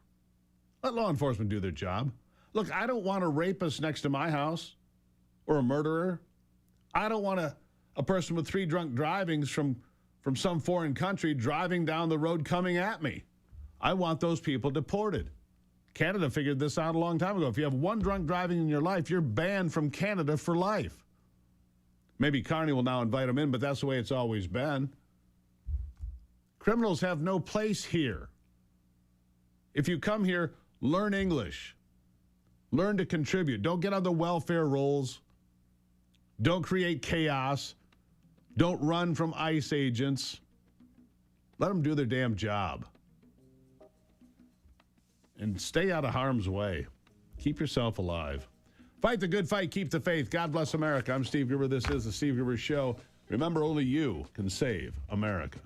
Let law enforcement do their job. Look, I don't want a rapist next to my house or a murderer. I don't want a person with 3 drunk drivings from some foreign country driving down the road coming at me. I want those people deported. Canada figured this out a long time ago. If you have 1 drunk driving in your life, you're banned from Canada for life. Maybe Carney will now invite them in, but that's the way it's always been. Criminals have no place here. If you come here, learn English. Learn to contribute. Don't get on the welfare rolls. Don't create chaos. Don't run from ICE agents. Let them do their damn job. And stay out of harm's way. Keep yourself alive. Fight the good fight. Keep the faith. God bless America. I'm Steve Gruber. This is the Steve Gruber Show. Remember, only you can save America.